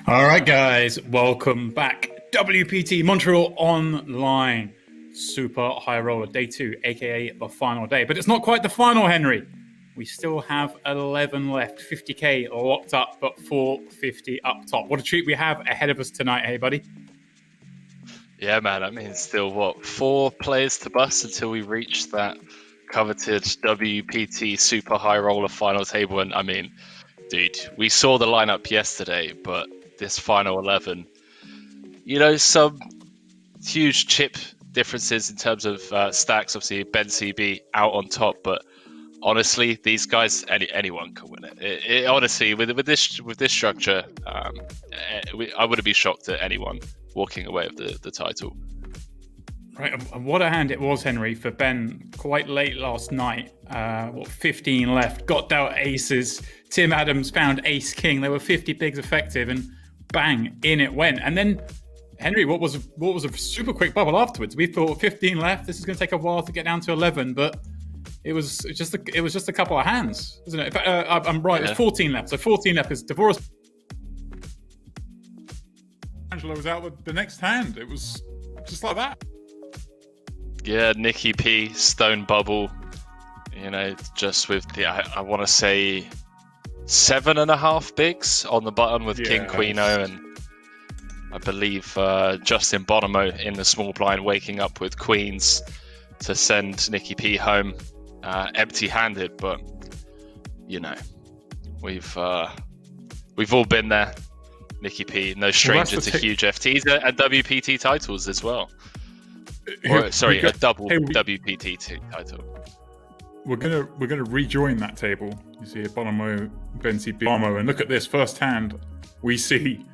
All right, guys, welcome back. WPT Montreal online. Super high roller day 2, aka the final day. But it's not quite the final, Henry. We still have 11 left, 50k locked up, but 450 up top. What a treat we have ahead of us tonight, hey, buddy. Yeah, man. I mean, still 4 players to bust until we reach that coveted WPT super high roller final table. And I mean, dude, we saw the lineup yesterday, but this final 11, you know, some huge chip differences in terms of stacks. Obviously, bencb out on top, but honestly, these guys, anyone can win it. Honestly, with this structure, I wouldn't be shocked at anyone walking away with the title. Right, and what a hand it was, Henry, for Ben quite late last night. 15 left, got dealt aces. Tim Adams found ace king. There were 50 bigs effective, and bang, in it went. And then, Henry, what was a super quick bubble afterwards? We thought 15 left. This is going to take a while to get down to 11, but it was just a couple of hands, isn't it? In fact, I'm right. Yeah. It was 14 left. So 14 left because Devoris Angelo was out with the next hand. It was just like that. Yeah, Nicky P, Stone Bubble, you know, just with the, I want to say 7.5 bigs on the button with King Queen-O, and I believe Justin Bonomo in the small blind waking up with queens to send Nicky P home empty-handed. But, you know, we've all been there. Nicky P, no stranger to huge FTs and WPT titles as well. A double WPT title. We're gonna rejoin that table. You see Bonomo, bencb, Bonomo, and look at this first hand. We see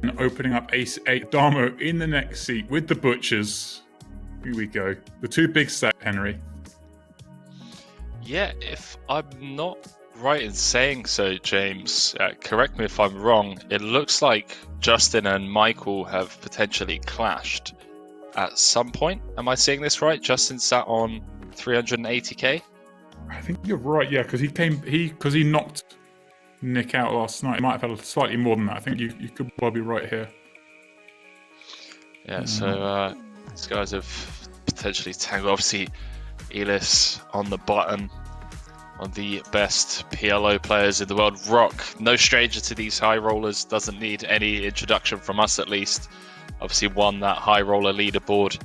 an opening up ace 8 Damo in the next seat with the butchers. Here we go. The 2 big stack, Henry. Yeah, if I'm not right in saying so, James, correct me if I'm wrong. It looks like Justin and Michael have potentially clashed at some point. Am I seeing this right? Justin sat on 380k. I think you're right. Yeah, because he knocked Nick out last night. He might have had slightly more than that. I think you could probably be right here. Yeah. So these guys have potentially tangled. Obviously, Eelis on the button. One of the best PLO players in the world. Rock, no stranger to these high rollers. Doesn't need any introduction from us, at least. Obviously won that high roller leaderboard.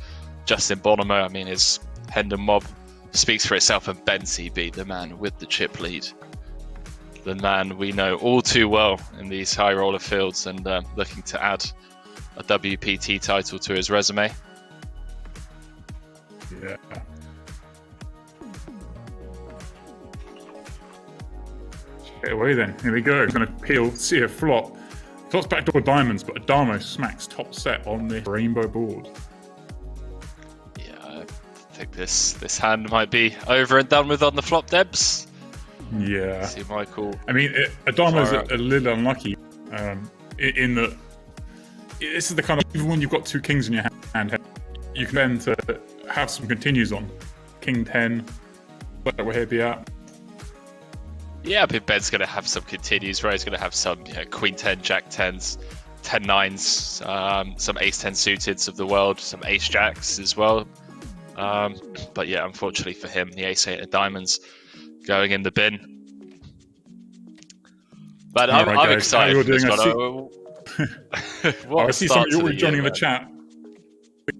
Justin Bonomo, I mean, his Hendon mob speaks for itself. And bencb, the man with the chip lead. The man we know all too well in these high roller fields, and looking to add a WPT title to his resume. Yeah. Straight away then. Here we go. We're going to peel, see a flop. Flops backdoor diamonds, but Adamo smacks top set on the rainbow board. Yeah, I think this hand might be over and done with on the flop, Debs. Yeah. See Michael. I mean, Adamo's a little unlucky in that this is the kind of, even when you've got 2 kings in your hand, you can then to have some continues on. King 10, where we're be at. Yeah, I think Ben's going to have some continues, right? He's going to have some Queen 10, Jack 10s, 10 9s, some Ace 10 suiteds of the world, some Ace Jacks as well. But yeah, unfortunately for him, the Ace 8 of diamonds going in the bin. But I'm excited for this one. I see some of you already joining in the chat.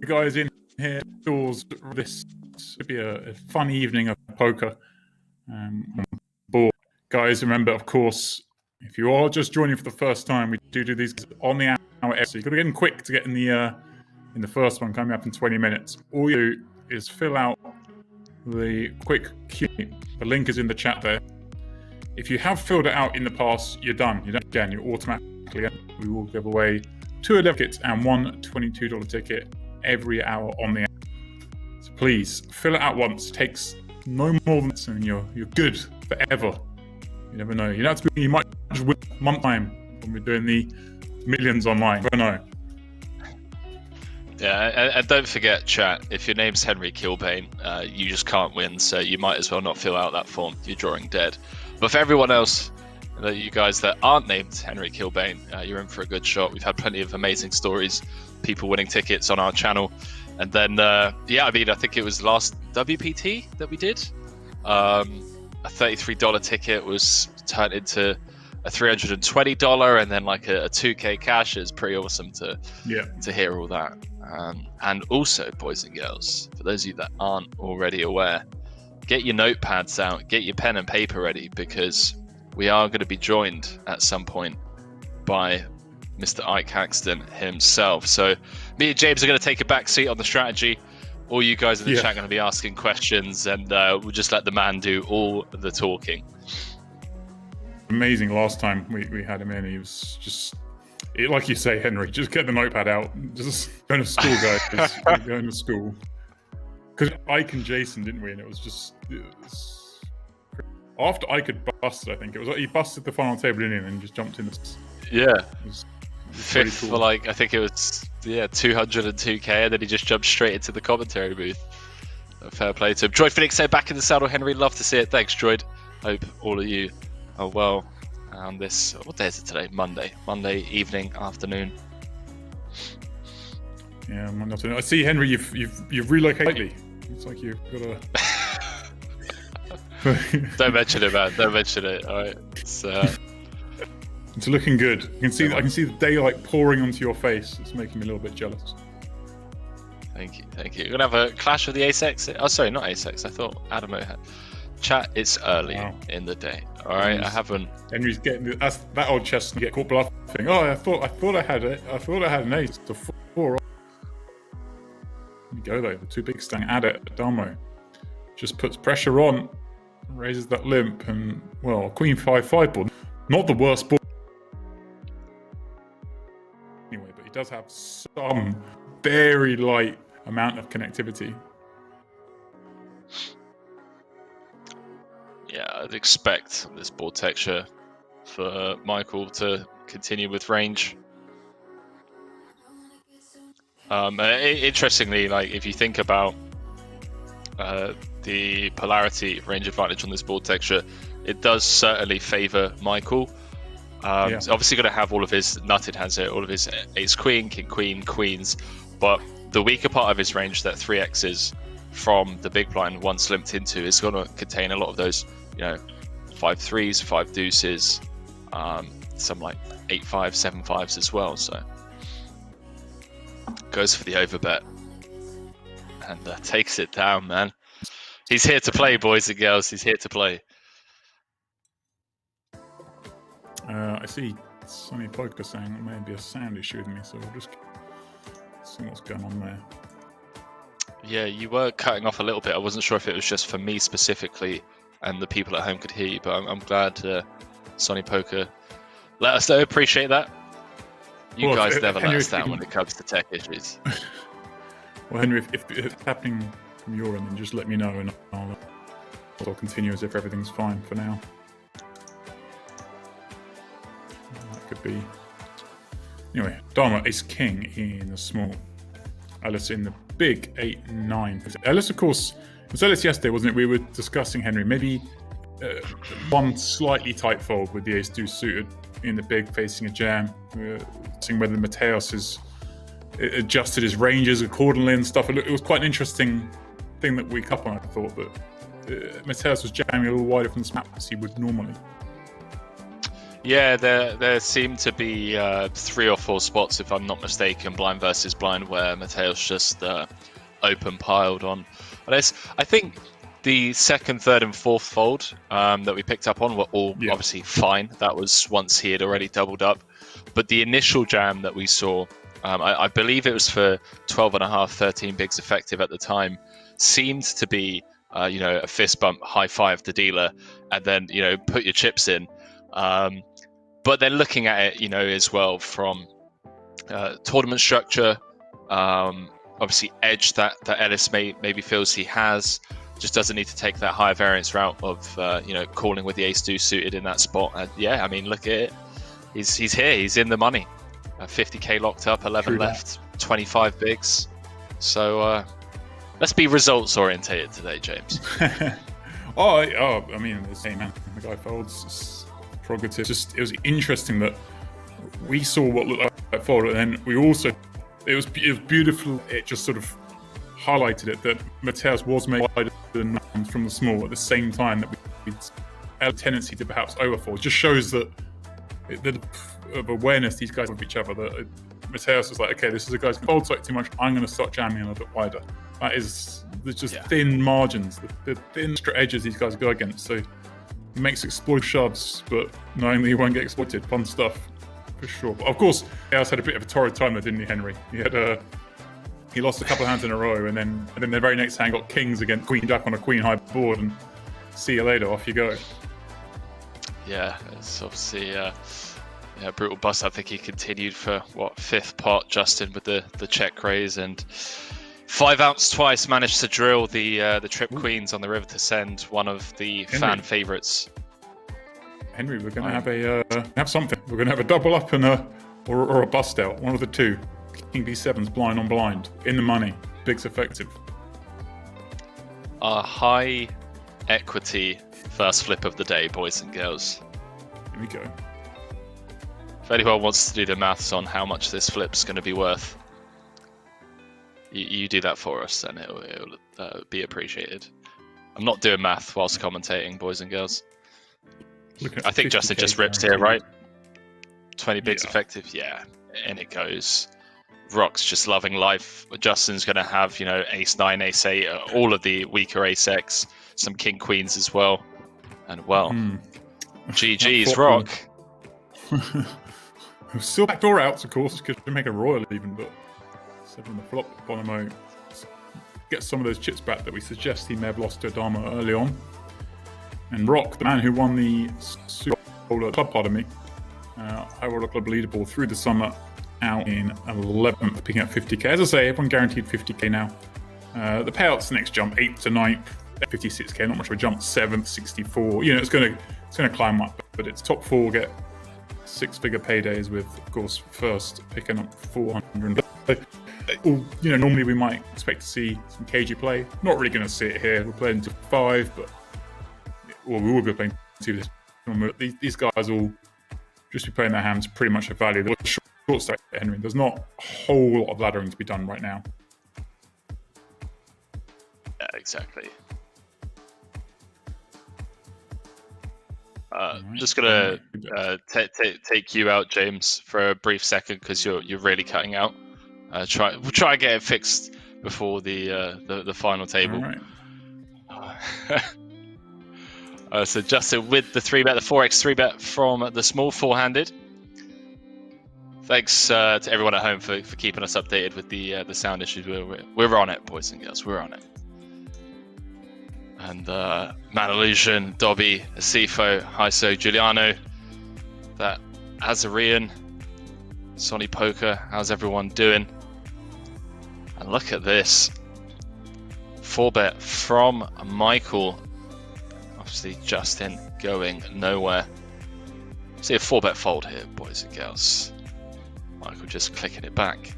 The guys in here, this should be a fun evening of poker. Guys, remember, of course, if you are just joining for the first time, we do these on the hour. So you've got to get in quick to get in the first one coming up in 20 minutes. All you do is fill out the quick Q. The link is in the chat there. If you have filled it out in the past, you're done. You don't again. You're automatically. We will give away 2 11 tickets and 1 $22 ticket every hour on the hour. So please fill it out once. It takes no more than this, and you're good forever. You never know. You might just win month time when we're doing the millions online. I don't know. Yeah, and don't forget, chat, if your name's Henry Kilbane, you just can't win, so you might as well not fill out that form. You're drawing dead. But for everyone else, you guys that aren't named Henry Kilbane, you're in for a good shot. We've had plenty of amazing stories, people winning tickets on our channel. And then, I think it was last WPT that we did. A $33 ticket was turned into a $320, and then like a 2K cash. Is pretty awesome to hear all that. And also, boys and girls, for those of you that aren't already aware, get your notepads out, get your pen and paper ready, because we are going to be joined at some point by Mr. Ike Haxton himself. So me and James are going to take a back seat on the strategy. All you guys in the chat are going to be asking questions, and we'll just let the man do all the talking. Amazing. Last time we had him in, he was just, like you say, Henry, just get the notepad out. Just going to school, guys. Going to school. Because Ike and Jason, didn't we? And it was after Ike had busted, I think. It was like he busted the final table, didn't he? And just jumped in. It was fifth cool. For like, I think it was 202k, and then he just jumped straight into the commentary booth. Fair play to him. Droid Phoenix said, back in the saddle, Henry. Love to see it. Thanks, Droid. Hope all of you are well on this. What day is it today? Monday evening, afternoon. Yeah, Monday afternoon. I see, Henry. You've relocated. It's like you've got a. Don't mention it, man. Don't mention it. All right. It's looking good. I can see the daylight pouring onto your face. It's making me a little bit jealous. Thank you. You're gonna have a clash with the Asex. Oh, sorry, not Asex. I thought Addam had. Chat. It's early in the day. All right. I haven't. Henry's getting that old chest and get caught bluffing. Oh, I thought I had it. I thought I had an ace to 4. There we go though. The 2 big stang at it. Adamo just puts pressure on, raises that limp, and Queen 5/5 board. Not the worst board. Anyway, but he does have some very light amount of connectivity. Yeah, I'd expect this board texture for Michael to continue with range. Interestingly, like if you think about the polarity range advantage on this board texture, it does certainly favour Michael. He's obviously going to have all of his nutted hands here, all of his ace queen, king queen, queens, but the weaker part of his range, that 3x's from the big blind once limped into, is going to contain a lot of those, 5-3s, 5 deuces, some like 8-5, 7-5s as well. So goes for the overbet and takes it down, man. He's here to play, boys and girls. He's here to play. I see Sonny Poker saying it may be a sound issue with me, so we'll just see what's going on there. Yeah, you were cutting off a little bit. I wasn't sure if it was just for me specifically and the people at home could hear you, but I'm glad Sonny Poker let us know. Appreciate that. You guys never let us down when it comes to tech issues. Well, Henry, if it's happening from your end, then just let me know and I'll continue as if everything's fine for now. That could be. Anyway, Dharma ace king in the small. Ellis in the big 8-9. Ellis, of course, it was Ellis yesterday, wasn't it? We were discussing, Henry, maybe one slightly tight fold with the ace deuce suited in the big facing a jam. We were seeing whether Matthias has adjusted his ranges accordingly and stuff. It was quite an interesting thing that we cut on, I thought, that Matthias was jamming a little wider from the snap as he would normally. Yeah, there seemed to be 3 or 4 spots, if I'm not mistaken, blind versus blind, where Matthias just open piled on this. I think the second, third, and fourth fold that we picked up on were all obviously fine. That was once he had already doubled up. But the initial jam that we saw, I believe it was for 12.5, 13 bigs effective at the time, seemed to be a fist bump, high five the dealer, and then put your chips in. But then looking at it, as well from tournament structure, obviously edge that Ellis maybe feels he has, just doesn't need to take that higher variance route of calling with the ace deuce suited in that spot. And I mean, look at it, he's here, he's in the money, 50k locked up, 11 left, 25 bigs. So let's be results orientated today, James. I mean, the same man. The guy folds. prerogative. Just it was interesting that we saw what looked like fold, and then we also it was beautiful. It just sort of highlighted it that Matthias was made wider than from the small at the same time that we'd had a tendency to perhaps overfold. Just shows that the of awareness these guys have of each other. That Matthias was like, okay, this is a guy's fold slightly too much. I'm going to start jamming a little bit wider. There's just thin margins, the thin extra edges these guys go against. So it makes exploit shoves, but knowing that you won't get exploited, fun stuff for sure. But of course, he also had a bit of a torrid time, though, didn't he, Henry? He lost a couple of hands in a row, and then the very next hand got kings against queen jack on a queen high board, and see you later, off you go. Yeah, it's obviously brutal bust. I think he continued for fifth pot, Justin, with the check raise, and 5 outs twice, managed to drill the trip queens on the river to send, one of the fan favourites. Henry, we're going to have something. We're going to have a double up and or a bust out, one of the two. King B7's blind on blind, in the money, big's effective. A high equity first flip of the day, boys and girls. Here we go. If anyone wants to do the maths on how much this flip's going to be worth, you do that for us, and it'll be appreciated. I'm not doing math whilst commentating, boys and girls. I think Justin just rips here, right? 20 bigs effective, yeah, and it goes. Rock's just loving life. Justin's going to have, ace 9, ace 8, all of the weaker ace X, some king queens as well. And GG's, Rock. Still backdoor outs, of course, because we make a royal even, but 7 on the flop. Bonomo gets some of those chips back that we suggest he may have lost to Addam early on. And Rock, the man who won the Super Bowl club, High Roller Club leaderboard through the summer, out in 11th, picking up 50k. As I say, everyone guaranteed 50k now. The payouts next jump 8th to 9th, 56k, not much of a jump. 7th, 64. It's going to climb up, but it's top 4 get 6-figure paydays with, of course, first picking up 400. Normally we might expect to see some KG play. Not really going to see it here. We're playing to 5, but we will be playing to this. These guys will just be playing their hands pretty much at value. They're short stack, Henry. There's not a whole lot of laddering to be done right now. Yeah, exactly. Just gonna take you out, James, for a brief second because you're really cutting out. We'll try and get it fixed before the final table. All right. So Justin with the 3-bet, the 4x 3-bet from the small four-handed. Thanks to everyone at home for keeping us updated with the sound issues. We're on it, boys and girls. We're on it. And Man Illusion, Dobby, Asifo, Hyso, Giuliano, that Azarian, Sonny Poker, how's everyone doing? And look at this. 4-bet from Michael. Obviously Justin going nowhere. See a 4-bet fold here, boys and girls. Michael just clicking it back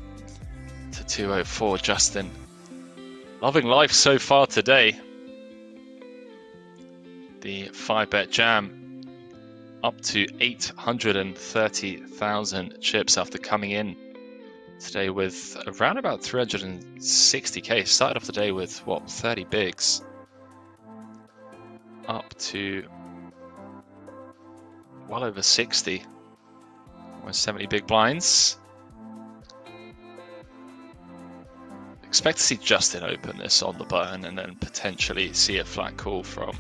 to 204. Justin loving life so far today. The 5-bet jam up to 830,000 chips after coming in today with around about 360k. Started off the day with 30 bigs, up to well over 60, almost 70 big blinds. Expect to see Justin open this on the button and then potentially see a flat call from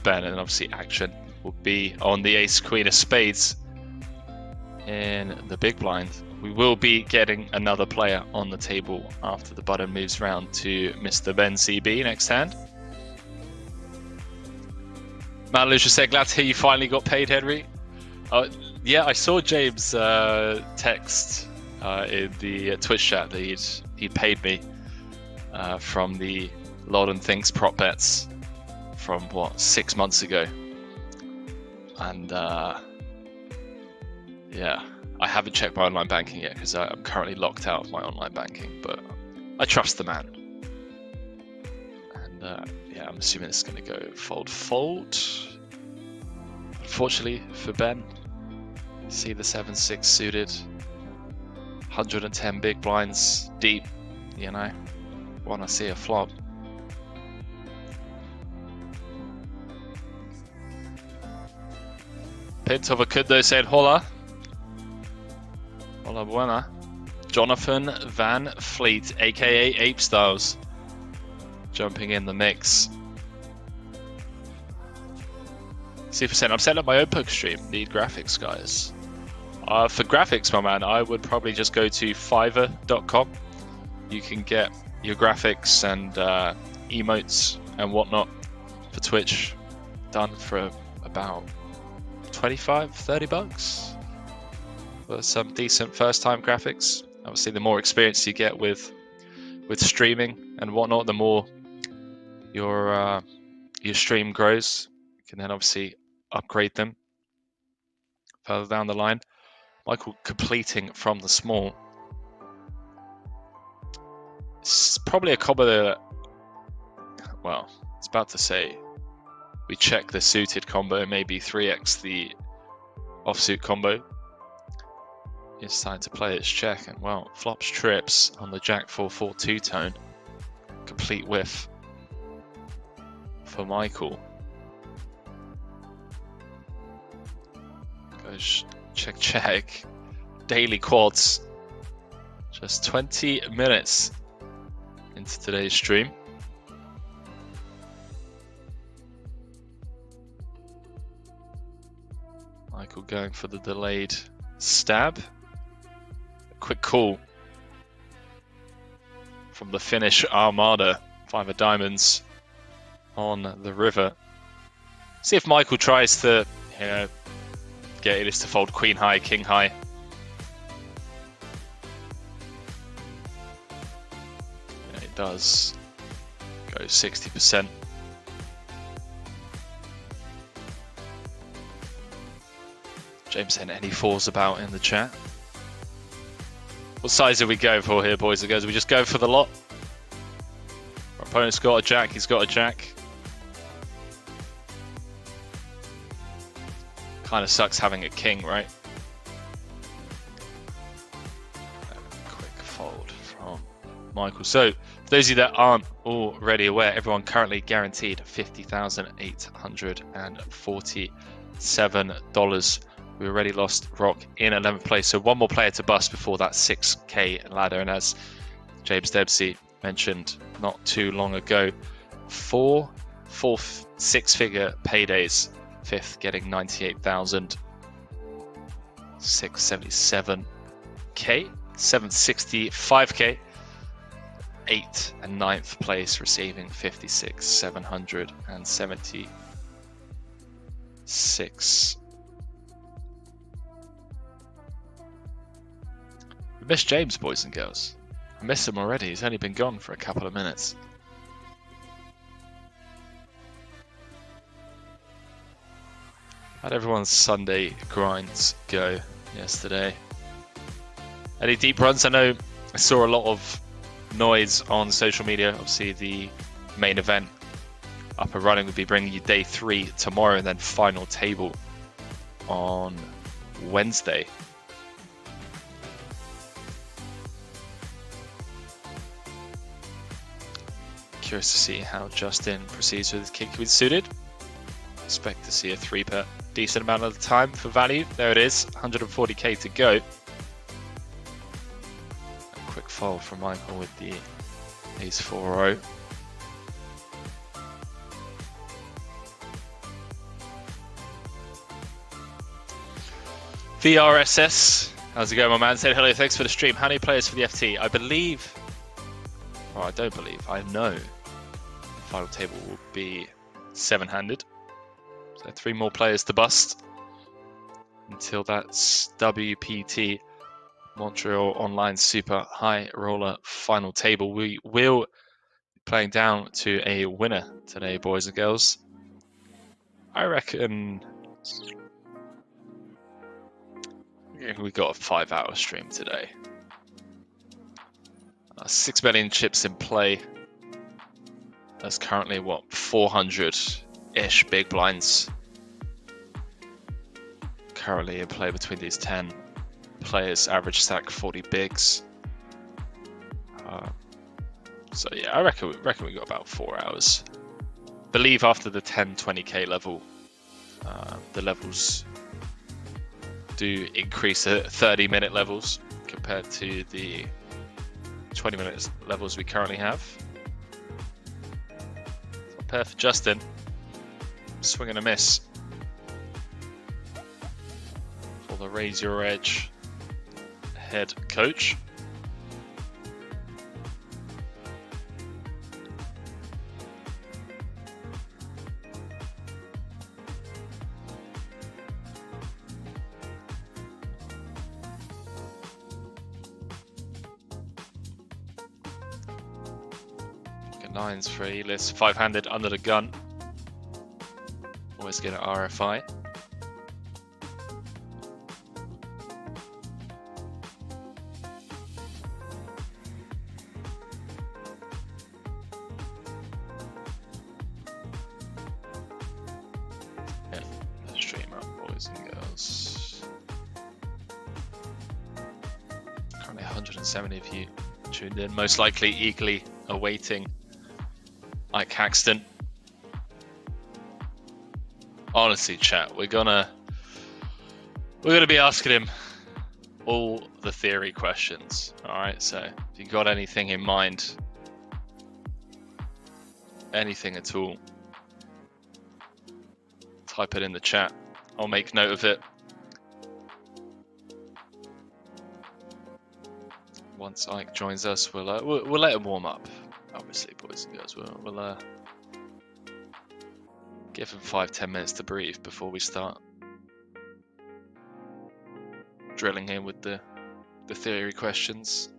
Ben, and obviously action will be on the ace queen of spades in the big blind. We will be getting another player on the table after the button moves round to Mr. bencb next hand. Man Lucia said, glad to hear you finally got paid, Henry. Yeah, I saw James text in the Twitch chat that he'd paid me from the Loudon Thinks prop bets from 6 months ago. And yeah, I haven't checked my online banking yet because I'm currently locked out of my online banking, but I trust the man. And yeah, I'm assuming this is going to go fold. Fortunately for Ben, see the 7-6 suited, 110 big blinds deep, you know, want to see a flop. Pinto Vacundo saying hola. Hola buena. Jonathan Van Fleet, aka apestyles, jumping in the mix. 6%. I'm setting up my own poker stream. Need graphics, guys. For graphics, my man, I would probably just go to fiverr.com. You can get your graphics and emotes and whatnot for Twitch done for about 25, 30 bucks for some decent first-time graphics. Obviously, the more experience you get with streaming and whatnot, the more your stream grows. You can then obviously upgrade them further down the line. Michael completing from the small. It's probably a combo that, well, it's about to say we check the suited combo, maybe 3x the offsuit combo. It's time to play its check, and well, flops trips on the Jack 4-4 two-tone. Complete whiff for Michael. Goes check, check. Daily quads. Just 20 minutes into today's stream. Michael going for the delayed stab. A quick call from the Finnish Armada. 5 of diamonds on the river. See if Michael tries to, you know, get Eelis to fold queen high, king high. Yeah, it does go 60%. James saying any fours about in the chat. What size are we going for here, boys and girls? Are we just go for the lot? Our opponent's got a jack, he's got a jack. Kind of sucks having a king, right? A quick fold from Michael. So, for those of you that aren't already aware, everyone currently guaranteed $50,847. We already lost Rock in 11th place, so one more player to bust before that 6K ladder. And as James Dempsey mentioned not too long ago, 4 six-figure paydays. 5th getting 98,000, 677K, 765K, 8th and 9th place receiving 56,776. We missed James, boys and girls. I missed him already. He's only been gone for a couple of minutes. How'd everyone's Sunday grinds go yesterday? Any deep runs? I know I saw a lot of noise on social media. Obviously, the main event up and running will be bringing you day 3 tomorrow, and then final table on Wednesday. Curious to see how Justin proceeds with his kick with suited. Expect to see a 3-bet decent amount of the time for value. There it is, 140k to go. A quick fold from Michael with the ace 4-0. VRSS, how's it going, my man? Say hello, thanks for the stream. How many players for the FT? I believe, or I don't believe, I know the final table will be 7-handed. So 3 more players to bust until that's WPT Montreal Online Super High Roller final table. We will be playing down to a winner today, boys and girls. I reckon we got a 5-hour stream today. 6 million chips in play. That's currently what, 400-ish big blinds. currently in play between these 10 players. Average stack 40 bigs. So yeah, I reckon we got about 4 hours. Believe after the 10-20k level, the levels do increase at 30-minute levels compared to the 20-minute levels we currently have. So pair for Justin. Swing and a miss for the Raise Your Edge head coach. Nines for Eelis, 5-handed under the gun. Always get an RFI. Yeah, the stream up, boys and girls. Currently 170 of you tuned in, most likely eagerly awaiting Ike Haxton. Honestly, chat, we're gonna be asking him all the theory questions. All right, so if you got anything in mind, anything at all, type it in the chat. I'll make note of it. Once Ike joins us, we'll let him warm up. Obviously, boys and girls, we'll give him 5-10 minutes to breathe before we start drilling him with the theory questions.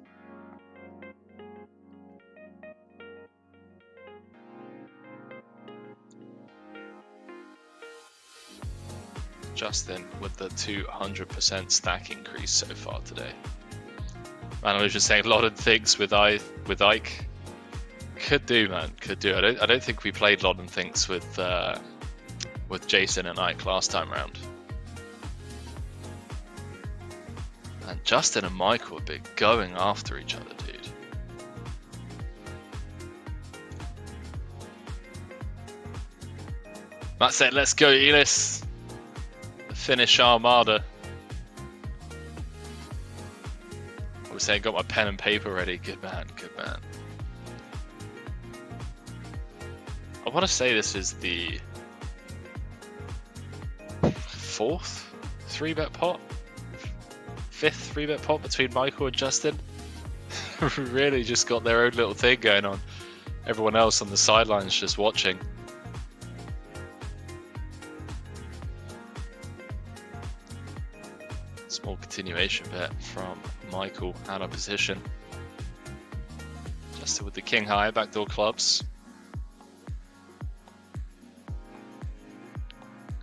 Justin with the 200% stack increase so far today. Man, I was just saying a lot of things with Ike. Could do, man. Could do. I don't think we played Lot and Thinks with Jason and Ike last time round. And Justin and Michael have been going after each other, dude. Matt said, "Let's go, Eelis. The Finnish Armada." I was saying, got my pen and paper ready. Good man. Good man. I want to say this is the 4th 3-bet pot, 5th 3-bet pot between Michael and Justin. Really just got their own little thing going on. Everyone else on the sidelines just watching. Small continuation bet from Michael out of position. Justin with the king high, backdoor clubs.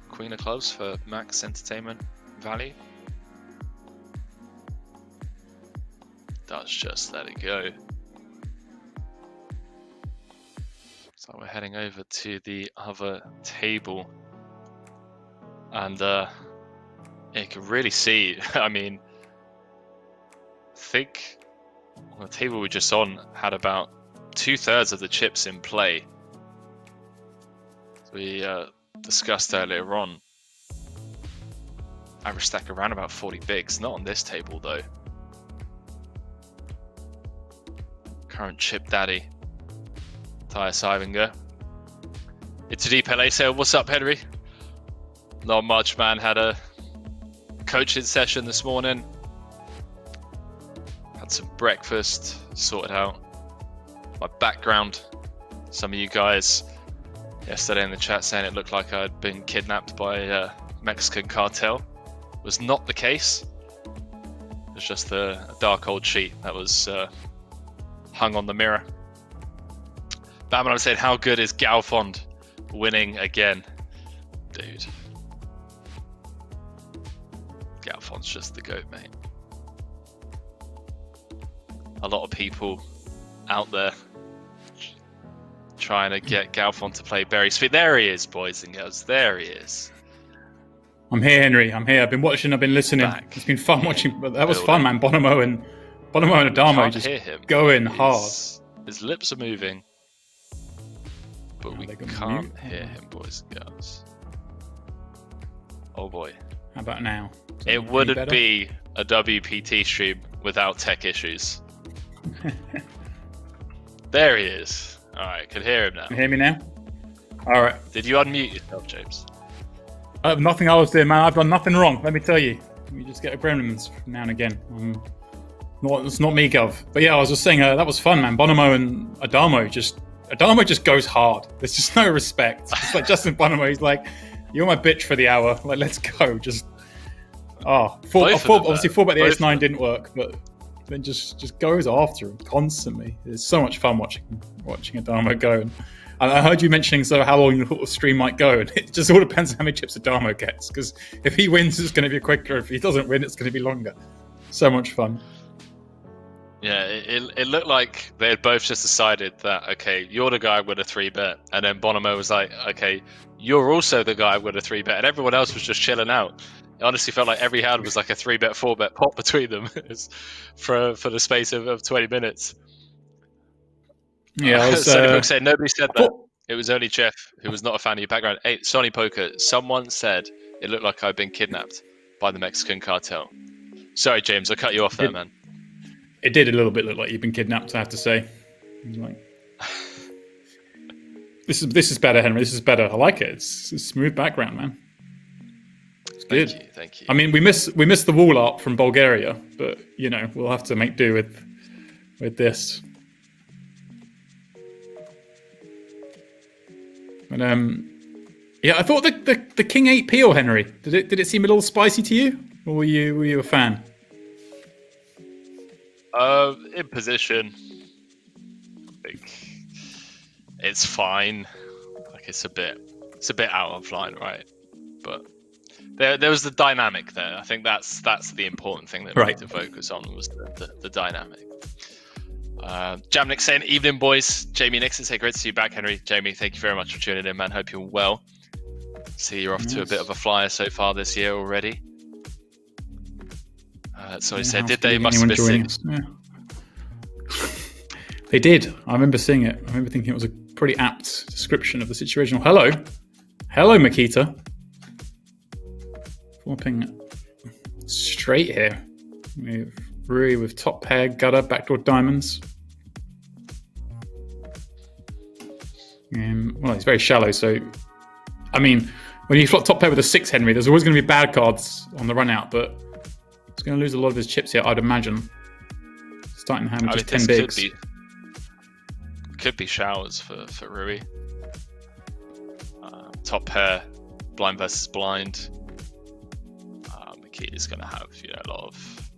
Queen of clubs for max entertainment value. Does just let it go. So we're heading over to the other table, and you can really see, I mean, I think on the table we're just on had about 2/3 of the chips in play. So we discussed earlier on, average stack around about 40 bigs. Not on this table though. Current chip daddy, Matthias Eibinger. It's a deep LA sale. What's up, Henry? Not much, man. Had a coaching session this morning. Had some breakfast, sorted out my background. Some of you guys yesterday in the chat saying it looked like I'd been kidnapped by a Mexican cartel. Was not the case. It was just a dark old sheet that was hung on the mirror. Batman, I'm saying, how good is Galfond winning again? Dude. Galfond's just the GOAT, mate. A lot of people out there trying to get Galfond to play Berry Speed. There he is, boys and girls. There he is. I'm here, Henry. I'm here. I've been watching. I've been listening. Back. It's been fun watching. That was fun, man. Bonomo and Addam just hear him. going hard. His lips are moving, but we can't hear him, boys and girls. Oh boy. How about now? It wouldn't be a WPT stream without tech issues. There he is. All right, can hear him now. Can you hear me now? All right. Did you unmute yourself, James? Nothing I was doing, man. I've done nothing wrong. Let me tell you. We just get a gremlins from now and again. It's not me, Gov. But yeah, I was just saying that was fun, man. Bonomo and Addam just goes hard. There's just no respect. It's like Justin Bonomo. He's like, "You're my bitch for the hour. Like, let's go." Just obviously 4-bet the ace-9 didn't work, but then just goes after him constantly. It's so much fun watching Addam go. And I heard you mentioning how long the stream might go, and it just all depends on how many chips Addam gets. Because if he wins, it's going to be quicker. If he doesn't win, it's going to be longer. So much fun. Yeah, it looked like they had both just decided that, okay, you're the guy with a 3-bet, and then Bonomo was like, okay, you're also the guy with a 3-bet, and everyone else was just chilling out. It honestly felt like every hand was like a 3-bet, 4-bet pop between them for the space of 20 minutes. Yeah, Sonny said nobody said that. It was only Jeff who was not a fan of your background. Hey, Sonny Poker, someone said it looked like I'd been kidnapped by the Mexican cartel. Sorry, James, I cut you off there, man. It did a little bit look like you've been kidnapped, I have to say. Like, this is better, Henry. This is better. I like it. It's a smooth background, man. It's good. Thank you. I mean, we missed the wall art from Bulgaria, but we'll have to make do with this. But I thought the King 8 peel, Henry. Did it seem a little spicy to you, or were you a fan? In position, I think it's fine. Like it's a bit out of line, right? But there was the dynamic there. I think that's the important thing that we need to focus on was the dynamic. Jamnik saying, "Evening, boys." Jamie Nixon saying, "Great to see you back, Henry." Jamie, thank you very much for tuning in, man. Hope you're well. See, you're off to a bit of a flyer so far this year already. So he said, "Did they must have been yeah. They did. I remember seeing it. I remember thinking it was a pretty apt description of the situation. Hello, Mikita. Flopping straight here. With Rui with top pair, gutter, backdoor diamonds. Well, it's very shallow, so I mean, when you flop top pair with a 6, Henry, there's always going to be bad cards on the run out, but he's going to lose a lot of his chips here, I'd imagine. Starting hand with just 10 bigs. Could be showers for Rui. Top pair, blind versus blind. Mikita's going to have a lot of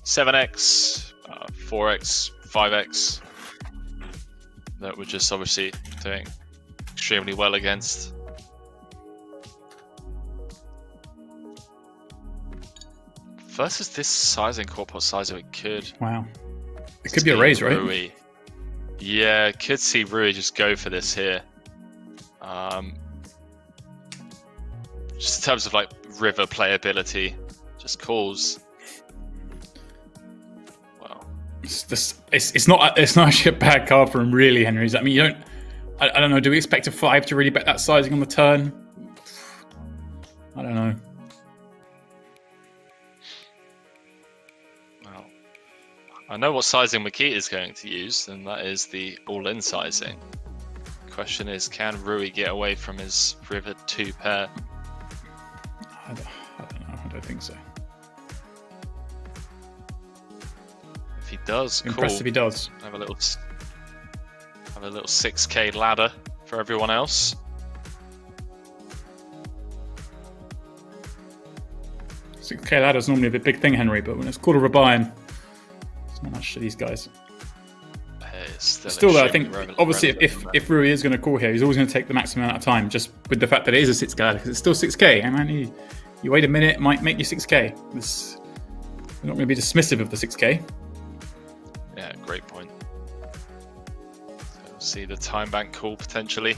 7x, 4x, 5x that we're just obviously doing extremely well against. Versus this sizing, corpus size, it could. Wow. It could be a raise, right? Rui. Yeah, could see Rui just go for this here. Just in terms of like river playability, just calls. Well, it's not actually a bad card for him, really, Henry. I mean, I don't know. Do we expect a 5 to really bet that sizing on the turn? I don't know. Well, I know what sizing Mikita is going to use, and that is the all-in sizing. Question is, can Rui get away from his river 2 pair? I don't know. I don't think so. If he does, impressive. Cool. He does. Have a little 6k ladder for everyone else. $6K ladder is normally a big thing, Henry, but when it's called a rebuy, it's not much to these guys. Still though, I think obviously if Rui is going to call here, he's always going to take the maximum amount of time, just with the fact that it is a 6K ladder, because it's still 6K. I mean, you wait a minute, it might make you 6K. We're not going to be dismissive of the 6K. Yeah, great point. So see the time bank call potentially.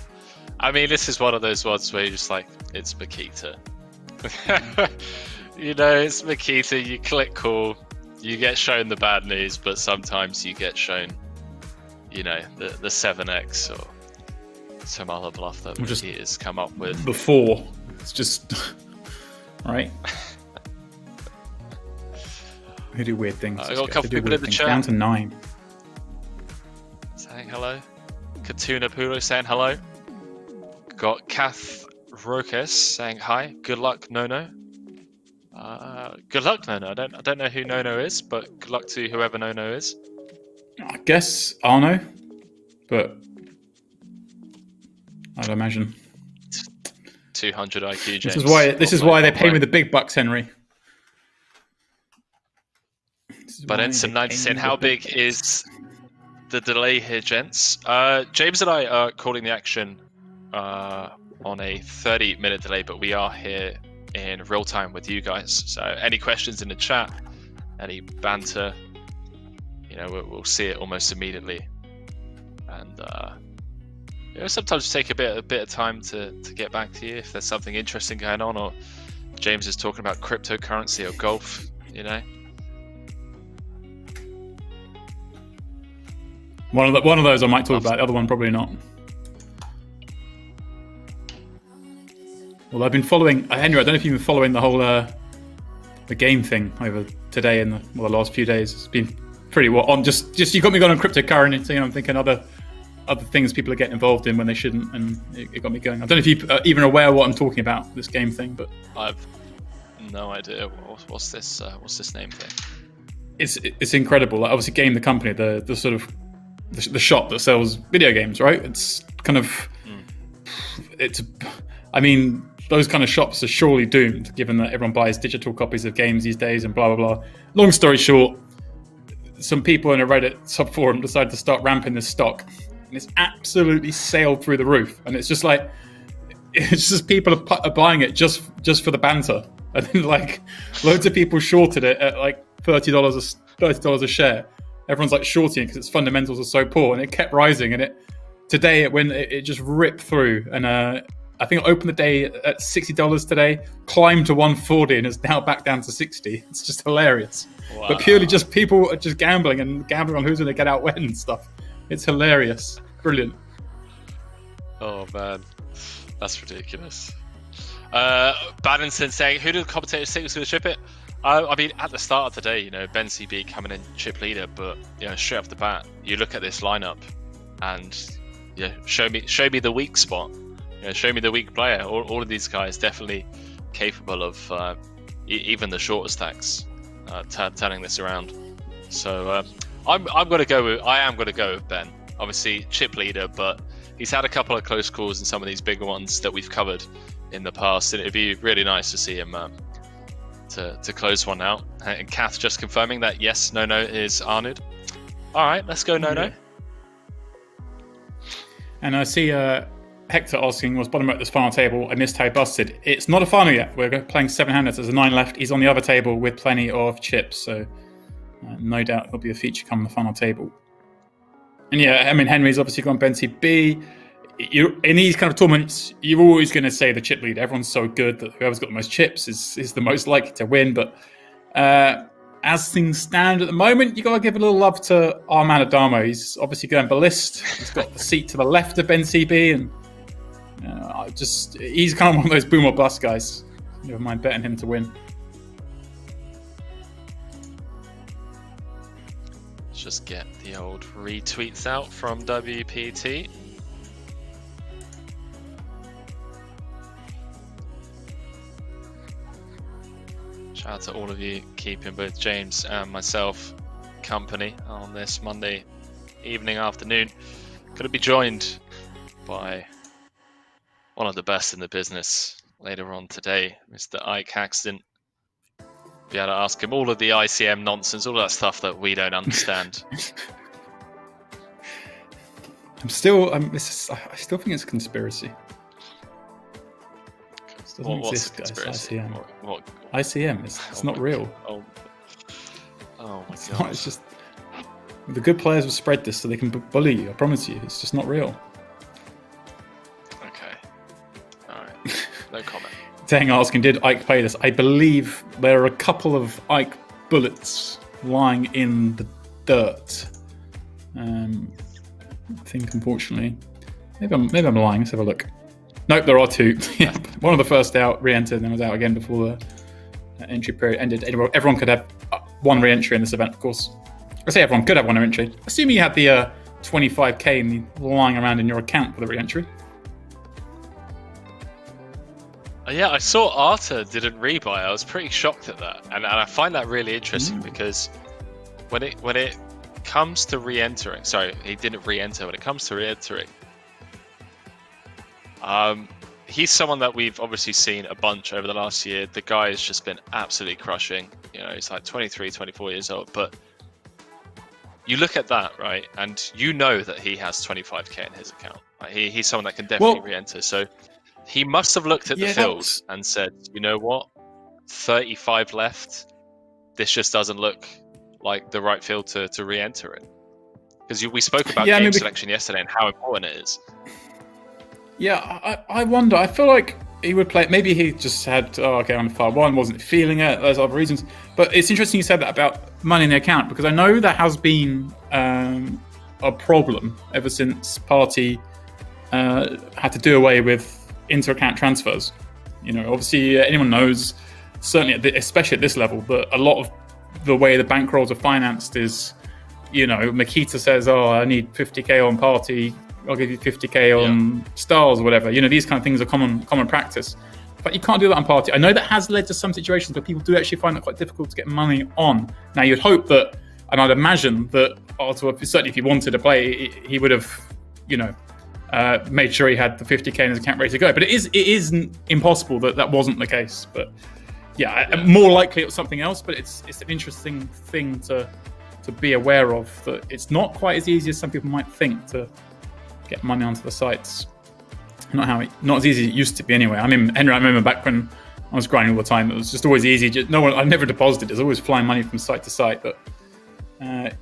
I mean, this is one of those ones where you're just like, it's Mikita. You know, it's Mikita. You click call, you get shown the bad news, but sometimes you get shown, you know, the 7x or some other bluff that Mikita's come up with. Before, it's just right. Who do weird things? I got a couple people in the chat. Down to 9. Saying hello. Katuna Pulo saying hello. Got Kath Rokes saying hi. Good luck, Nono. Good luck, Nono. I don't know who Nono is, but good luck to whoever Nono is. I guess Arnaud, but I'd imagine 200 IQ. James. This is why they pay me the big bucks, Henry. But Enselme 90 saying, how big is the delay here, gents? James and I are calling the action on a 30-minute delay, but we are here in real time with you guys. So any questions in the chat, any banter, you know, we'll see it almost immediately. And you know, sometimes take a bit of time to get back to you if there's something interesting going on, or James is talking about cryptocurrency or golf, you know. One of those I might talk about. The other one probably not. Well, I've been following Henry. I don't know if you've been following the whole the game thing over today and the last few days. It's been pretty well on. Just you got me going on cryptocurrency. I'm thinking other things people are getting involved in when they shouldn't, and it got me going. I don't know if you are even aware of what I'm talking about, this game thing, but I've no idea. What's this name thing? It's incredible. Like, obviously, Game the company, the sort of the shop that sells video games, right? It's kind of I mean, those kind of shops are surely doomed, given that everyone buys digital copies of games these days and blah, blah, blah. Long story short, some people in a Reddit subforum decided to start ramping this stock, and it's absolutely sailed through the roof. And it's just like, it's just people are buying it just for the banter. And then, like, loads of people shorted it at like $30 a share. Everyone's like shorting it because its fundamentals are so poor, and it kept rising. And today it just ripped through, and I think it opened the day at $60 today, climbed to 140, and is now back down to 60. It's just hilarious. Wow. But purely just people are just gambling on who's going to get out when and stuff. It's hilarious. Brilliant. Oh, man. That's ridiculous. Badminton saying, who do the commentators think is going to chip it? I mean, at the start of the day, you know, bencb coming in chip leader, but, you know, straight off the bat, you look at this lineup and, yeah, show me the weak spot. You know, show me the weak player. All of these guys definitely capable of even the shorter stacks turning this around. So I am going to go with Ben. Obviously chip leader, but he's had a couple of close calls in some of these bigger ones that we've covered in the past, and it'd be really nice to see him to close one out. And Kath just confirming that yes, Nono is Arnaud. All right, let's go, Nono. Yeah. And I see Hector asking, was Bonomo at this final table? I missed how he busted. It's not a final yet. We're playing 7-handed. There's a 9 left. He's on the other table with plenty of chips, so no doubt there'll be a feature come on the final table. And yeah, I mean, Henry's obviously gone bencb. In these kind of tournaments, you're always going to say the chip leader. Everyone's so good that whoever's got the most chips is the most likely to win. But as things stand at the moment, you got to give a little love to our man Addam. He's obviously going ballist. He's got the seat to the left of bencb, and he's kind of one of those boom or bust guys. Never mind betting him to win. Let's just get the old retweets out from WPT. Shout out to all of you keeping both James and myself company on this Monday evening, afternoon. Going to be joined by one of the best in the business later on today, Mr. Ike Haxton. Be able to ask him all of the ICM nonsense, all that stuff that we don't understand. I still think it's a conspiracy. It doesn't exist, guys. ICM. What? ICM. It's not real. Oh my god! It's just the good players will spread this so they can bully you. I promise you, it's just not real. Okay. All right. No comment. asking, did Ike play this? I believe there are a couple of Ike bullets lying in the dirt. I think, unfortunately. Maybe I'm lying. Let's have a look. Nope, there are two. One of the first out, re-entered, and then was out again before the entry period ended. Everyone could have one re-entry in this event, of course. I say everyone could have one re-entry. Assuming you had the 25k lying around in your account for the re-entry. Yeah, I saw Arta didn't rebuy. I was pretty shocked at that, and I find that really interesting because when it comes to re-entering, sorry, he didn't re-enter. When it comes to re-entering, he's someone that we've obviously seen a bunch over the last year. The guy has just been absolutely crushing. You know, he's like 23, 24 years old, but you look at that, right, and you know that he has 25k in his account. Like, he's someone that can definitely re-enter. So he must have looked at the field and said, you know what, 35 left. This just doesn't look like the right field to re-enter in. Because we spoke about game selection yesterday and how important it is. Yeah, I wonder. I feel like he would play. Maybe he just had, on file one, wasn't feeling it. There's other reasons. But it's interesting you said that about money in the account, because I know that has been a problem ever since Party had to do away with inter-account transfers. You know, obviously anyone knows, certainly especially at this level, that a lot of the way the bankrolls are financed is, you know, Mikita says, I need 50k on Party, I'll give you 50k on Stars or whatever. You know, these kind of things are common practice. But you can't do that on Party. I know that has led to some situations where people do actually find it quite difficult to get money on. Now, you'd hope that, and I'd imagine that Arthur, certainly if he wanted to play, he would have, you know, made sure he had the 50k in his account ready to go. But it isn't impossible that wasn't the case. But more likely it was something else. But it's an interesting thing to be aware of, that it's not quite as easy as some people might think to get money onto the sites. Not as easy as it used to be anyway. I mean, Henry, I remember back when I was grinding all the time, it was just always easy. I never deposited. There's always flying money from site to site. But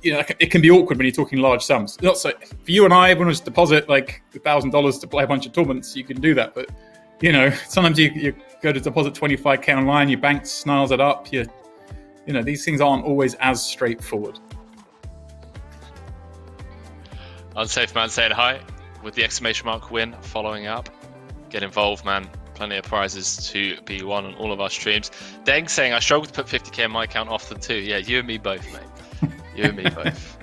you know, it can be awkward when you're talking large sums. Not so for you and I, everyone just deposit like $1,000 to play a bunch of tournaments. You can do that, but you know, sometimes you go to deposit 25k online. Your bank snarls it up. You know, these things aren't always as straightforward. Unsafe man saying hi with the exclamation mark win following up. Get involved, man. Plenty of prizes to be won on all of our streams. Deng saying I struggle to put 50k in my account often too. Yeah, you and me both, mate. You and me both.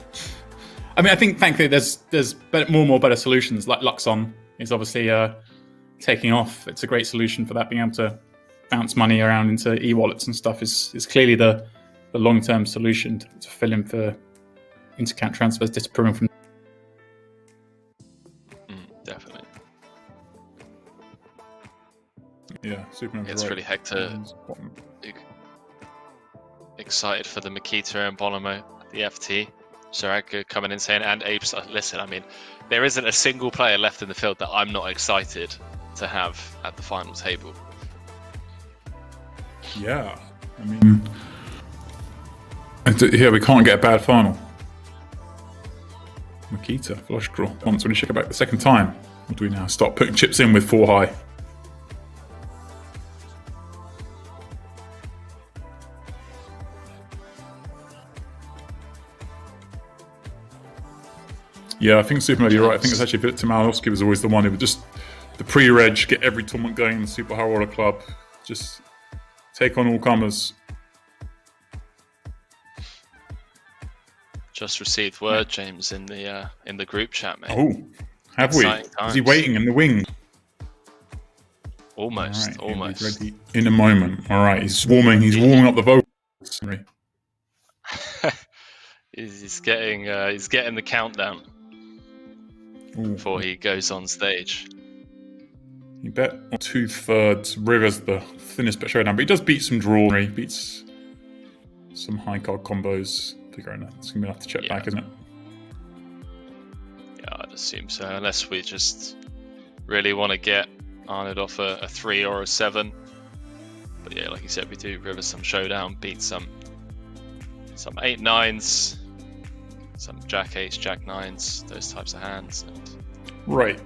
I mean, I think thankfully there's more and better solutions. Like Luxon is obviously taking off. It's a great solution for that. Being able to bounce money around into e-wallets and stuff is clearly the long-term solution to fill in for inter-account transfers disappearing from. Definitely. Yeah, super. It's really Hector excited for the Mikita and Bonomo, the FT. Saraka coming in saying, and Apes, listen, I mean, there isn't a single player left in the field that I'm not excited to have at the final table. Yeah, I mean, here we can't get a bad final. Mikita, flush draw. Once when you shake it back the second time. What do we now? Start putting chips in with 4 high. Yeah, I think Superman, you're right. I think it's actually Viktor Malowski was always the one who would just, the pre-reg, get every tournament going in the Super High Roller Club, just take on all comers. Just received word, James, in the group chat, mate. Oh, have we? Is he waiting in the wing? Almost, right, almost. Ready in a moment. All right, he's warming up the vocals. He's getting the countdown before he goes on stage. You bet on 2/3. River's the thinnest bet showdown, but he does beat some draw. He beats some high card combos. Figuring that it's gonna be enough to check back, isn't it? Yeah, I'd assume so. Unless we just really want to get Arnaud off a 3 or a 7. But yeah, like you said, we do River some showdown, beat some 8-9s, some Jack 8s, Jack 9s, those types of hands. And, right.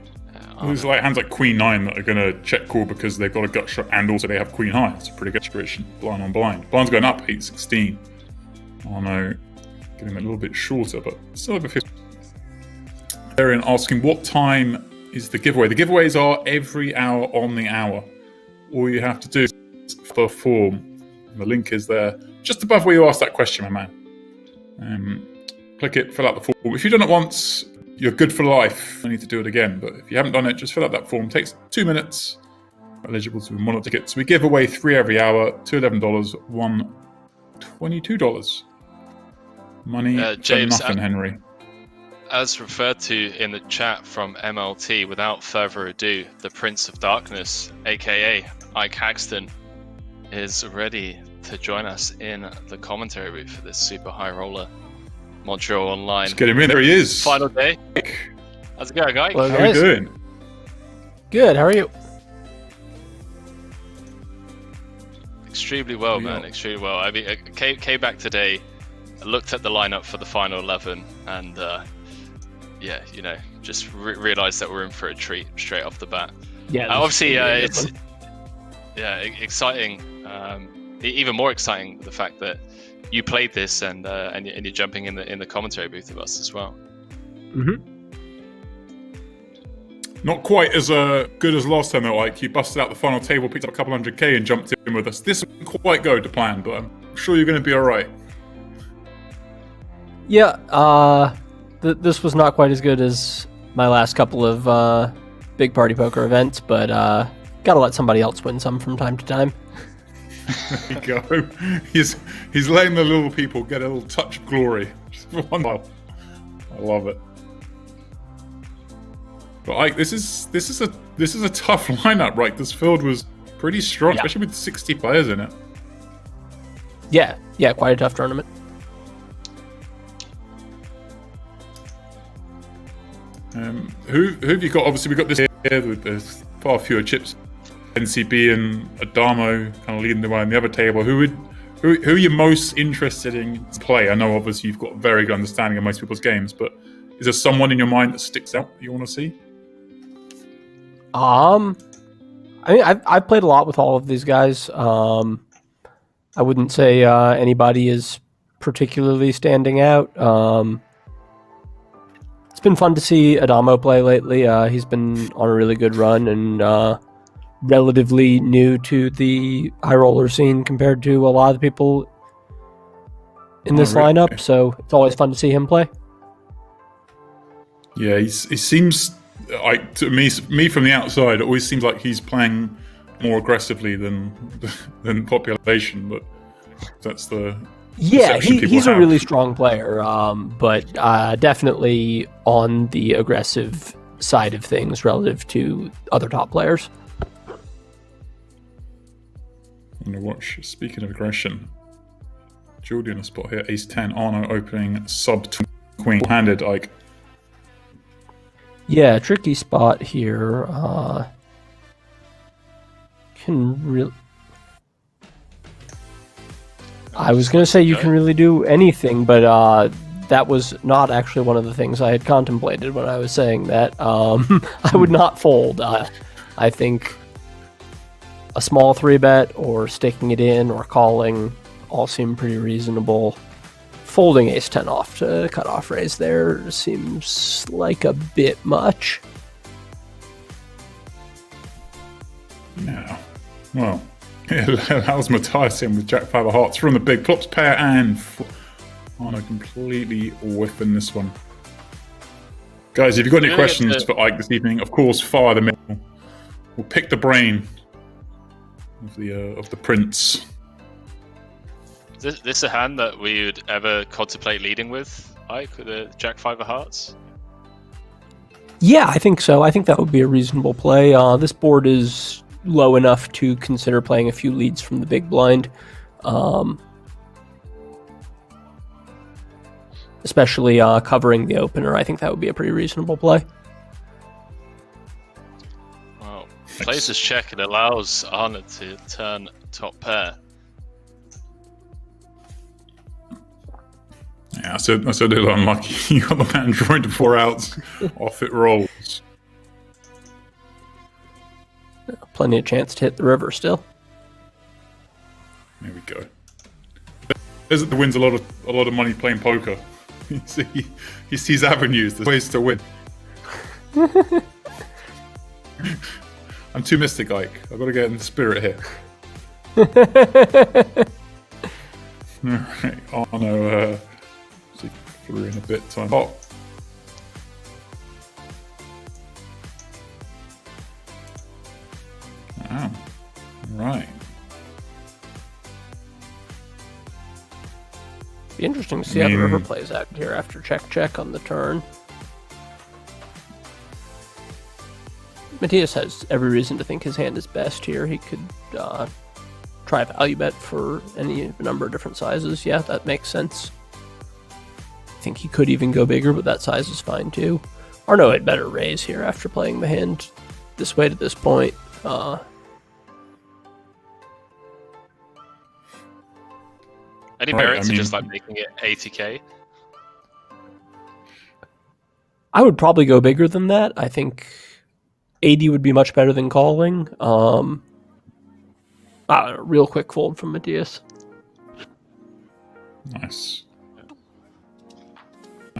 There's like hands like Queen 9 that are going to check call because they've got a gut shot and also they have Queen High. It's a pretty good situation. Blind on blind. Blind's going up 8-16. Arnaud getting a little bit shorter, but still over 50. Arian asking, what time is the giveaway? The giveaways are every hour on the hour. All you have to do is fill a form. The link is there just above where you asked that question, my man. Click it, fill out the form. If you've done it once, you're good for life. I need to do it again. But if you haven't done it, just fill out that form. It takes 2 minutes. Eligible to win 1 ticket. So we give away 3 every hour. 2 $11, 1 $22. Money James, for nothing, Henry. As referred to in the chat from MLT, without further ado, the Prince of Darkness, aka Ike Haxton, is ready to join us in the commentary booth for this super high roller Montreal Online. Let's get him in. There he is. Final day. How's it going, Ike? Hello, How are you doing? Good. How are you? Extremely well, man. Extremely well. I mean, I came back today, looked at the lineup for the final 11, and yeah, you know, just realized that we're in for a treat straight off the bat. Yeah. Obviously, it's exciting. Even more exciting the fact that you played this and you're jumping in the commentary booth with us as well. Mm-hmm. Not quite as good as last time though, Ike. You busted out the final table, picked up a couple $100K and jumped in with us. This didn't quite go to plan, but I'm sure you're going to be all right. Yeah. This was not quite as good as my last couple of big party poker events, but gotta let somebody else win some from time to time. There you go. He's letting the little people get a little touch of glory. Just for one while. I love it. But Ike, this is a tough lineup, right? This field was pretty strong, especially with 60 players in it. Yeah, quite a tough tournament. Who have you got? Obviously, we've got this here with there's far fewer chips. NCB and Addamo kind of leading the way on the other table. Who are you most interested in to play? I know obviously you've got a very good understanding of most people's games, but is there someone in your mind that sticks out that you want to see? I mean, I've played a lot with all of these guys. I wouldn't say anybody is particularly standing out. It's been fun to see Addamo play lately. He's been on a really good run and relatively new to the high roller scene compared to a lot of the people in this lineup. So it's always fun to see him play. Yeah, he seems like to me from the outside. It always seems like he's playing more aggressively than population, but that's the he's a really strong player, but definitely on the aggressive side of things relative to other top players. I'm going to watch, speaking of aggression, Jordi in a spot here, ace-10, Arnaud opening sub-queen, handed, Ike. Yeah, tricky spot here. I was going to say you can really do anything, but that was not actually one of the things I had contemplated when I was saying that. I would not fold. I think a small 3-bet or sticking it in or calling all seem pretty reasonable. Folding ace-10 off to cut off raise there seems like a bit much. Yeah. Well, it allows Matthias in with Jack 5 of hearts from the big flops pair and Arnaud completely whiffing this one. Guys, if you've got any questions for Ike this evening, of course, fire them in. We'll pick the brain of the prince. Is this a hand that we would ever contemplate leading with, Ike, with the Jack 5 of hearts? Yeah, I think so. I think that would be a reasonable play. This board is low enough to consider playing a few leads from the big blind. Especially covering the opener. I think that would be a pretty reasonable play. Well, plays this check and allows Arnaud to turn top pair. Yeah, that's a little unlucky. You got the man drawing to 4 outs. Off it rolls. plenty of chance to hit the river still. There we go. There's the wins a lot of money playing poker. He sees avenues, there's ways to win. I'm too mystic, Ike. I've got to get in the spirit here. Alright, Arnaud, threw in a bit time. Oh. Wow. Right. Be interesting to see how the river plays out here after check on the turn. Matthias has every reason to think his hand is best here. He could try a value bet for any number of different sizes. Yeah, that makes sense. I think he could even go bigger, but that size is fine too. Arnaud had better raise here after playing the hand this way to this point. Any merit to just like making it 80k? I would probably go bigger than that. I think 80 would be much better than calling. Real quick fold from Matthias. Nice.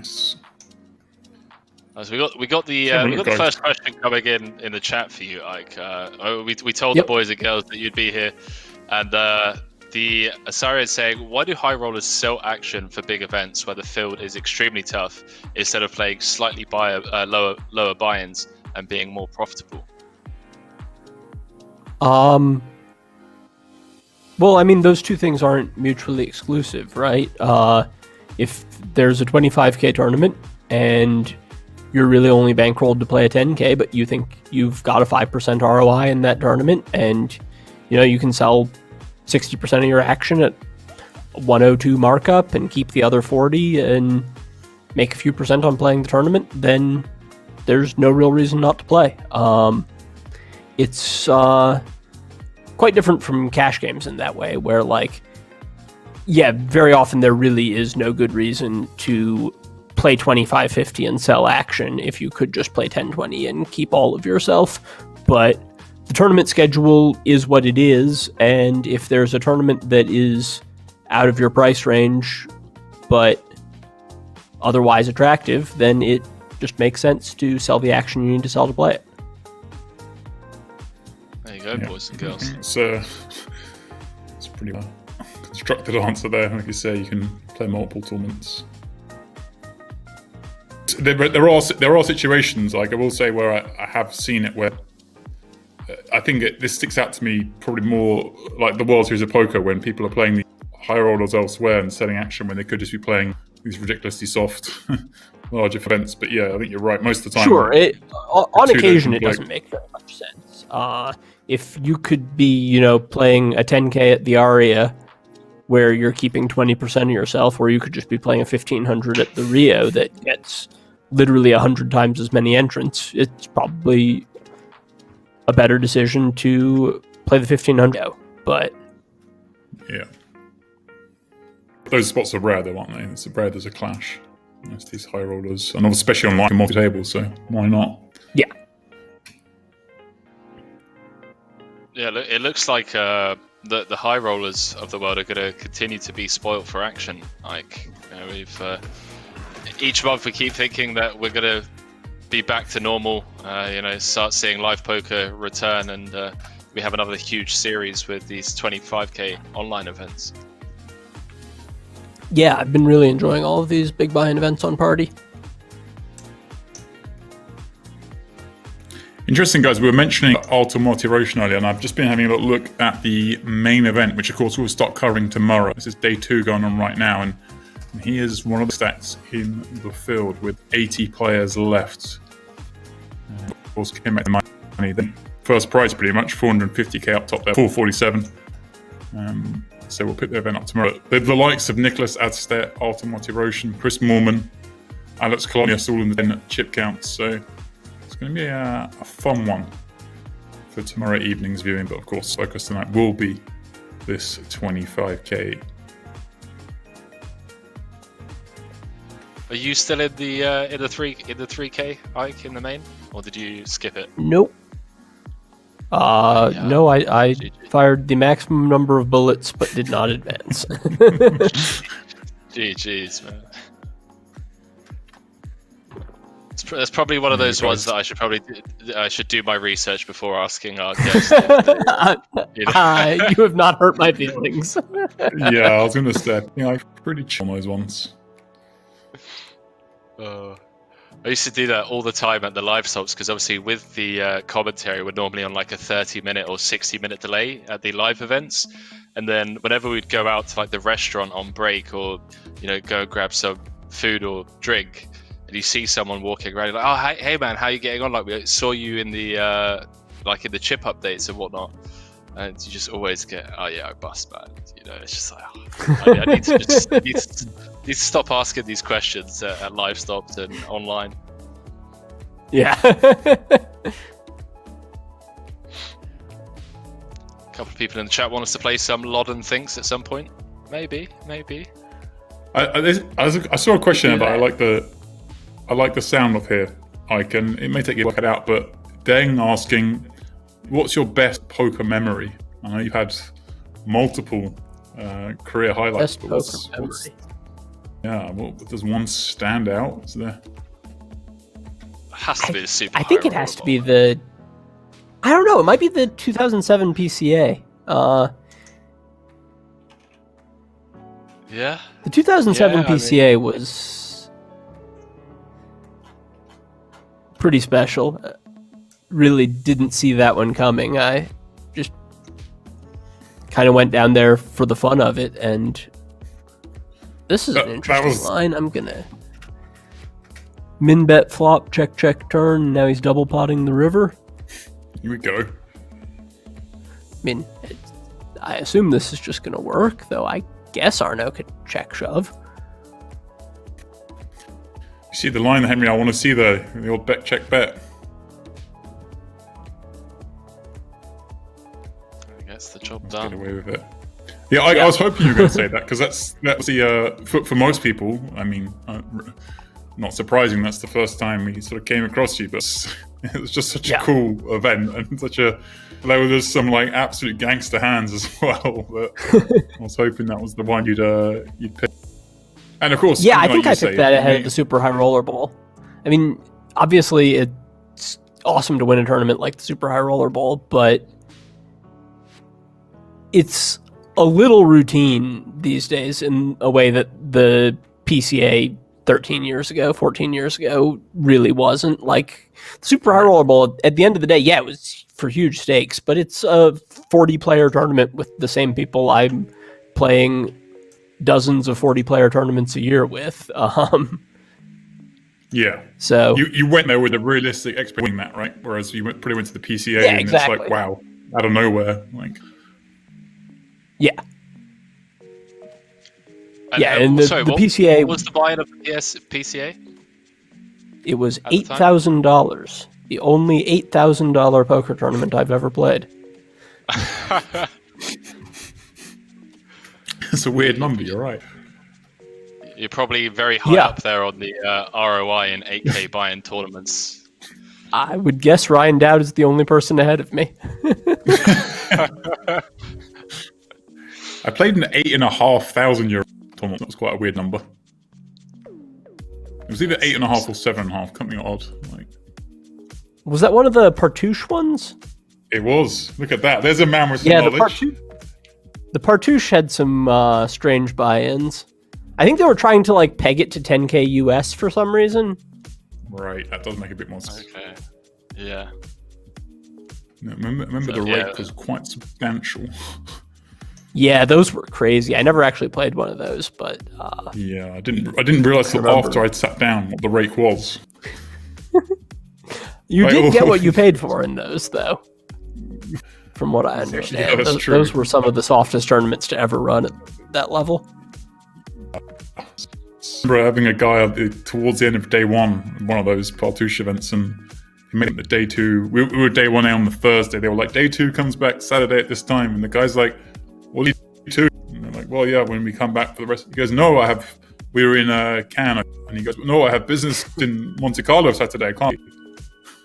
So we got the first question coming in the chat for you, Ike. We told the boys and girls that you'd be here, and the Asari is saying, why do high rollers sell action for big events where the field is extremely tough instead of playing slightly lower buy-ins and being more profitable? Well, I mean, those two things aren't mutually exclusive, right? If there's a 25k tournament and you're really only bankrolled to play a 10k, but you think you've got a 5% ROI in that tournament, and you can sell 60% of your action at 102 markup and keep the other 40 and make a few percent on playing the tournament, then there's no real reason not to play. It's quite different from cash games in that way, where very often there really is no good reason to play 25-50 and sell action if you could just play 10-20 and keep all of yourself. But the tournament schedule is what it is, and if there's a tournament that is out of your price range but otherwise attractive, then it just makes sense to sell the action you need to sell to play it. There you go, boys and girls. It's a pretty well constructed answer there. Like you say, you can play multiple tournaments. There are situations, like I will say, where I have seen it where I think this sticks out to me probably more like the World Series of Poker, when people are playing the high rollers elsewhere and selling action when they could just be playing these ridiculously soft large events. But yeah, I think you're right. Most of the time, sure, on occasion it doesn't make very much sense. If you could be, playing a 10k at the Aria where you're keeping 20% of yourself, or you could just be playing a 1500 at the Rio that gets literally 100 times as many entrants, it's probably a better decision to play the 1500. But yeah, those spots are rare though, aren't they? It's rare there's a clash. It's these high rollers, and especially on like multi-table, so why not? Yeah. Yeah, it looks like the high rollers of the world are going to continue to be spoilt for action. Like, we've each month we keep thinking that we're going to be back to normal. Start seeing live poker return, and we have another huge series with these 25k online events. Yeah, I've been really enjoying all of these big buy-in events on Party. Interesting, guys. We were mentioning Motivation earlier, and I've just been having a little look at the main event, which of course we'll start covering tomorrow. This is day 2 going on right now, and here's one of the stats in the field with 80 players left. Of course, came back to money. The first prize, pretty much 450k up top there, 447. So we'll pick the event up tomorrow. The likes of Nicholas Adstedt, Motivation, Chris Moorman, Alex Colonius, all in the 10 chip counts. So it's going to be a fun one for tomorrow evening's viewing. But of course, focus tonight will be this 25k. Are you still in the 3k, Ike, in the main, or did you skip it? Nope. No, I fired the maximum number of bullets, but did not advance. GG's, man. That's probably one of those ones that I should do my research before asking our guests. You have not hurt my feelings. Yeah, I was going to say, I'm pretty chill on those ones. I used to do that all the time at the live stops because obviously with the commentary, we're normally on like a 30-minute or 60-minute delay at the live events, and then whenever we'd go out to like the restaurant on break or go grab some food or drink, and you see someone walking around, you're like, oh hey man, how you getting on? Like we saw you in the like in the chip updates and whatnot, and you just always get, oh yeah, I bust, man. It's just like, I need to stop asking these questions at live stops and online. Yeah. A couple of people in the chat want us to play some Lodden Thinks at some point. Maybe. I saw a question, but I like the sound of here. It may take you to work it out, but Deng asking, what's your best poker memory? I know you've had multiple career highlights. Best poker memory. Does one stand out? Is there? Has to be the super. I think it has to be the. I don't know. It might be the 2007 PCA. Yeah. The 2007 PCA was pretty special. Really didn't see that one coming. I just kind of went down there for the fun of it, and this is an interesting line. I'm gonna min bet flop check turn. Now he's double potting the river. Here we go. I mean, I assume this is just gonna work, though. I guess Arnaud could check shove. You see the line, Henry? I want to see the old bet check bet. The job done. Get away with it. Yeah, I was hoping you were going to say that because that's the for most people. I mean, not surprising. That's the first time we sort of came across you, but it was just such a cool event and there was some like absolute gangster hands as well. But I was hoping that was the one you'd pick. And of course, I think I picked that ahead of the Super High Roller Bowl. I mean, obviously it's awesome to win a tournament like the Super High Roller Bowl, but it's a little routine these days in a way that the PCA 13 years ago, 14 years ago really wasn't. Like, the Super High Roller Bowl, at the end of the day, it was for huge stakes, but it's a 40-player tournament with the same people I'm playing dozens of 40-player tournaments a year with. Yeah. So you went there with a realistic expectation that, right? Whereas you went to the PCA and exactly. It's like, wow, out of nowhere. Like, yeah. And the PCA... What was the buy-in of the PCA? It was $8,000. The only $8,000 poker tournament I've ever played. It's a weird number, you're right. You're probably very high up there on the ROI in 8K buy-in tournaments. I would guess Ryan Dowd is the only person ahead of me. I played an €8,500 tournament. That was quite a weird number. It was either 8.5 or 7.5, something odd. Was that one of the Partouche ones? It was. Look at that. There's a man with some knowledge. The Partouche had some strange buy-ins. I think they were trying to peg it to 10K US for some reason. Right, that does make a bit more sense. Okay. Yeah. Remember the rate was quite substantial. Yeah, those were crazy. I never actually played one of those, but I didn't realize until after I'd sat down what the rate was. You did get what you paid for in those, though. From what I understand, those were some of the softest tournaments to ever run at that level. I remember having a guy towards the end of day one of those Partouche events, and he made it the day two. We were day 1A on the Thursday. They were like, day two comes back Saturday at this time, and the guy's like, "What do you do?" And they're like, "Well, yeah, when we come back for the rest." He goes, "No, we were in Cannes," and he goes, "No, I have business in Monte Carlo Saturday. I can't."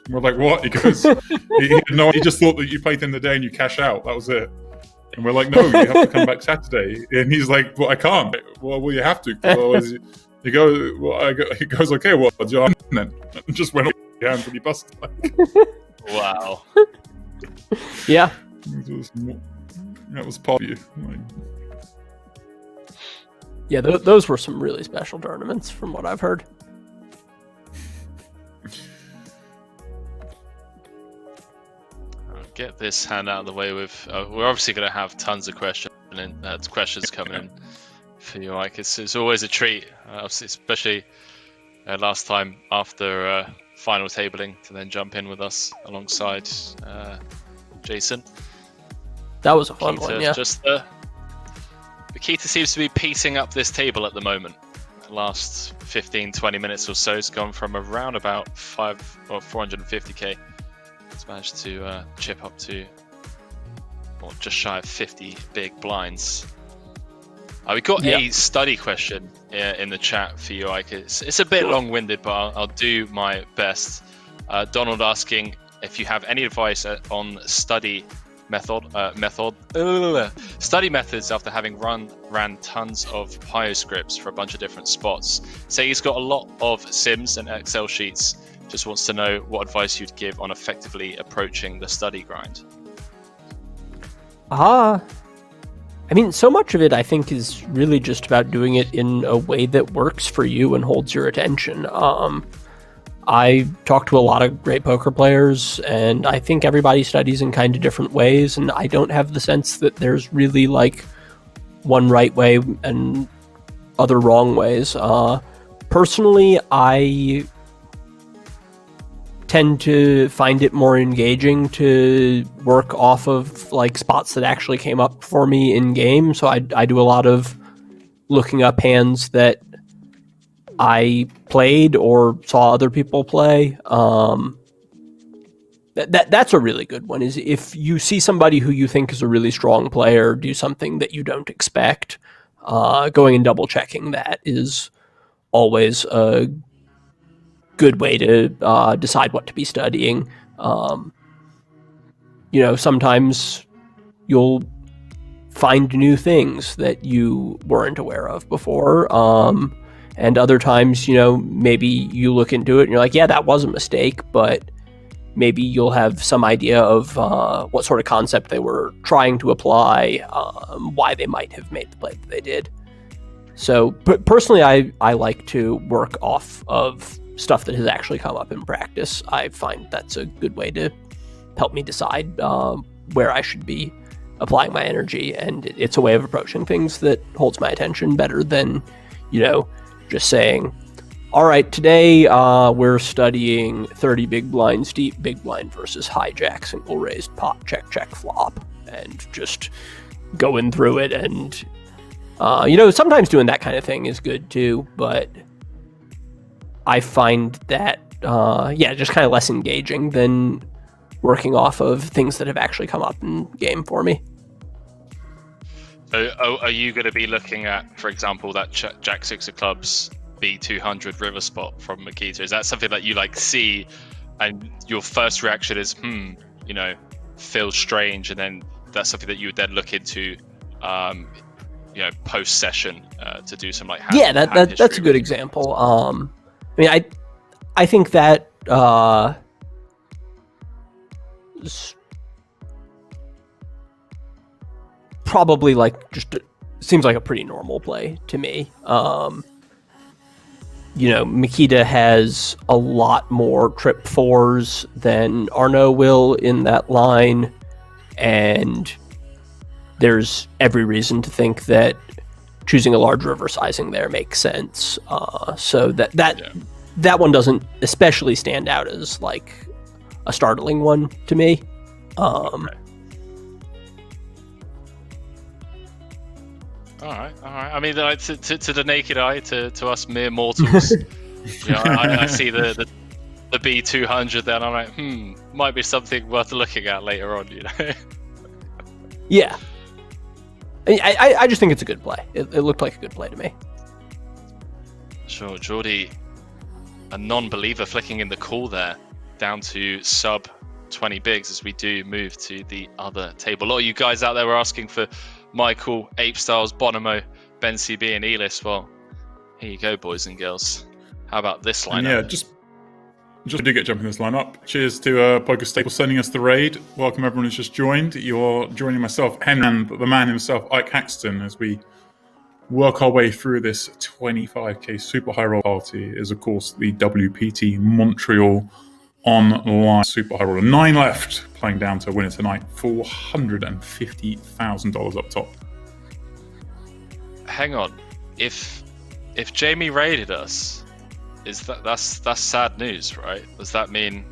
We're like, what? He goes, he just thought that you played in the day and you cash out. That was it. And we're like, no, you have to come back Saturday. And he's like, well, I can't. Well, you have to. He goes, okay, well, do you then? And just went off your hands and he busted. Wow. Yeah. That was part of you. Yeah, those were some really special tournaments from what I've heard. Get this hand out of the way with. We're obviously going to have tons of questions coming in for you, Ike. It's always a treat, especially last time after final tabling to then jump in with us alongside Jason. That was a fun one, yeah. Mikita seems to be piecing up this table at the moment. The last 15-20 minutes or so, it's gone from around about 450k. It's managed to chip up to just shy of 50 big blinds. We got a study question in the chat for you, Ike. It's a bit long-winded, but I'll do my best. Donald asking if you have any advice on study methods after having ran tons of Pio scripts for a bunch of different spots. Say he's got a lot of sims and Excel sheets. Just wants to know what advice you'd give on effectively approaching the study grind. I mean, so much of it, I think, is really just about doing it in a way that works for you and holds your attention. I talk to a lot of great poker players, and I think everybody studies in kind of different ways, and I don't have the sense that there's really, like, one right way and other wrong ways. Personally, I tend to find it more engaging to work off of like spots that actually came up for me in game. So I do a lot of looking up hands that I played or saw other people play. That's a really good one, is if you see somebody who you think is a really strong player do something that you don't expect, going and double checking that is always a good way to decide what to be studying. Sometimes you'll find new things that you weren't aware of before. And other times, maybe you look into it and you're like, yeah, that was a mistake, but maybe you'll have some idea of what sort of concept they were trying to apply, why they might have made the play that they did. So personally, I like to work off of stuff that has actually come up in practice. I find that's a good way to help me decide where I should be applying my energy, and it's a way of approaching things that holds my attention better than, just saying, all right, today we're studying 30 big blinds deep, big blind versus hijack, single raised pot, check, check, flop, and just going through it. And, sometimes doing that kind of thing is good too, but I find that, just kind of less engaging than working off of things that have actually come up in game for me. Are you going to be looking at, for example, that Jack Six of Clubs B200 river spot from Mikita? Is that something that you see and your first reaction is, feels strange, and then that's something that you would then look into, post session to do some hand that's a good example. I think that probably seems like a pretty normal play to me. Mikita has a lot more trip fours than Arnaud will in that line, and there's every reason to think that choosing a large river sizing there makes sense. So that one doesn't especially stand out as a startling one to me. Okay. All right. I mean, to the naked eye, to us mere mortals, I see the B200 there, and I'm like, might be something worth looking at later on, Yeah. I just think it's a good play. It looked like a good play to me. Sure, Jordi, a non-believer flicking in the call there. down to sub 20 bigs as we do move to the other table. A lot of you guys out there were asking for Michael, apestyles, Bonomo, bencb, and Eelis. Well, here you go, boys and girls. How about this lineup? Yeah, just to get jumping this lineup. Cheers to Poker Staple sending us the raid. Welcome everyone who's just joined. You're joining myself, and the man himself, Ike Haxton, as we work our way through this 25k super high roll party. Is of course the WPT Montreal online super high roller. 9 left, playing down to a winner tonight. $450,000 up top. Hang on, if Jamie raided us, that's sad news, right? Does that mean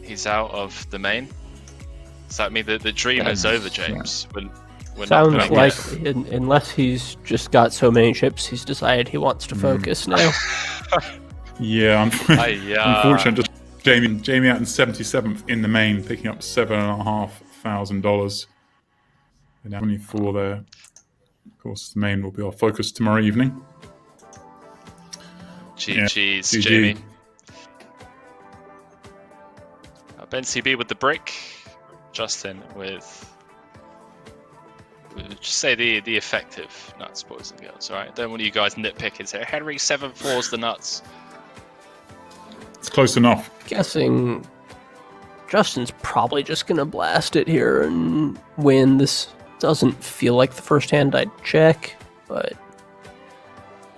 he's out of the main? Does that mean that the dream is over, James? We're Sounds not likely, unless he's just got so many chips, he's decided he wants to focus now. Yeah, unfortunately, just Jamie out in 77th in the main, picking up $7,500. And 24 there. Of course, the main will be our focus tomorrow evening. GG's, GG. Jamie. bencb with the brick. Justin with, just say the effective nuts, boys and girls. All right, don't want you guys nitpicking. So Henry 7-4's the nuts. It's close enough. Guessing Justin's probably just gonna blast it here and win. This doesn't feel like the first hand I'd check, but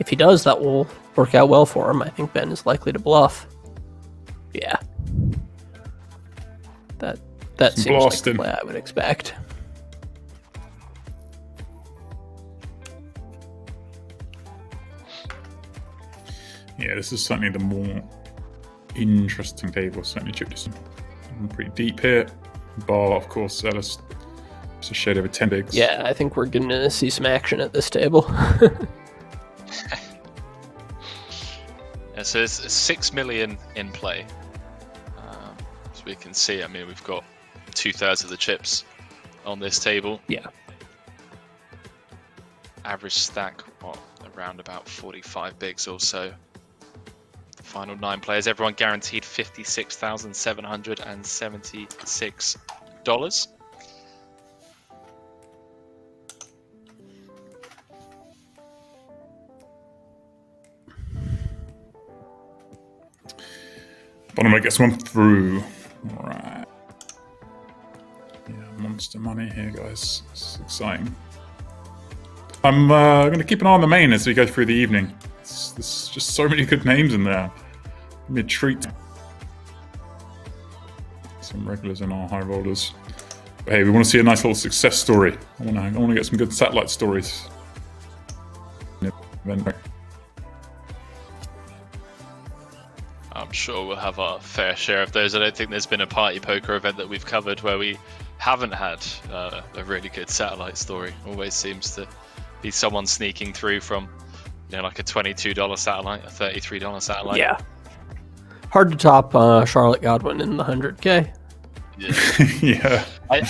if he does, that will work out well for him. I think Ben is likely to bluff. Yeah. That seems like the play I would expect. Yeah, this is certainly the more interesting table. Certainly chipped this pretty deep here. Bar, of course, it's a shade over 10 bigs. Yeah, I think we're going to see some action at this table. Yeah, so there's 6 million in play. As we can see, I mean, we've got 2/3 of the chips on this table. Yeah. Average stack, around about 45 bigs or so. The final 9 players, everyone guaranteed $56,776. Bonomo gets one through. All right. Yeah, monster money here, guys. This is exciting. I'm going to keep an eye on the main as we go through the evening. There's just so many good names in there. Give me a treat. Some regulars in our high rollers. But hey, we want to see a nice little success story. I want to get some good satellite stories. I'm sure we'll have our fair share of those. I don't think there's been a party poker event that we've covered where we haven't had a really good satellite story. Always seems to be someone sneaking through from, like a $22 satellite, a $33 satellite. Yeah. Hard to top Charlotte Godwin in the 100K. Yeah. Yeah. And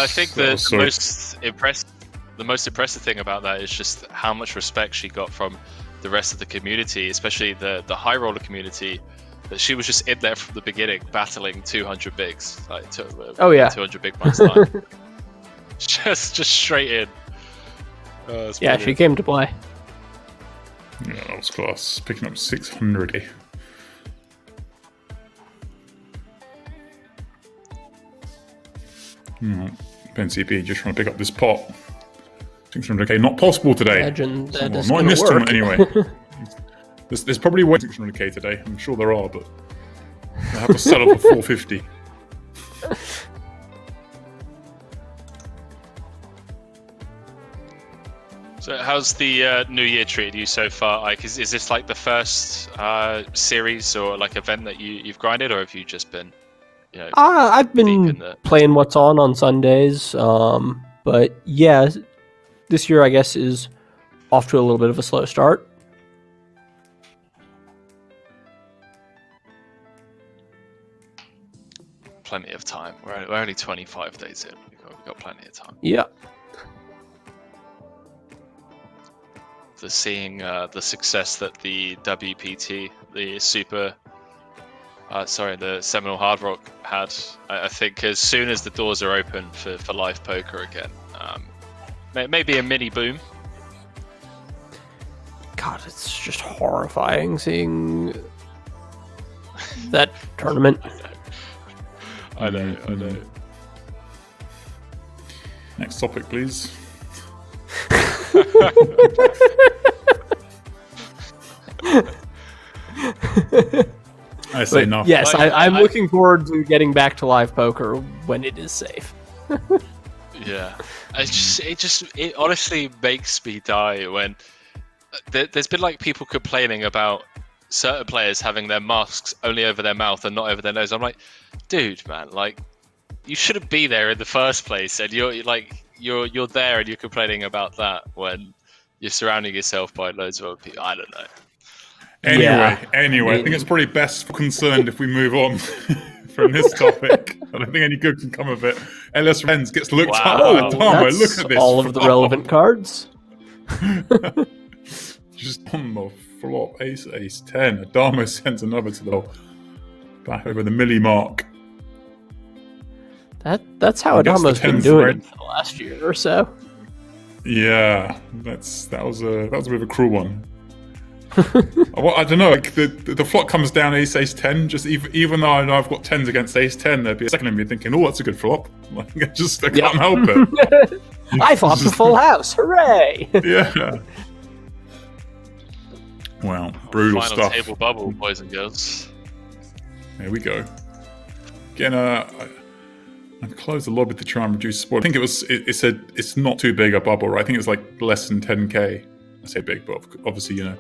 I think the most impressive thing about that is just how much respect she got from the rest of the community, especially the high roller community, that she was just in there from the beginning battling 200 bigs. 200 big blinds line. just straight in. Yeah, brilliant. she came to play. Yeah, that was class. Picking up 600. bencb just trying to pick up this pot. 600k, not possible today. Imagine that Well, is not in gonna this work. tournament anyway. There's probably way 600k today. I'm sure there are, but I have to settle for 450. So how's the New Year treated you so far, Ike? Is this like the first series or like event that you've grinded, or have you just been, I've been playing what's on Sundays, but yeah, this year I guess is off to a little bit of a slow start. Plenty of time. We're only 25 days in. We've got plenty of time. Yeah. Seeing the success that the WPT, the super the Seminole Hard Rock had. I think as soon as the doors are open for live poker again, maybe a mini boom. God, it's just horrifying seeing that tournament. I know. Next topic, please. I say nothing. Yes, I'm looking forward to getting back to live poker when it is safe. Yeah, it honestly makes me die when there's been like people complaining about certain players having their masks only over their mouth and not over their nose. I'm like, dude, man, like you shouldn't be there in the first place, and you're there and you're complaining about that when you're surrounding yourself by loads of other people. I don't know. Anyway, I think it's probably best for concerned if we move on from this topic. I don't think any good can come of it. LS Renz gets looked at. Oh, Adamo, look at this. All of the relevant cards. Just on the flop, ace, 10. Adamo sends another to the back over the milli mark. That's how Adamo's been doing it for the last year or so. Yeah, that was a bit of a cruel one. I don't know. Like the flop comes down ace 10. Just even though I know I've got 10s against ace 10, there'd be a second in me thinking, "Oh, that's a good flop." Like I can't help it. I flopped a full house! Hooray! Yeah. Wow, brutal Final stuff. table bubble, boys and girls. There we go. Again, I've closed the lobby to try and reduce spoil. I think it said it's not too big a bubble, right? I think it's like less than 10k. I say big, but obviously, you know.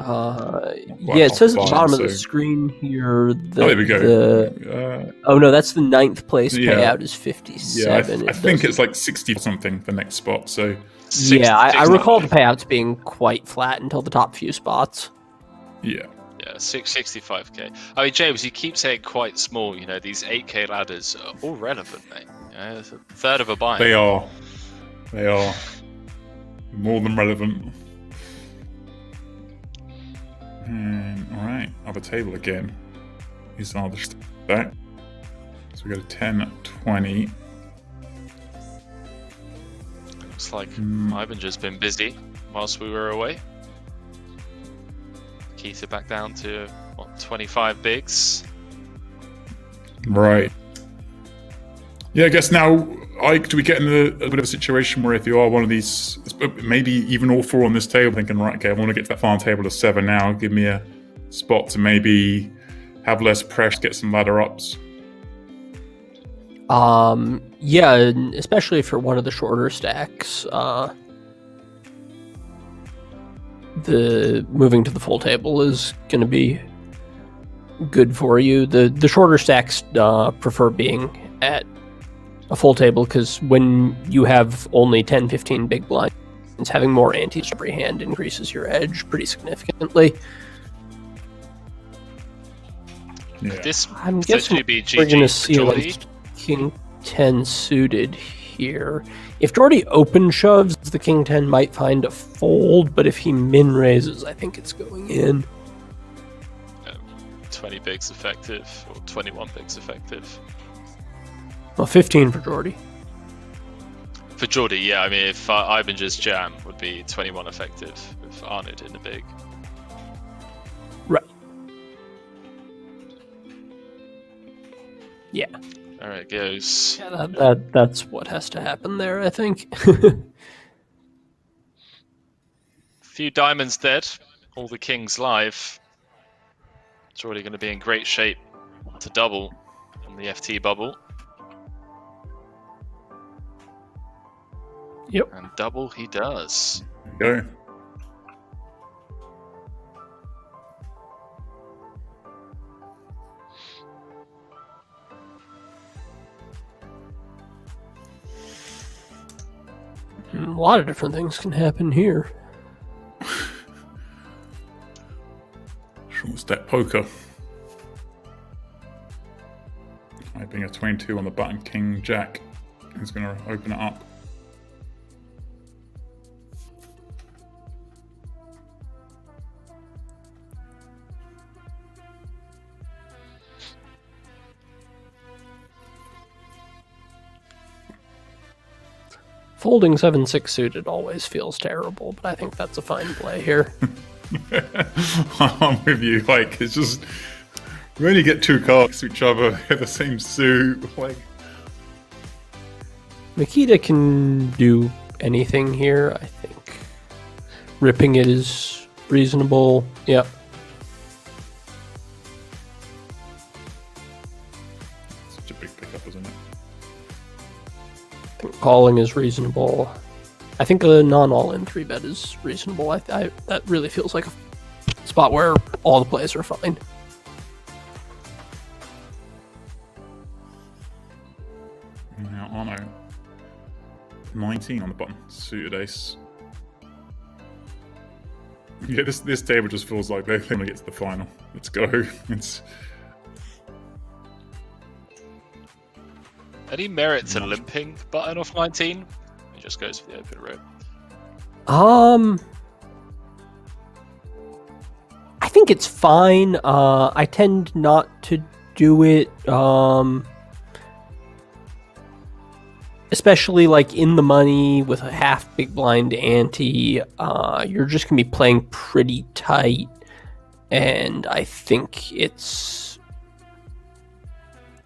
Yeah, it says at the bottom of the screen here. There we go. Oh no, that's the 9th place payout is 57. Yeah, I think it's like 60 something the next spot. So yeah, I recall the payouts being quite flat until the top few spots. Yeah. Yeah, 65k. I mean, James, you keep saying quite small. You know, these 8k ladders are all relevant, mate. You know, it's a third of a buy. They are more than relevant. All right, other table again. These are the stack. So we go to 10, 20. Looks like Eibinger's been busy whilst we were away. Mikita back down to 25 bigs. Right. Yeah, I guess now, Ike, do we get in a bit of a situation where if you are one of these, maybe even all 4 on this table, thinking, right, okay, I want to get to that final table to 7 now, give me a spot to maybe have less pressure, get some ladder ups? Yeah, especially for one of the shorter stacks, the moving to the full table is going to be good for you. The shorter stacks prefer being at a full table because when you have only 10-15 big blinds, having more antes every hand increases your edge pretty significantly. Yeah. This I'm guessing we're going to see like King 10 suited here. If Jordi open shoves, the King 10 might find a fold, but if he min raises, I think it's going in. 20 bigs effective, or 21 bigs effective. Well, 15 for Jordi. For Jordi, yeah. I mean, if Eibinger's jam would be 21 effective with Arnaud in the big. Right. Yeah. All right, goes. Yeah, that's what has to happen there, I think. Few diamonds dead, all the kings live. Jordi going to be in great shape to double in the FT bubble. Yep. And double he does. Go. A lot of different things can happen here. Short stack poker. Typing a 22 on the button, King Jack. He's going to open it up. Folding 7-6 suited always feels terrible, but I think that's a fine play here. I'm with you. Like, it's just we only get 2 cards to each other, have the same suit. Like, Mikita can do anything here, I think. Ripping it is reasonable. Yep. such a big pickup, isn't it? I think calling is reasonable. I think a non-all-in 3-bet is reasonable. That really feels like a spot where all the plays are fine. Now, Arnaud, 19 on the button, suited ace. Yeah, this table just feels like they're going to get to the final. Let's go. It's Any merit to limping button off 19? It just goes for the open road. I think it's fine. I tend not to do it, especially like in the money with a half big blind ante. You're just gonna be playing pretty tight, and I think it's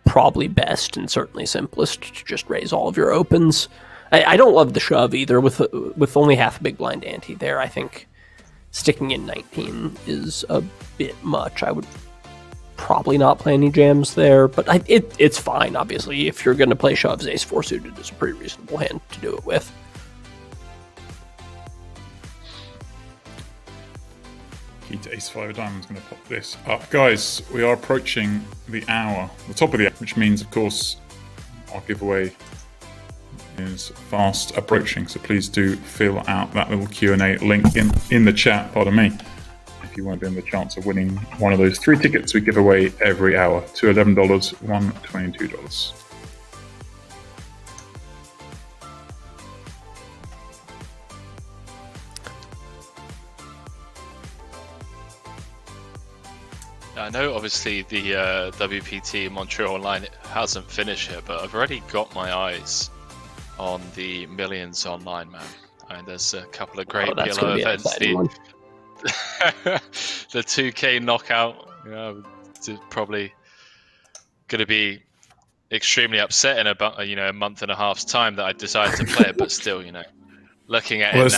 probably best and certainly simplest to just raise all of your opens. I don't love the shove either with only half a big blind ante there. I think sticking in 19 is a bit much. I would probably not play any jams there, but it's fine. Obviously, if you're going to play shoves, ace 4 suited is a pretty reasonable hand to do it with. key to ace 5 of diamonds. Going to pop this up, guys. We are approaching the hour, the top of the hour, which means, of course, our giveaway is fast approaching. So please do fill out that little Q&A link in the chat. Pardon me. If you want to be in the chance of winning one of those 3 tickets we give away every hour, to $11, one $22. I know obviously the WPT Montreal online hasn't finished yet, but I've already got my eyes on the millions online, man. And there's a couple of great PLO events. The 2K knockout, it's probably going to be extremely upset in about a month and a half's time that I decided to play it, but still, looking at it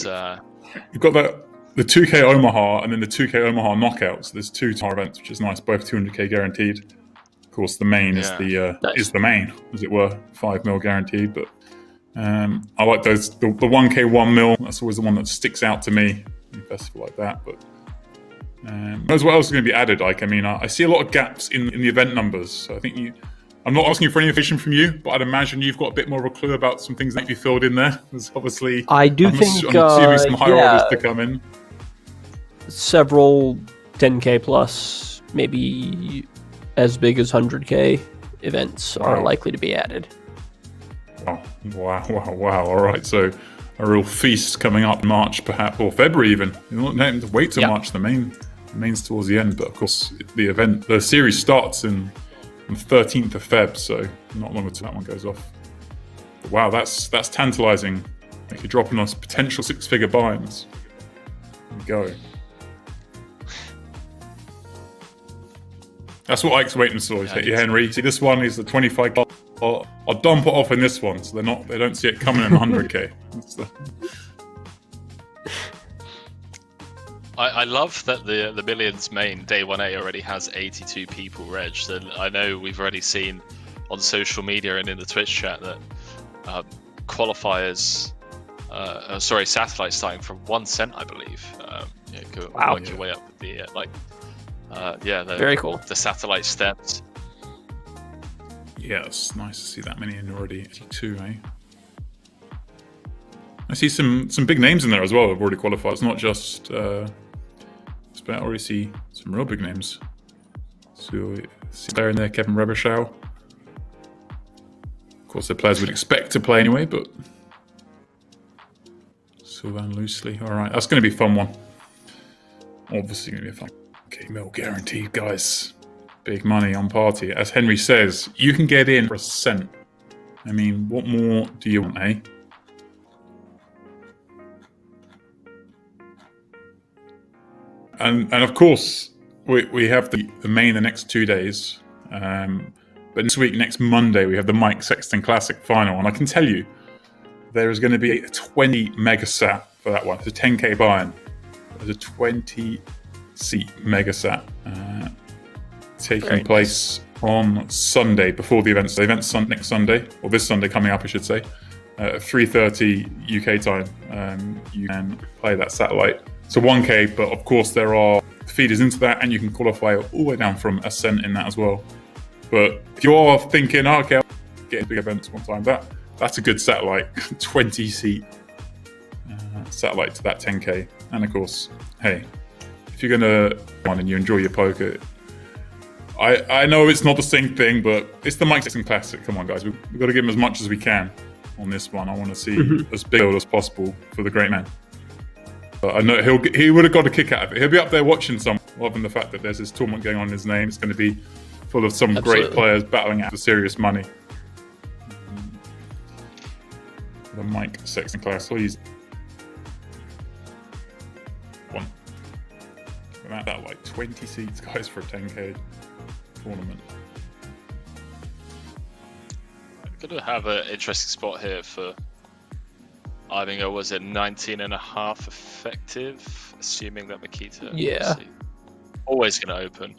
now, you've got the 2K Omaha and then the 2K Omaha knockouts. So there's 2 tour events, which is nice, both 200K guaranteed. Of course, the main is the main, as it were, 5 mil guaranteed. But I like those. The 1K 1 mil. That's always the one that sticks out to me in a festival like that. But knows what else is going to be added. Like, I mean, I see a lot of gaps in the event numbers. So I think I'm not asking for any information from you, but I'd imagine you've got a bit more of a clue about some things that you filled in there. There's obviously, I'm assuming some higher orders to come in. Several 10K plus, maybe as big as 100K events are likely to be added. Wow. All right, so a real feast coming up in March, perhaps, or February even. You don't have to wait till March. The main's towards the end, but of course the series starts on the 13th of Feb, so not long until that one goes off. But wow, that's tantalizing. If you're dropping us potential 6-figure buy-ins, go. That's what Ike's waiting for. Yeah, Henry. See, this one is the 25. I'll dump it off in this one, so they don't see it coming in 100K. I love that the Millions main day 1A already has 82 people reg. So I know we've already seen on social media and in the Twitch chat that qualifiers, satellites starting from 1 cent, I believe. Work your way up with the very cool. The satellite steps. Yeah, it's nice to see that many in already. 82, eh? I see some big names in there as well. I've already qualified. It's not just. I already see some real big names. So, see there in there, Kevin Rebeschow. Of course, the players would expect to play anyway, but Sylvain loosely. All right, that's going to be a fun one. Obviously, going to be a fun. Okay, mil guaranteed, guys. Big money on party. As Henry says, you can get in for $0.01. I mean, what more do you want, eh? and of course, we have the main the next 2 days. But this week, next Monday, we have the Mike Sexton Classic final. And I can tell you, there is going to be a 20 mega sat for that one. It's a 10k buy-in. There's a 20-seat mega sat taking place on Sunday before the event. So the event's next Sunday, or this Sunday coming up, I should say. 3:30 UK time. You can play that satellite. So 1k, but of course there are feeders into that, and you can qualify all the way down from Ascent in that as well. But if you're thinking, okay, I'll get into big events one time, that's a good satellite, 20-seat satellite to that 10k. And of course, hey, if you're gonna on and you enjoy your poker, I know it's not the same thing, but it's the Mike Sexton Classic. Come on, guys, we've got to give him as much as we can on this one. I want to see as big as possible for the great man. But I know he would have got a kick out of it. He'll be up there watching some, other than the fact that there's this tournament going on in his name. It's going to be full of some great players battling out for serious money. The Mike Sexton Class, please. One. Without that, like 20 seats, guys, for a 10k tournament. We're going to have an interesting spot here for Eibinger. Was it 19.5 effective? Assuming that Mikita. Yeah. Always going to open.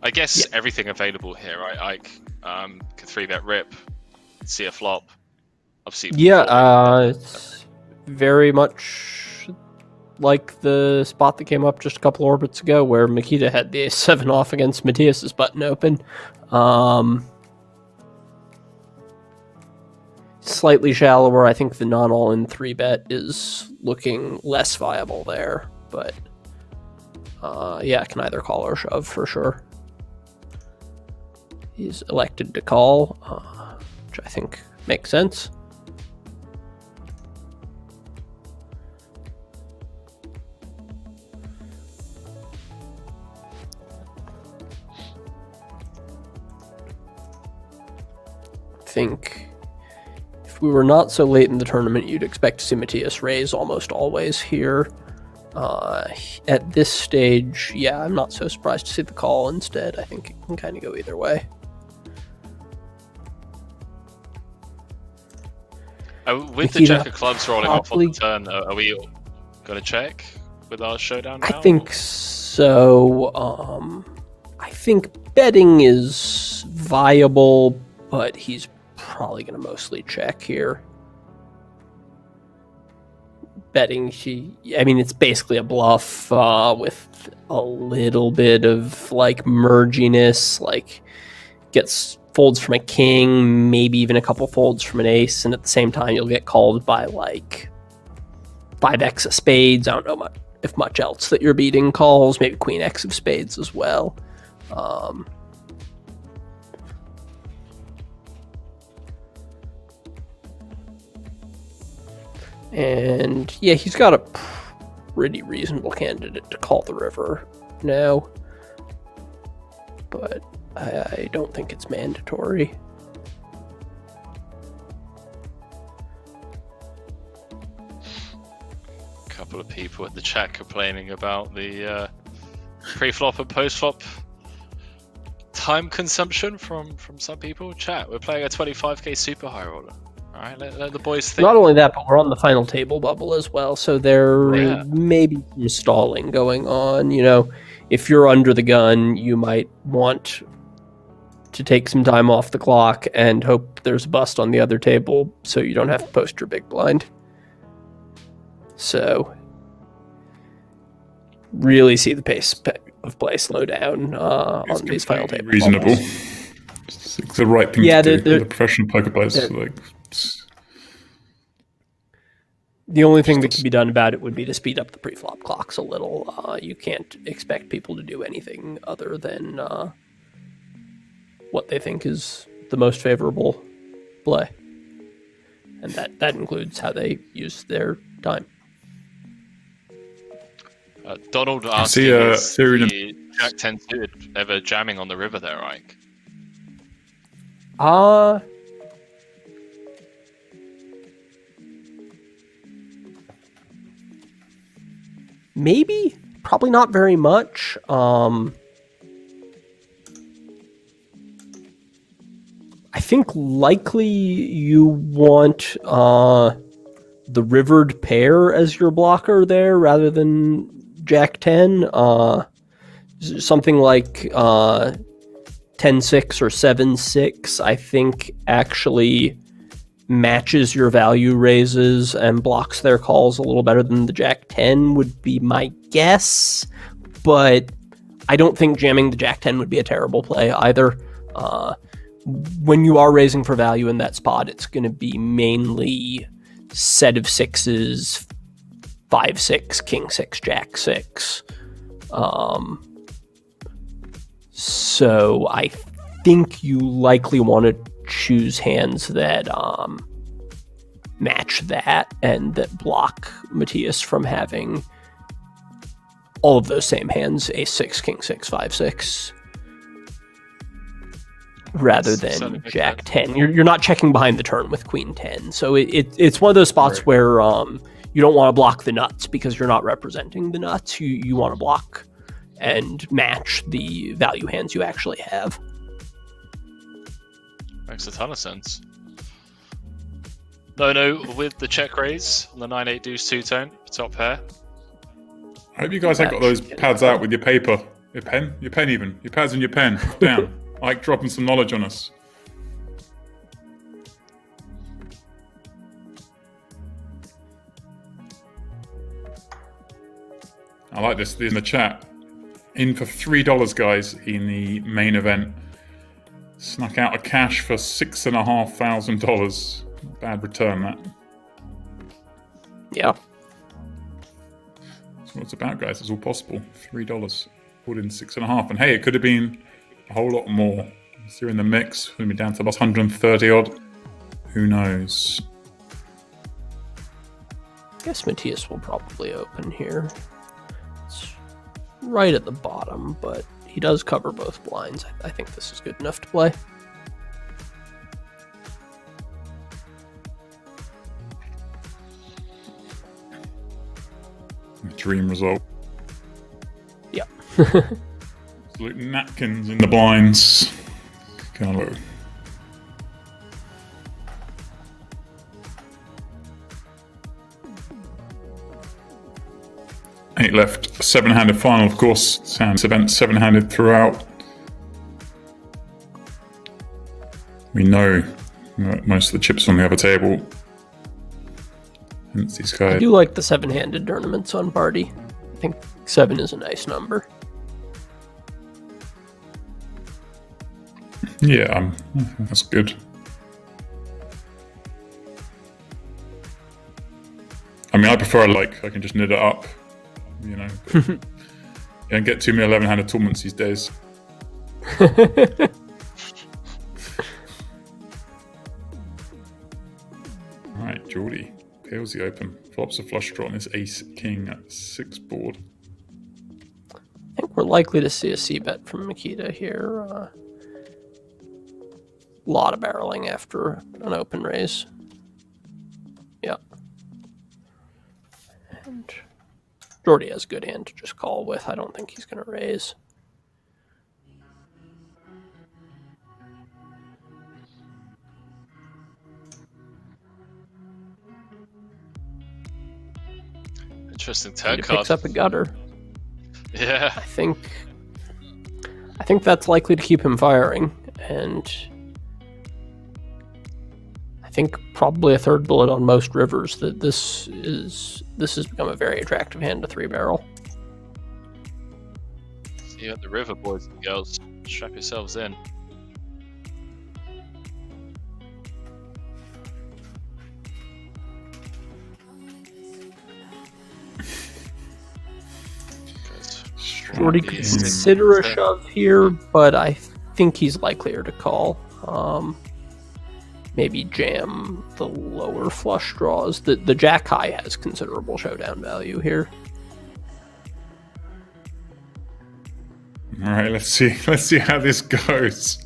I guess everything available here, right? Ike can 3-bet rip, see a flop. Obviously, it's very much like the spot that came up just a couple orbits ago, where Mikita had the ace-7 off against Matthias's button open. Slightly shallower. I think the non-all-in 3-bet is looking less viable there, but it can either call or shove for sure. He's elected to call, which I think makes sense. I think if we were not so late in the tournament, you'd expect to see Matthias raise almost always here. At this stage, I'm not so surprised to see the call instead. I think it can kind of go either way. With the Jack of Clubs rolling off on the turn, are we going to check with our showdown now? I think so. I think betting is viable, but he's probably going to mostly check here. Betting, it's basically a bluff with a little bit of like merginess, like gets folds from a king, maybe even a couple folds from an ace, and at the same time you'll get called by like 5x of spades. I don't know if much else that you're beating calls, maybe queen x of spades as well. And he's got a pretty reasonable candidate to call the river now, but I don't think it's mandatory. A couple of people at the chat complaining about the pre-flop and post-flop time consumption from some people. Chat, we're playing a 25k super high roller. All right, let the boys think. Not only that, but we're on the final table bubble as well, so there may be some stalling going on. If you're under the gun, you might want to take some time off the clock and hope there's a bust on the other table so you don't have to post your big blind. So really see the pace of play slow down on these final tables. Reasonable. It's the right thing to do. The professional poker players the only thing that can be done about it would be to speed up the pre-flop clocks a little. You can't expect people to do anything other than what they think is the most favorable play. And that includes how they use their time. Donald asked is the Jack 10 suited ever jamming on the river there, Ike? Maybe. probably not very much. I think likely you want the rivered pair as your blocker there rather than Jack 10. Something like 10-6 or 7-6, I think, actually matches your value raises and blocks their calls a little better than the Jack 10 would be my guess. But I don't think jamming the Jack 10 would be a terrible play either. When you are raising for value in that spot, it's going to be mainly set of sixes, 5-6, king 6, jack 6. So I think you likely want to choose hands that match that and that block Matthias from having all of those same hands, ace 6, king 6, 5-6. Rather than Jack 10. You're not checking behind the turn with Queen 10. So it's one of those spots right. where you don't want to block the nuts because you're not representing the nuts. You want to block and match the value hands you actually have. Makes a ton of sense. No, with the check raise on the 9-8 deuce two-tone, top pair. I hope you guys have got those pads out with your paper. Your pen even. Your pads and your pen. Down. Like dropping some knowledge on us. I like this in the chat. In for $3, guys, in the main event. Snuck out a cash for $6,500. Bad return, that. Yeah. That's what it's about, guys. It's all possible. $3. Put in 6.5. And hey, it could have been a whole lot more. So you're in the mix. We're going to be down to about 130 odd. Who knows? I guess Matthias will probably open here. It's right at the bottom, but he does cover both blinds. I think this is good enough to play. Dream result. Yeah. Absolute napkins in the blinds. Carlo. 8 left. 7-handed final, of course. Sam's event 7-handed throughout. We know that most of the chips on the other table. Hence these guys. I do like the 7-handed tournaments on Party. I think 7 is a nice number. Yeah, that's good. I mean, I prefer I can just knit it up, you know. You don't get too many 11-handed tournaments these days. All right, Jordi. Pails the open. Flops a flush draw on his ace-king at 6 board. I think we're likely to see a c-bet from Mikita here. Lot of barreling after an open raise. Yeah. And Jordi has a good hand to just call with. I don't think he's going to raise. Interesting turn He card. picks up a gutter. Yeah. I think that's likely to keep him firing, and I think probably a third bullet on most rivers that this has become a very attractive hand to 3-barrel. So you got the river, boys and girls. Strap yourselves in. Jordi could consider a shove here, but I think he's likelier to call. Maybe jam the lower flush draws. The jack high has considerable showdown value here. All right, let's see how this goes.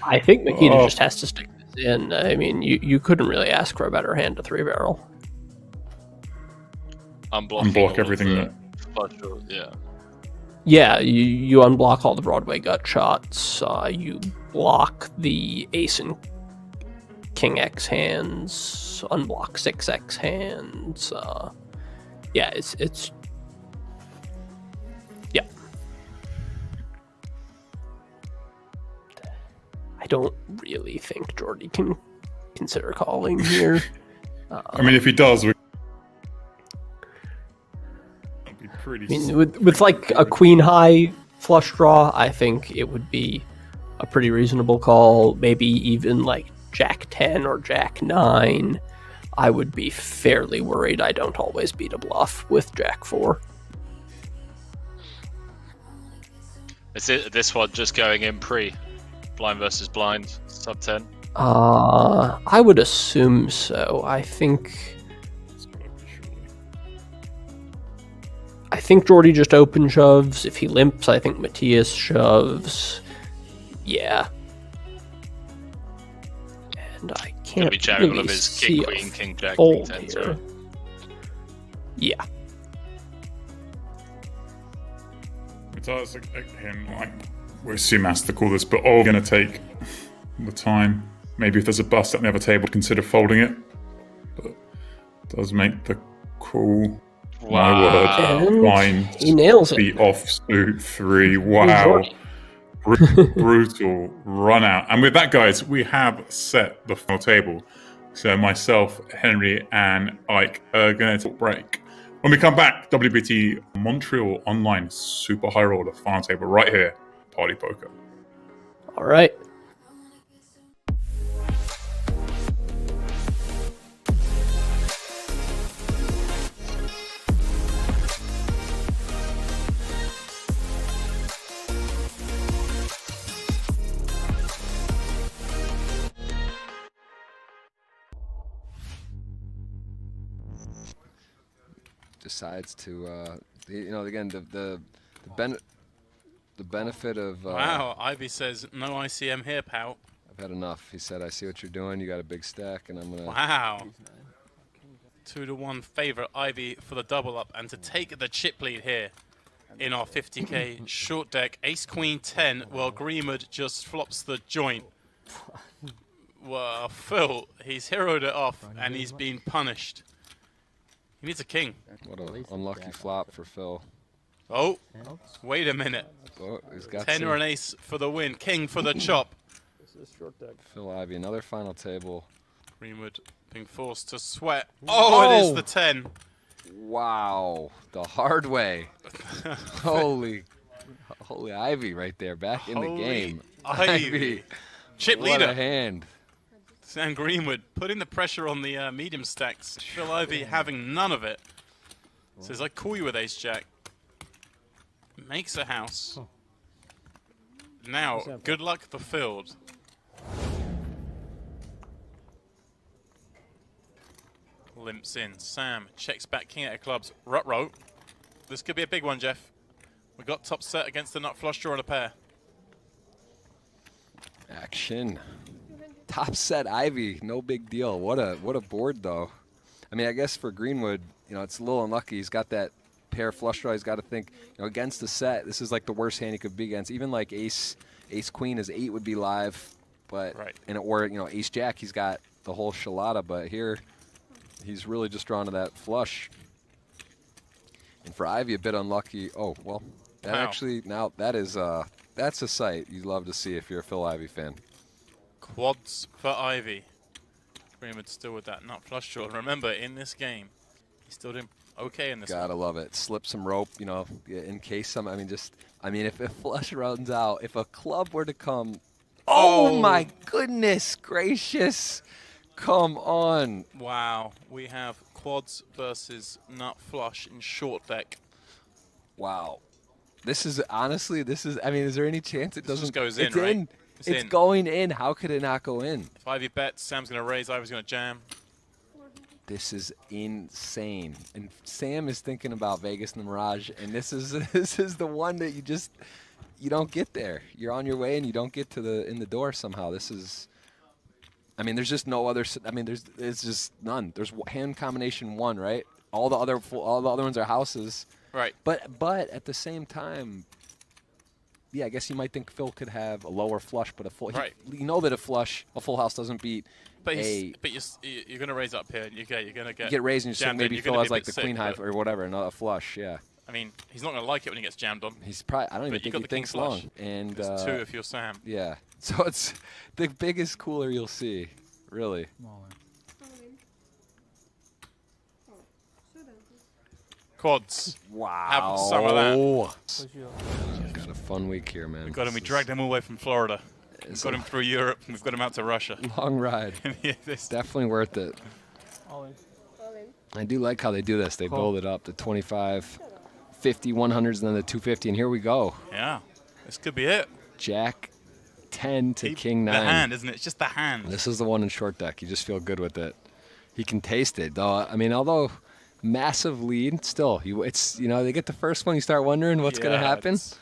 I think Mikita just has to stick this in. I mean, you couldn't really ask for a better hand to 3-barrel. Unblock everything that. Flush draws, yeah. Yeah, you unblock all the Broadway gut shots. You block the ace and king X hands. Unblock 6X hands. Yeah, it's yeah. I don't really think Jordi can consider calling here. I mean, if he does, that'd be pretty. I mean, with like a queen high flush draw, I think it would be a pretty reasonable call. Maybe even like Jack 10 or Jack 9. I would be fairly worried I don't always beat a bluff with Jack 4. Is it this one just going in pre blind versus blind sub 10? I would assume so. I think Jordi just open shoves. If he limps, I think Matthias shoves. Yeah. And I can't Gonna be jamming really all of his see king, a queen, king, jack, king, fold 10s, here. right? Yeah. It does again. Like, we assume has to call this, but all going to take the time. Maybe if there's a bust at the other table, consider folding it. But it does make the call. Wow. My word. And Fine. he nails it. The offsuit 3. Wow. Brutal run out. And with that, guys, we have set the final table. So myself, Henry, and Ike are going to take a break. When we come back, WPT Montreal online super high roller final table right here, Party Poker. All right. Decides to, again, the benefit of. Wow, Ivy says no ICM here, pal. I've had enough. He said, "I see what you're doing. You got a big stack, and I'm gonna." Wow. 2-1 favorite Ivy for the double up and to take the chip lead here in our 50k short deck. Ace Queen 10, while Greenwood just flops the joint. Well, Phil, he's heroed it off and he's been punished. He needs a king. What an unlucky flop for Phil. Oh, wait a minute. Oh, he's got 10 or an ace for the win. King for the chop. Phil Ivy, another final table. Greenwood being forced to sweat. Oh, it is the 10. Wow, the hard way. holy Ivy right there, back in the game. Ivy. Chip what leader. a hand. Sam Greenwood putting the pressure on the medium stacks. Phil Ivy having none of it. Says, I call you with ace jack. Makes a house. Now, good luck the field. Limps in. Sam checks back king out of clubs. Rut-row. This could be a big one, Jeff. We got top set against the nut flush draw and a pair. Action. Top set Ivy, no big deal. What a board though. I mean, I guess for Greenwood, it's a little unlucky. He's got that pair flush draw. He's got to think, against the set. This is like the worst hand he could be against. Even like ace queen, his 8 would be live, but ace jack, he's got the whole shalada. But here, he's really just drawn to that flush. And for Ivy, a bit unlucky. Oh well, that actually now that is that's a sight you love to see if you're a Phil Ivy fan. Quads for Ivy. Greenwood still with that nut flush draw. Remember, in this game, he's still doing okay in this Gotta love it. Slip some rope, in case some. If a flush runs out, if a club were to come. Oh my goodness gracious! Come on. Wow, we have quads versus nut flush in short deck. Wow. This is honestly. Is there any chance it doesn't? Just goes in, it's right? in. It's going in. How could it not go in? If Ivy bets, Sam's going to raise, Ivy's going to jam. This is insane. And Sam is thinking about Vegas and the Mirage, and this is the one that you don't get there. You're on your way and you don't get to in the door somehow. This is. There's just no other. It's just none. There's hand combination 1, right? All the other ones are houses. Right. But at the same time, yeah, I guess you might think Phil could have a lower flush, but a full. Right. You know that a full house doesn't beat. But you're going to raise up here, and you're going to You get raised, and you maybe you're Phil gonna has be a like bit the queen sick, high but- or whatever, not a flush. Yeah. I mean, he's not going to like it when he gets jammed on. He's probably. I don't even But you think got he the king thinks flush. long. And It's 2 if you're Sam. yeah, so it's the biggest cooler you'll see, really. Quads. Wow. Have some of that. Got a fun week here, man. We dragged him all the way from Florida. We've got him through Europe, and we've got him out to Russia. Long ride. Yeah, this- Definitely worth it. I do like how they do this. They build it up to 25, 50, 100s, and then the 250, and here we go. yeah, this could be it. Jack 10 to King 9. The hand, isn't it? It's just the hand. This is the one in short deck. You just feel good with it. He can taste it, though. I mean, although massive lead, still, they get the first one, you start wondering what's going to happen. it's-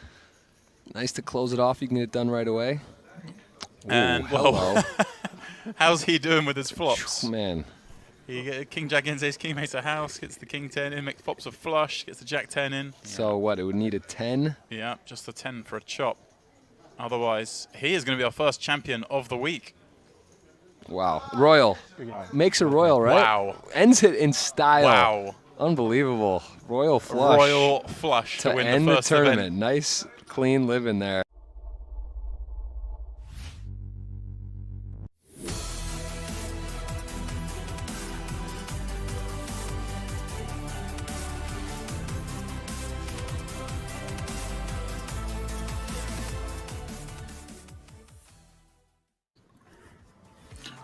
Nice to close it off. You can get it done right away. And, Ooh, well, hello. How's he doing with his flops? Man, He get King Jack ins, Ace King makes a house, gets the King 10 in, makes flops a flush, gets the Jack 10 in. so what? It would need a 10. Yeah, just a 10 for a chop. Otherwise, he is going to be our first champion of the week. Wow. Royal. Makes a royal, right? Wow. Ends it in style. Wow. Unbelievable. Royal flush. Royal flush to win end the the first tournament. event. Nice, clean living there.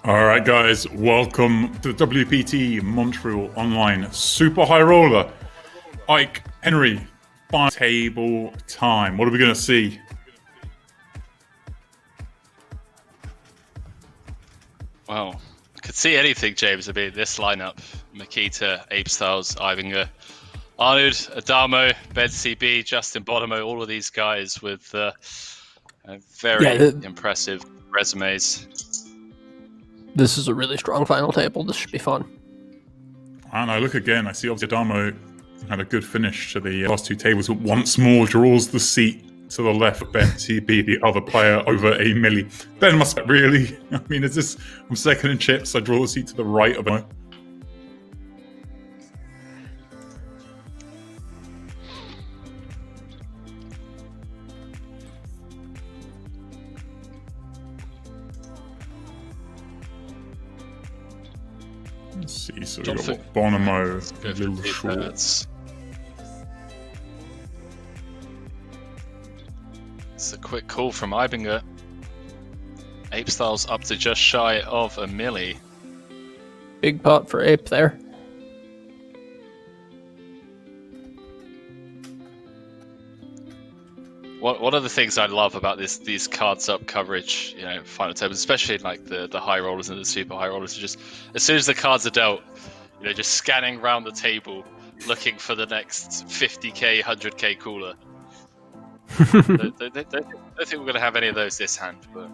All right, guys, welcome to the WPT Montreal Online Super High Roller. Ike, Henry, by table time. What are we going to see? Well, I could see anything, James. I mean, this lineup: Mikita, apestyles, Eibinger, Arnaud, Addam, bencb, Justin Bonomo, all of these guys with very impressive resumes. This is a really strong final table. This should be fun. And I look again, I see obviously Adamo had a good finish to the last 2 tables, but once more draws the seat to the left of bencb, the other player over a milli. Ben must really, I mean, is this, I'm second in chips, I draw the seat to the right of Adamo. Let's see, so we've got Bonomo, a little short. It's a quick call from Eibinger. Apestyles up to just shy of a milli. Big pot for Ape there. One of the things I love about these cards up coverage, final tables, especially like the high rollers and the super high rollers, are just as soon as the cards are dealt, just scanning around the table, looking for the next 50k, 100k cooler. I don't think we're going to have any of those this hand, but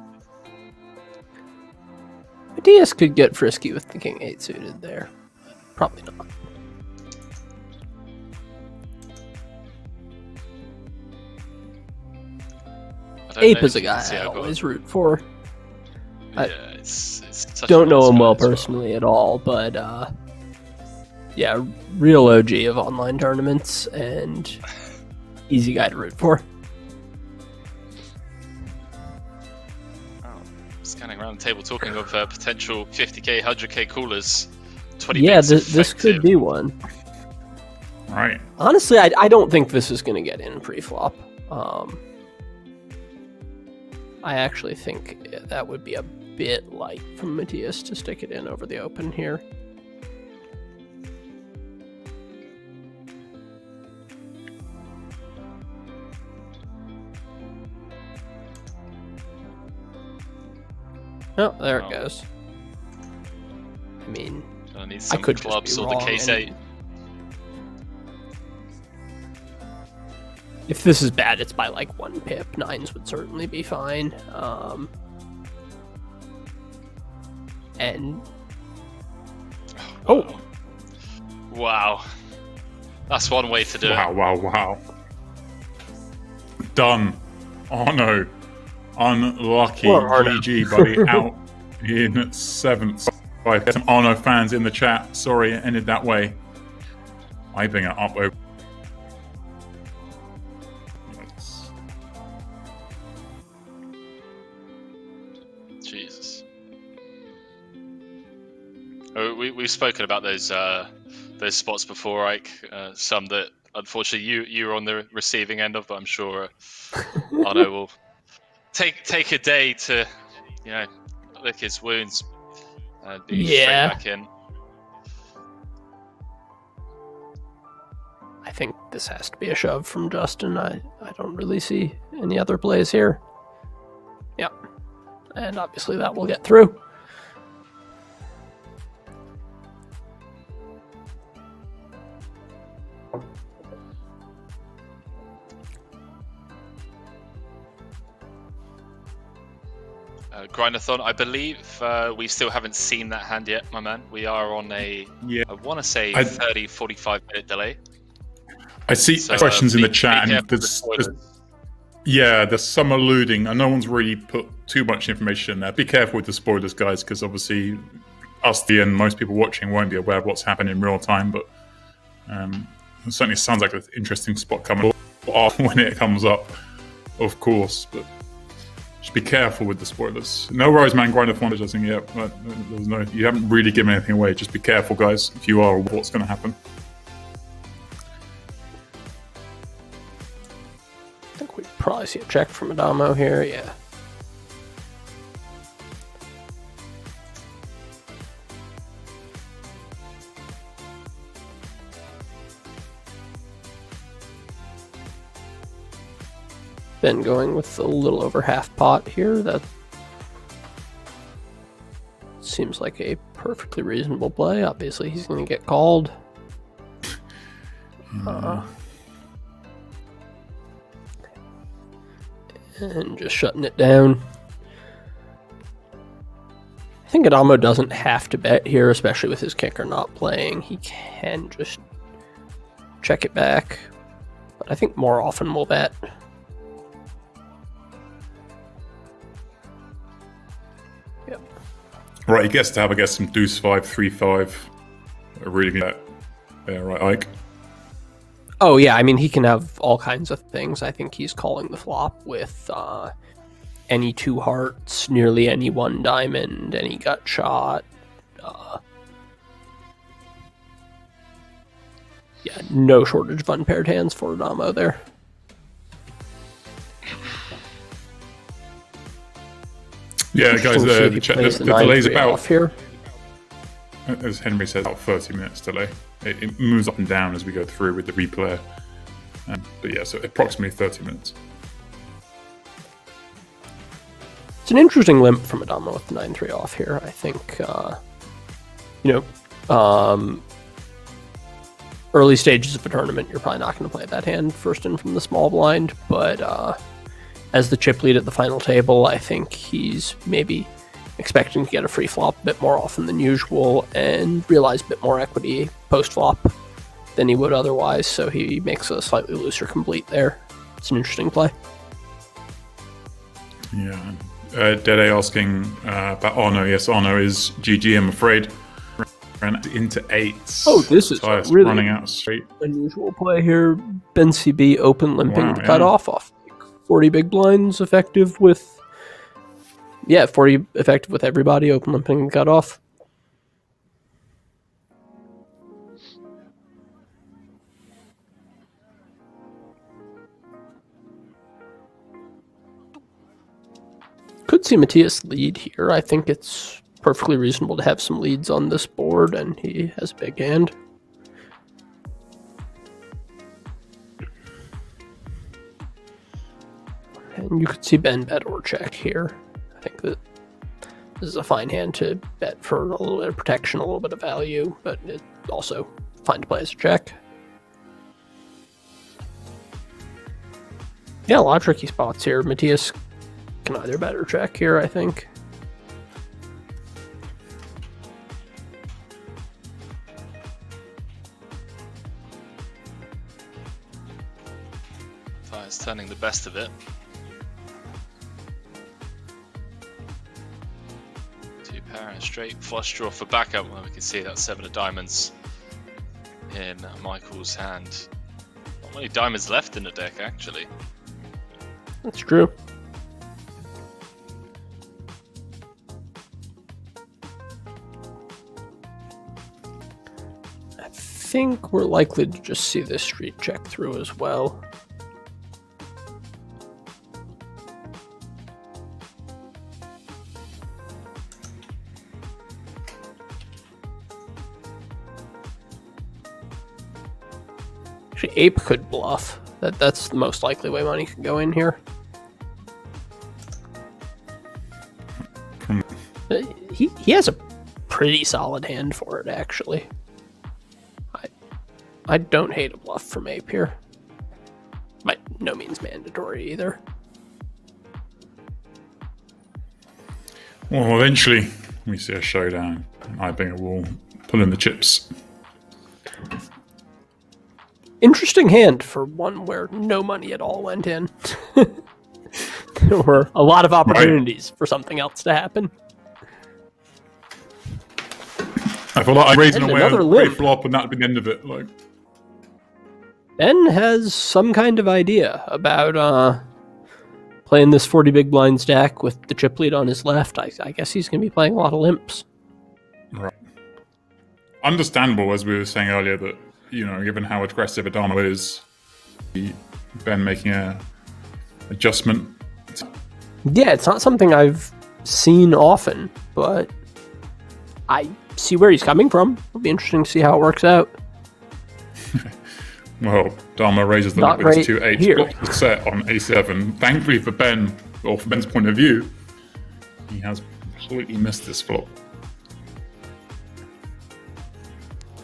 Matthias could get frisky with the King 8 suited there. Probably not. Ape is a guy I always root for. It's such Don't know him well as personally at all, but yeah, real OG of online tournaments and easy guy to root for. Scanning around the table, talking of potential 50k, 100k coolers. 20 Yeah, bigs this could effective. be one. Right. Honestly, I don't think this is going to get in pre-flop. I actually think that would be a bit light from Matthias to stick it in over the open here. Oh, there it goes. I mean, I need I some could just clubs be or the wrong, case and 8. if this is bad, it's by like 1 pip. 9s would certainly be fine. And Wow. That's one way to do it. Wow. Done. Arnaud. Unlucky. Poor Arnaud. GG, buddy. Out in 7th. Right, some Arnaud fans in the chat. Sorry it ended that way. Eibinger up over. Jesus. Oh, we've spoken about those spots before, Ike. Some that unfortunately you were on the receiving end of, but I'm sure Arnaud will take a day to, lick his wounds and be straight back in. I think this has to be a shove from Justin. I don't really see any other plays here. Yep. And obviously that will get through. Grindathon, I believe we still haven't seen that hand yet, my man. We are on I want to say 30, 45 minute delay. I see questions in the chat, and there's some alluding, and no one's really put too much information in there. Be careful with the spoilers, guys, because obviously us and most people watching won't be aware of what's happening in real time, but it certainly sounds like an interesting spot coming up when it comes up, of course, but just be careful with the spoilers. No worries, man. Grindathon doesn't yet, but you haven't really given anything away. Just be careful, guys, if you are, what's going to happen. I think we probably see a check from Adamo here, yeah. Ben going with a little over half pot here. That seems like a perfectly reasonable play. Obviously, he's going to get called. And just shutting it down. I think Adamo doesn't have to bet here, especially with his kicker not playing. He can just check it back. But I think more often we'll bet. Right, he gets to have, I guess, some deuce 5, 3-5. Really good. Yeah, right, Ike. Oh, yeah, I mean, he can have all kinds of things. I think he's calling the flop with any 2 hearts, nearly any 1 diamond, any gut shot. Yeah, no shortage of unpaired hands for Adamo there. Yeah, guys, the delay's about here. As Henry says, about 30 minutes delay. It moves up and down as we go through with the replay. But yeah, so approximately 30 minutes. It's an interesting limp from Adamo with the 9-3 off here. I think, early stages of a tournament, you're probably not going to play that hand first in from the small blind, but as the chip lead at the final table, I think he's maybe expecting to get a free flop a bit more often than usual and realize a bit more equity post-flop than he would otherwise, so he makes a slightly looser complete there. It's an interesting play. Yeah. Dede asking about Arnaud. Yes, Arnaud is GG, I'm afraid. Ran into 8s. Oh, this is really running out straight. Unusual play here. bencb open limping the cutoff off 40 big blinds effective with 40 effective with everybody open limping the cutoff. Could see Matthias lead here. I think it's perfectly reasonable to have some leads on this board, and he has a big hand. And you could see Ben bet or check here. I think that this is a fine hand to bet for a little bit of protection, a little bit of value, but it's also fine to play as a check. Yeah, a lot of tricky spots here. Matthias can either bet or check here, I think. Matthias turning the best of it. Two pair and a straight flush draw for backup. Well, we can see that 7 of diamonds in Michael's hand. Not many diamonds left in the deck, actually. That's true. I think we're likely to just see this street check through as well. Actually, ape could bluff. That's the most likely way money could go in here. He has a pretty solid hand for it, actually. I don't hate a bluff from ape here. By no means mandatory either. Well, eventually we see a showdown. Eibinger will pull in the chips. Interesting hand for one where no money at all went in. There were a lot of opportunities for something else to happen. I feel like I'm raising And away another a limp. great flop and that'd be the end of it. Like, Ben has some kind of idea about playing this 40 big blind stack with the chip lead on his left. I guess he's going to be playing a lot of limps. right. Understandable, as we were saying earlier, that, you know, given how aggressive Addam is, Ben making a adjustment. Yeah, it's not something I've seen often, but I see where he's coming from. It'll be interesting to see how it works out. Well, Dharma raises the Not with his great 2-8, here. blocks the set on A7. Thankfully for Ben, or from Ben's point of view, he has completely missed this flop.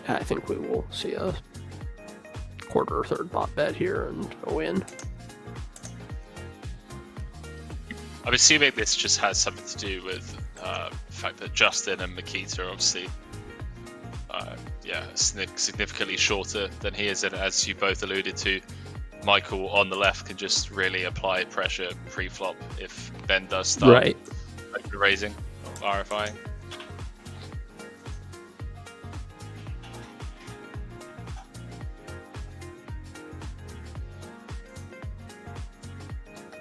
I think we will see a quarter or third pot bet here and go in. I'm assuming this just has something to do with the fact that Justin and Mikita are obviously significantly shorter than he is, and as you both alluded to, Michael on the left can just really apply pressure pre-flop if Ben does start raising or RFIing.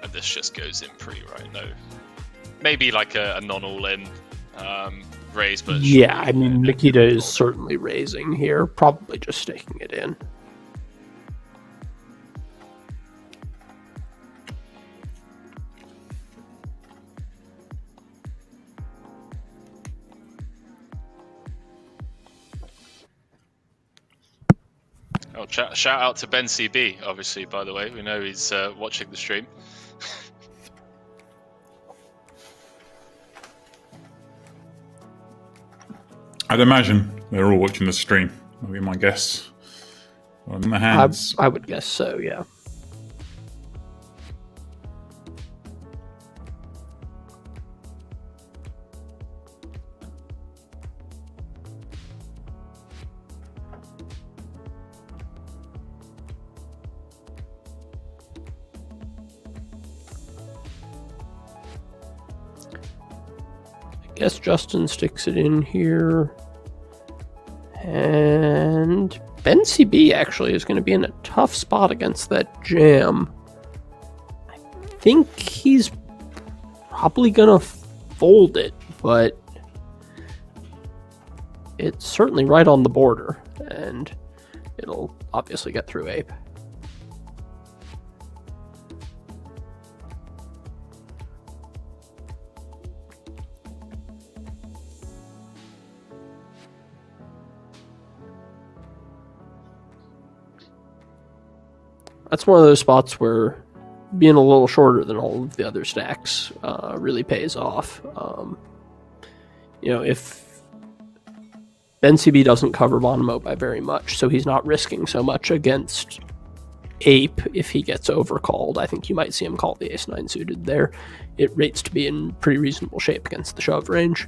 And this just goes in pre, right? No, maybe like a non-all-in raise, but Yeah, I mean, Mikita is certainly raising here, probably just staking it in. Oh, shout out to bencb, obviously, by the way. We know he's watching the stream. I'd imagine they're all watching the stream. That'll be my guess. On the hands. I would guess so, yeah. I guess Justin sticks it in here. And bencb actually is going to be in a tough spot against that jam. I think he's probably going to fold it, but it's certainly right on the border, and it'll obviously get through ape. That's one of those spots where being a little shorter than all of the other stacks really pays off. If bencb doesn't cover Bonomo by very much, so he's not risking so much against ape if he gets overcalled. I think you might see him call the ace-9 suited there. It rates to be in pretty reasonable shape against the shove range.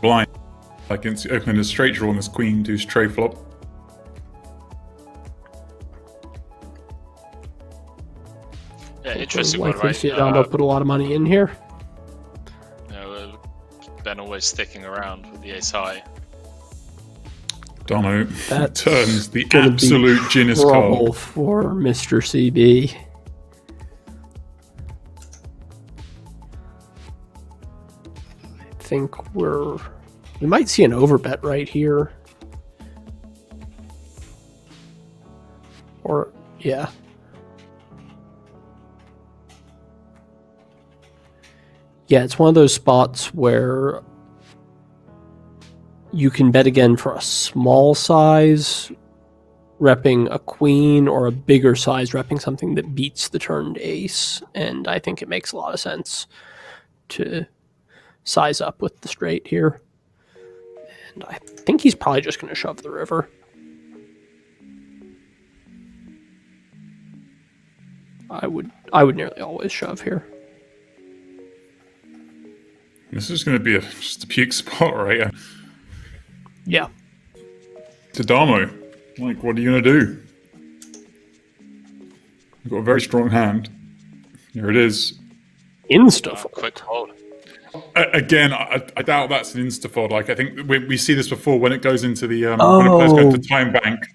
Blind. Like it's opening a straight draw on this queen deuce tray flop. Yeah, interesting one, Likely right? see Arnaud put a lot of money in here. You know, Ben always sticking around with the ace high. Dono That's turns the gonna be absolute genius trouble card. for Mr. CB. I think we might see an overbet right here. Or, yeah. Yeah, it's one of those spots where you can bet again for a small size, repping a queen, or a bigger size, repping something that beats the turned ace. And I think it makes a lot of sense to size up with the straight here. And I think he's probably just going to shove the river. I would nearly always shove here. This is going to be just a puke spot, right? Yeah. To Damo, like, what are you going to do? You've got a very strong hand. Here it is. Insta-fold. Quick fold. Again, I doubt that's an insta-fold. Like, I think we see this before when it goes into the when a player's going to time bank.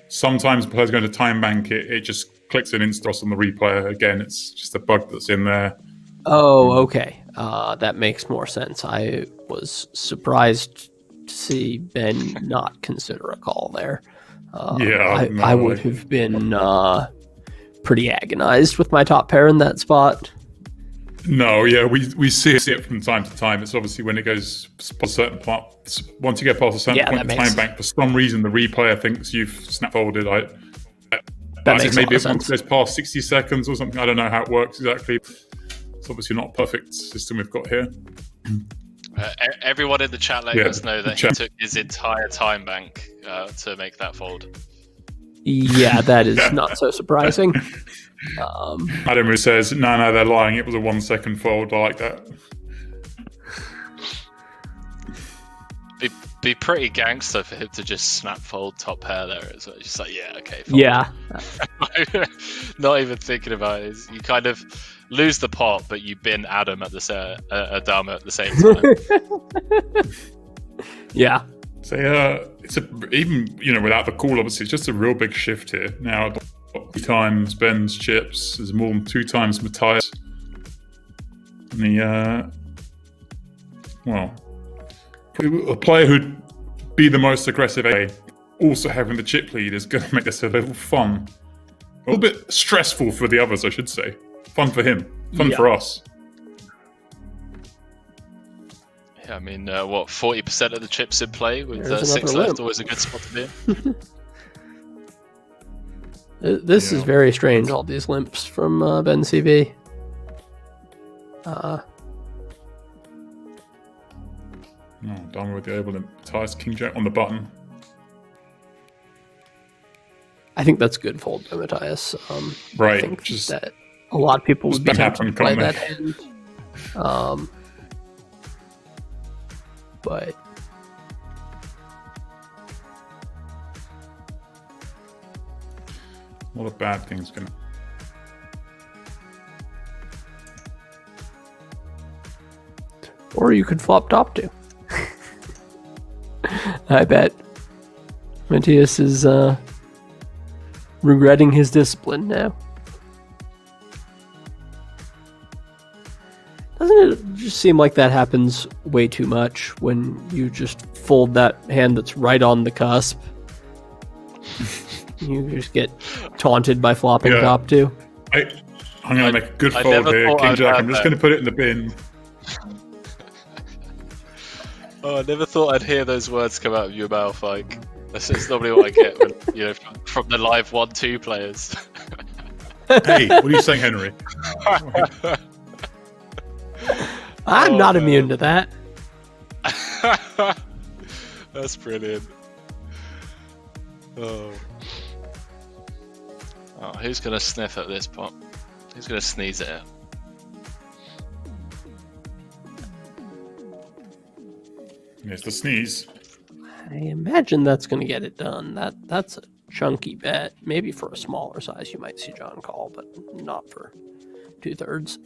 Sometimes the player's going to time bank it just clicks an insta on the replayer. Again, it's just a bug that's in there. Oh, okay. That makes more sense. I was surprised to see Ben not consider a call there. I would have been pretty agonized with my top pair in that spot. No, yeah, we see it from time to time. It's obviously when it goes past a certain part. Once you get past a certain point in the time bank, for some reason the replayer thinks you've snap folded. That makes maybe a lot of once it goes past 60 seconds or something. I don't know how it works exactly. It's obviously not a perfect system we've got here. Everyone in the chat letting us know that he took his entire time bank to make that fold. Yeah, that is not so surprising. Addam who says, no, they're lying. It was a 1 second fold. I like that. Be pretty gangster for him to just snap fold top pair there as well. Just like, yeah, okay. Fold. Yeah. Not even thinking about it. You kind of lose the pot, but you bin Addam at the Addam at the same time. Yeah. So it's even without the call, obviously, it's just a real big shift here. Now 3 times Ben's chips. There's more than 2 times Matthias. And a player who'd be the most aggressive also having the chip lead is going to make this a little fun. A little bit stressful for the others, I should say. Fun for him. Fun for us. Yeah, I mean, 40% of the chips in play with 6 limp. left, always a good spot to be in. This is very strange, all these limps from bencb. Done with the able limp. Matthias King Jack on the button. I think that's good fold by Matthias. Right. I think that a lot of people would be tempted to play that hand. But a lot of bad things can. Or you could flop top 2. I bet Matthias is regretting his discipline now. Doesn't it just seem like that happens way too much when you just fold that hand that's right on the cusp? You just get taunted by flopping top 2. I'm going to make a good fold here. King Jack, I'm just going to put it in the bin. Oh, I never thought I'd hear those words come out of your mouth, Ike. That's normally what I get when, from the live 1-2 players. Hey, what are you saying, Henry? I'm not immune to that. That's brilliant. Oh, who's going to sniff at this pot? Who's going to sneeze at it? Here's the sneeze. I imagine that's going to get it done. That's a chunky bet. Maybe for a smaller size, you might see John call, but not for 2/3.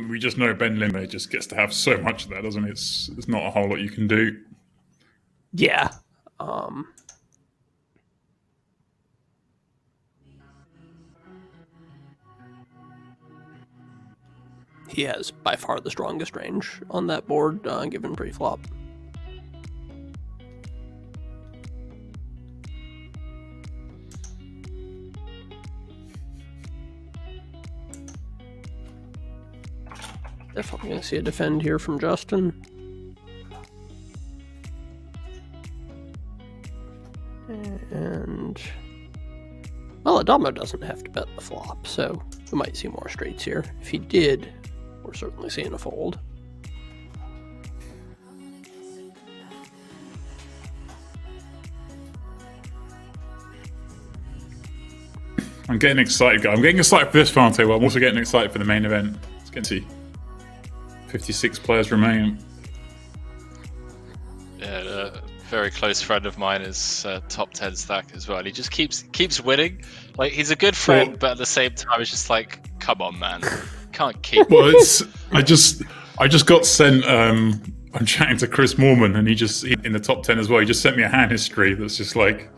We just know Ben Limmer just gets to have so much of that, doesn't it? It's not a whole lot you can do. Yeah. He has by far the strongest range on that board, given pre-flop. Definitely going to see a defend here from Justin. And, well, Addam doesn't have to bet the flop, so we might see more straights here. If he did, we're certainly seeing a fold. I'm getting excited, guys. I'm getting excited for this final table. I'm also getting excited for the main event. Let's get to see. 56 players remain. Yeah, a very close friend of mine is top 10 stack as well. He just keeps winning. Like, he's a good friend, but at the same time, it's just like, come on, man, can't keep. Well, I just got sent. I'm chatting to Chris Moorman, and he in the top 10 as well. He just sent me a hand history that's just like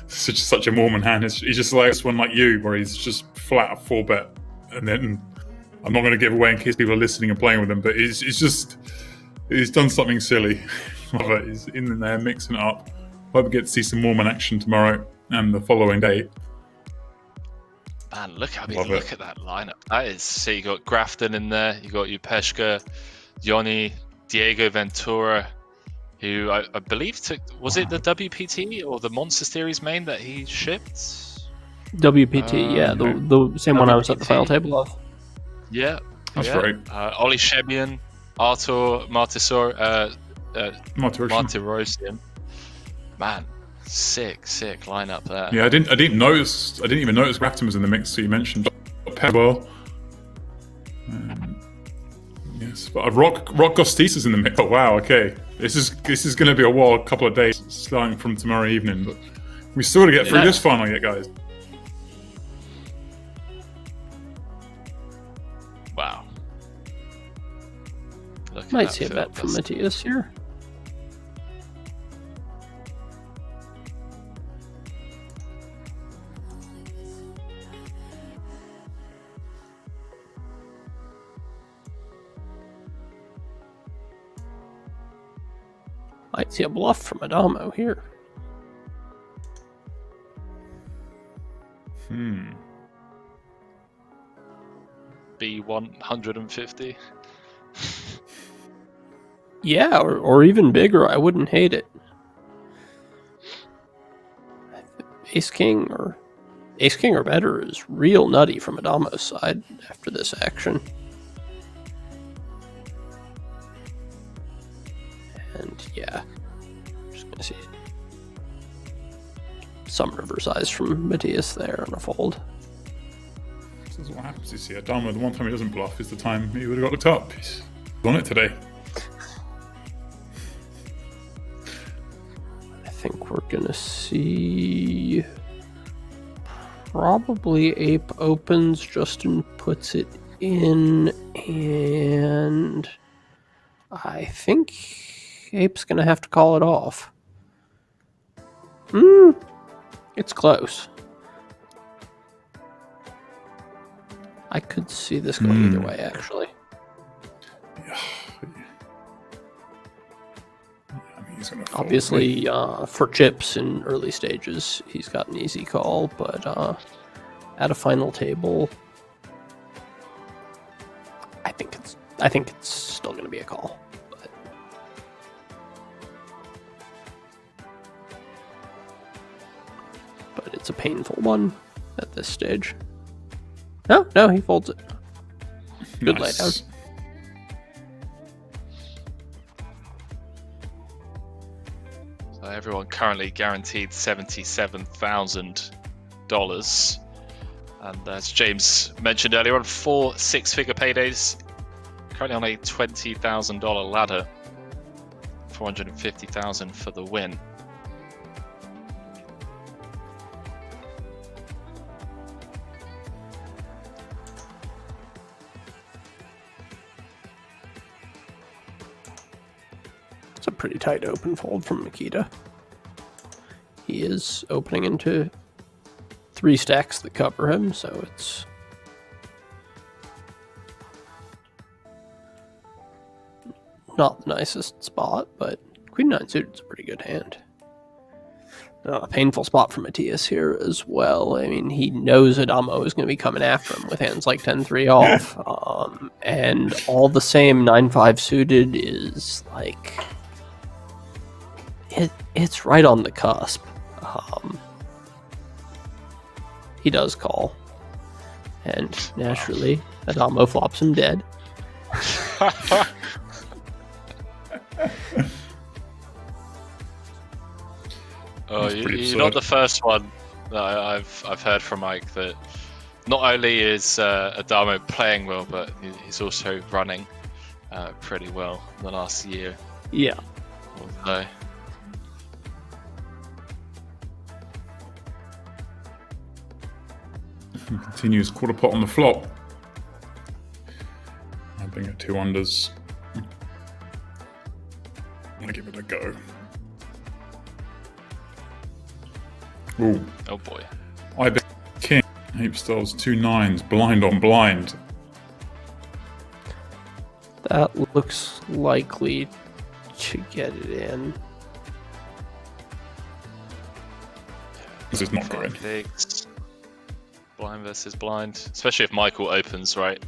such a Mormon hand history. He's just like this one like you, where he's just flat a 4-bet, and then I'm not going to give away in case people are listening and playing with him, but he's done something silly. He's in there mixing it up. Hope we get to see some Mormon action tomorrow and the following day. Man, look at that lineup. That is, so you got Grafton in there, you got Upeshka, Yoni, Diego Ventura, who I believe was it the WPT or the Monster Series main that he shipped? WPT, yeah, the same one I was at the final table of. Yeah, that's right. Oli Shebian, Artur Martirosyan. Man, sick lineup there. Yeah, I didn't even notice Grafton was in the mix. So you mentioned Pebble. Yes, but Rock Gostis is in the mix. Oh wow, okay. This is going to be a wild couple of days starting from tomorrow evening. But we still got to get through this final yet, guys. Wow. Might see a bet from Matthias here. Might see a bluff from Addam here. B150. Yeah, or even bigger. I wouldn't hate it. Ace King or better is real nutty from Addam's side after this action. And yeah, just gonna see some river size from Matthias there on a fold. This is what happens, you see. Addam, the one time he doesn't bluff is the time he would have got looked up. He's on it today. I think we're gonna see probably Ape opens, Justin puts it in, and I think Ape's gonna have to call it off. It's close. I could see this going either way, actually. Obviously, for chips in early stages, he's got an easy call, but at a final table, I think it's still going to be a call. But it's a painful one at this stage. No, he folds it. Good laydown. So everyone currently guaranteed $77,000. And as James mentioned earlier on, 4 six-figure paydays. Currently on a $20,000 ladder. 450,000 for the win. It's a pretty tight open fold from Mikita. He is opening into 3 stacks that cover him, so it's not the nicest spot, but Queen 9 suited is a pretty good hand. A painful spot for Matthias here as well. I mean, he knows Addamo is going to be coming after him with hands like 10-3 off, and all the same 9-5 suited is like it's right on the cusp. He does call, and naturally, Addamo flops him dead. Oh, you're not the first one that I've heard from Ike that not only is Addamo playing well, but he's also running pretty well in the last year. Yeah. So. Continues quarter pot on the flop. Eibinger 2 unders. I'm gonna give it a go. Ooh. Oh boy. Eibinger king. Apestyles 2 9s. Blind on blind. That looks likely to get it in. This is not going. Pigs. Blind versus blind, especially if Michael opens, right?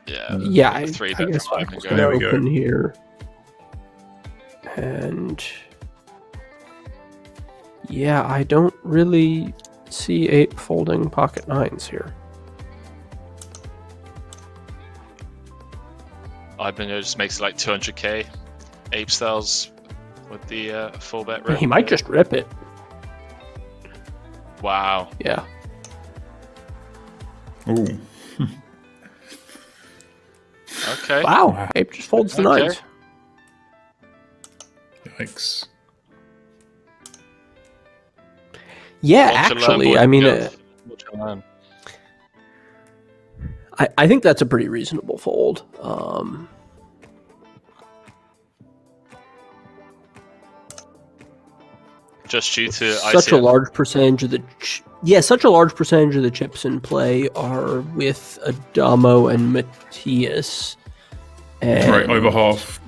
Yeah. Yeah, I three guess bet Michael's go. going to There we go. open here. And yeah, I don't really see Ape folding pocket 9s here. Eibinger just makes it like 200k. Apestyles with the full bet rip. He might just rip it. Wow. Yeah. Ooh. Okay. Wow. Ape just folds the Okay. 9s. Yikes. Yeah, Watch and learn, actually, boys I and mean, girls. Watch and learn. I think that's a pretty reasonable fold. Just due to Such a ICM. large percentage of the chips in play are with Addamo and Matthias. And, Right, over half.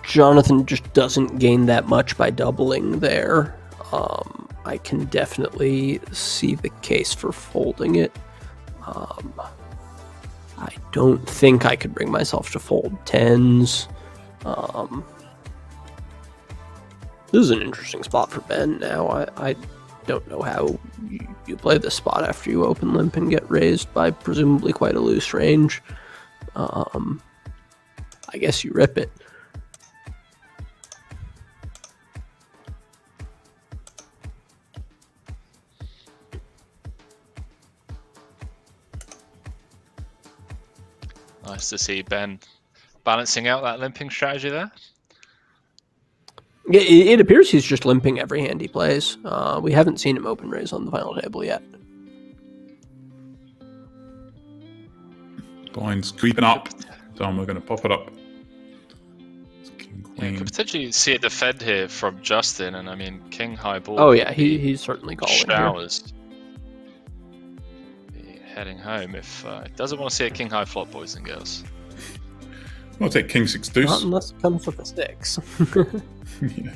Jonathan just doesn't gain that much by doubling there. I can definitely see the case for folding it. I don't think I could bring myself to fold 10s. This is an interesting spot for Ben now. I don't know how you play this spot after you open limp and get raised by presumably quite a loose range. I guess you rip it. Nice to see Ben balancing out that limping strategy there. It appears he's just limping every hand he plays. We haven't seen him open raise on the final table yet. Blind's creeping up. Dom, we're going to pop it up. It's king, Yeah, queen. could potentially see it defend here from Justin, and I mean King High Ball. Oh yeah, he's certainly calling here. showers. Be heading home if doesn't want to see a King High flop, boys and girls. I'll take king 6 Not deuce. unless it comes with the sticks. Yeah.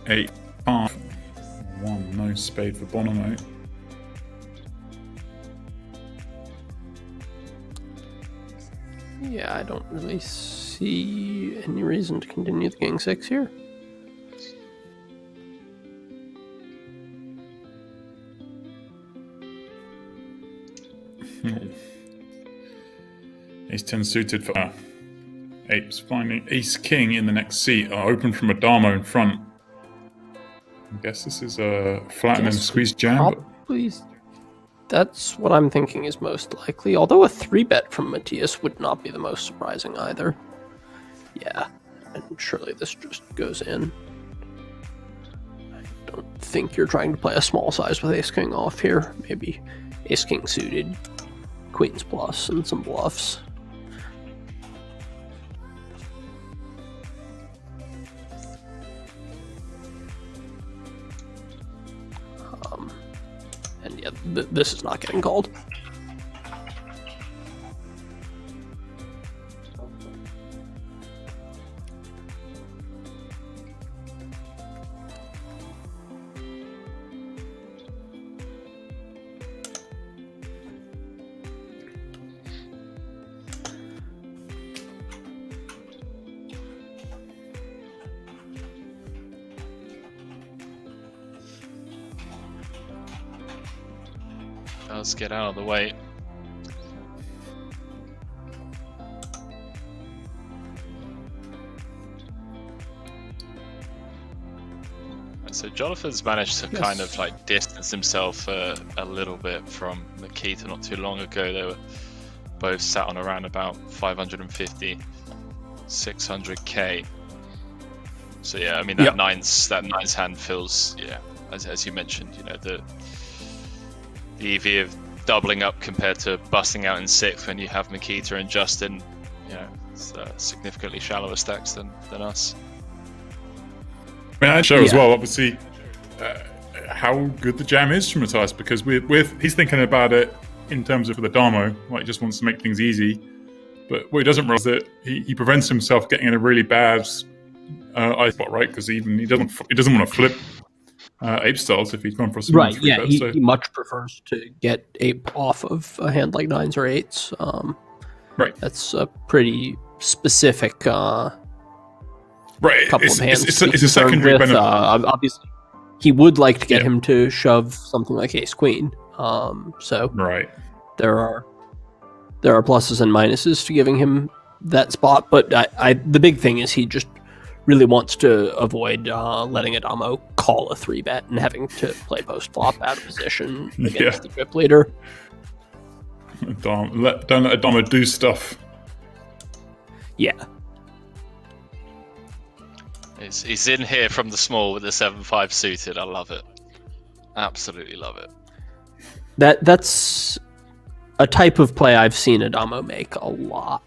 Eight, 5. 1, no spade for Bonomo. Yeah, I don't really see any reason to continue the king 6 here. Ace 10 suited for Apes finding ace king in the next seat. Open from Addamo in front. I guess this is a flatten and Guess squeeze jam. but- Probably, that's what I'm thinking is most likely. Although a 3-bet from Matthias would not be the most surprising either. Yeah, and surely this just goes in. I don't think you're trying to play a small size with ace-king off here. Maybe ace-king suited, queens plus, and some bluffs. And yeah, this is not getting called. Let's get out of the way. So Jonathan's managed to kind of like distance himself a little bit from Mikita not too long ago. They were both sat on around about 550, 600k. So yeah, I mean that nines hand feels, yeah, as you mentioned, you know, the EV of doubling up compared to busting out in 6th when you have Mikita and Justin, you know, it's significantly shallower stacks than us. I mean, I show as well, obviously, how good the jam is from Matthias, because he's thinking about it in terms of the Damo, like he just wants to make things easy. But what he doesn't realize that he prevents himself getting in a really bad eye spot, right? Because he doesn't want to flip apestyles if he's gone for a small right. Yeah, he much prefers to get ape off of a hand like 9s or 8s. Right. That's a pretty specific right. couple of hands. It's a secondary benefit. Obviously, he would like to get him to shove something like ace queen. So right. There are pluses and minuses to giving him that spot, but the big thing is he just really wants to avoid letting Adamo call a 3-bet and having to play post-flop out of position against the trip leader. Don't let Adamo do stuff. Yeah. He's in here from the small with the 7-5 suited. I love it. Absolutely love it. That's a type of play I've seen Adamo make a lot.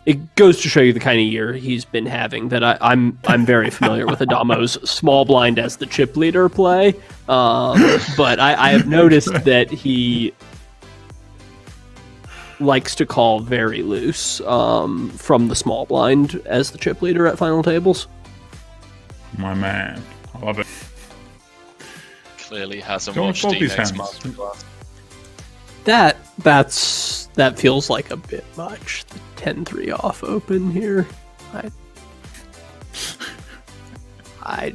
It goes to show you the kind of year he's been having. That I'm very familiar with Adamo's small blind as the chip leader play, but I have noticed that he likes to call very loose from the small blind as the chip leader at final tables. My man, I love it. Clearly hasn't watched Dino's masterclass. That feels like a bit much. The 10-3 off open here. I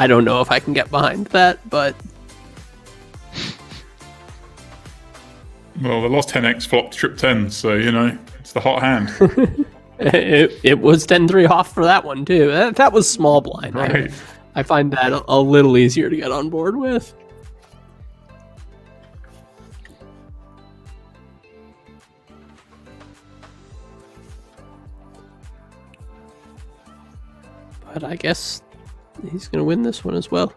don't know if I can get behind that, but well, the lost 10x flopped trip 10, so you know it's the hot hand. it was 10-3 off for that one too. That was small blind. Right. I find that a little easier to get on board with. But I guess he's going to win this one as well.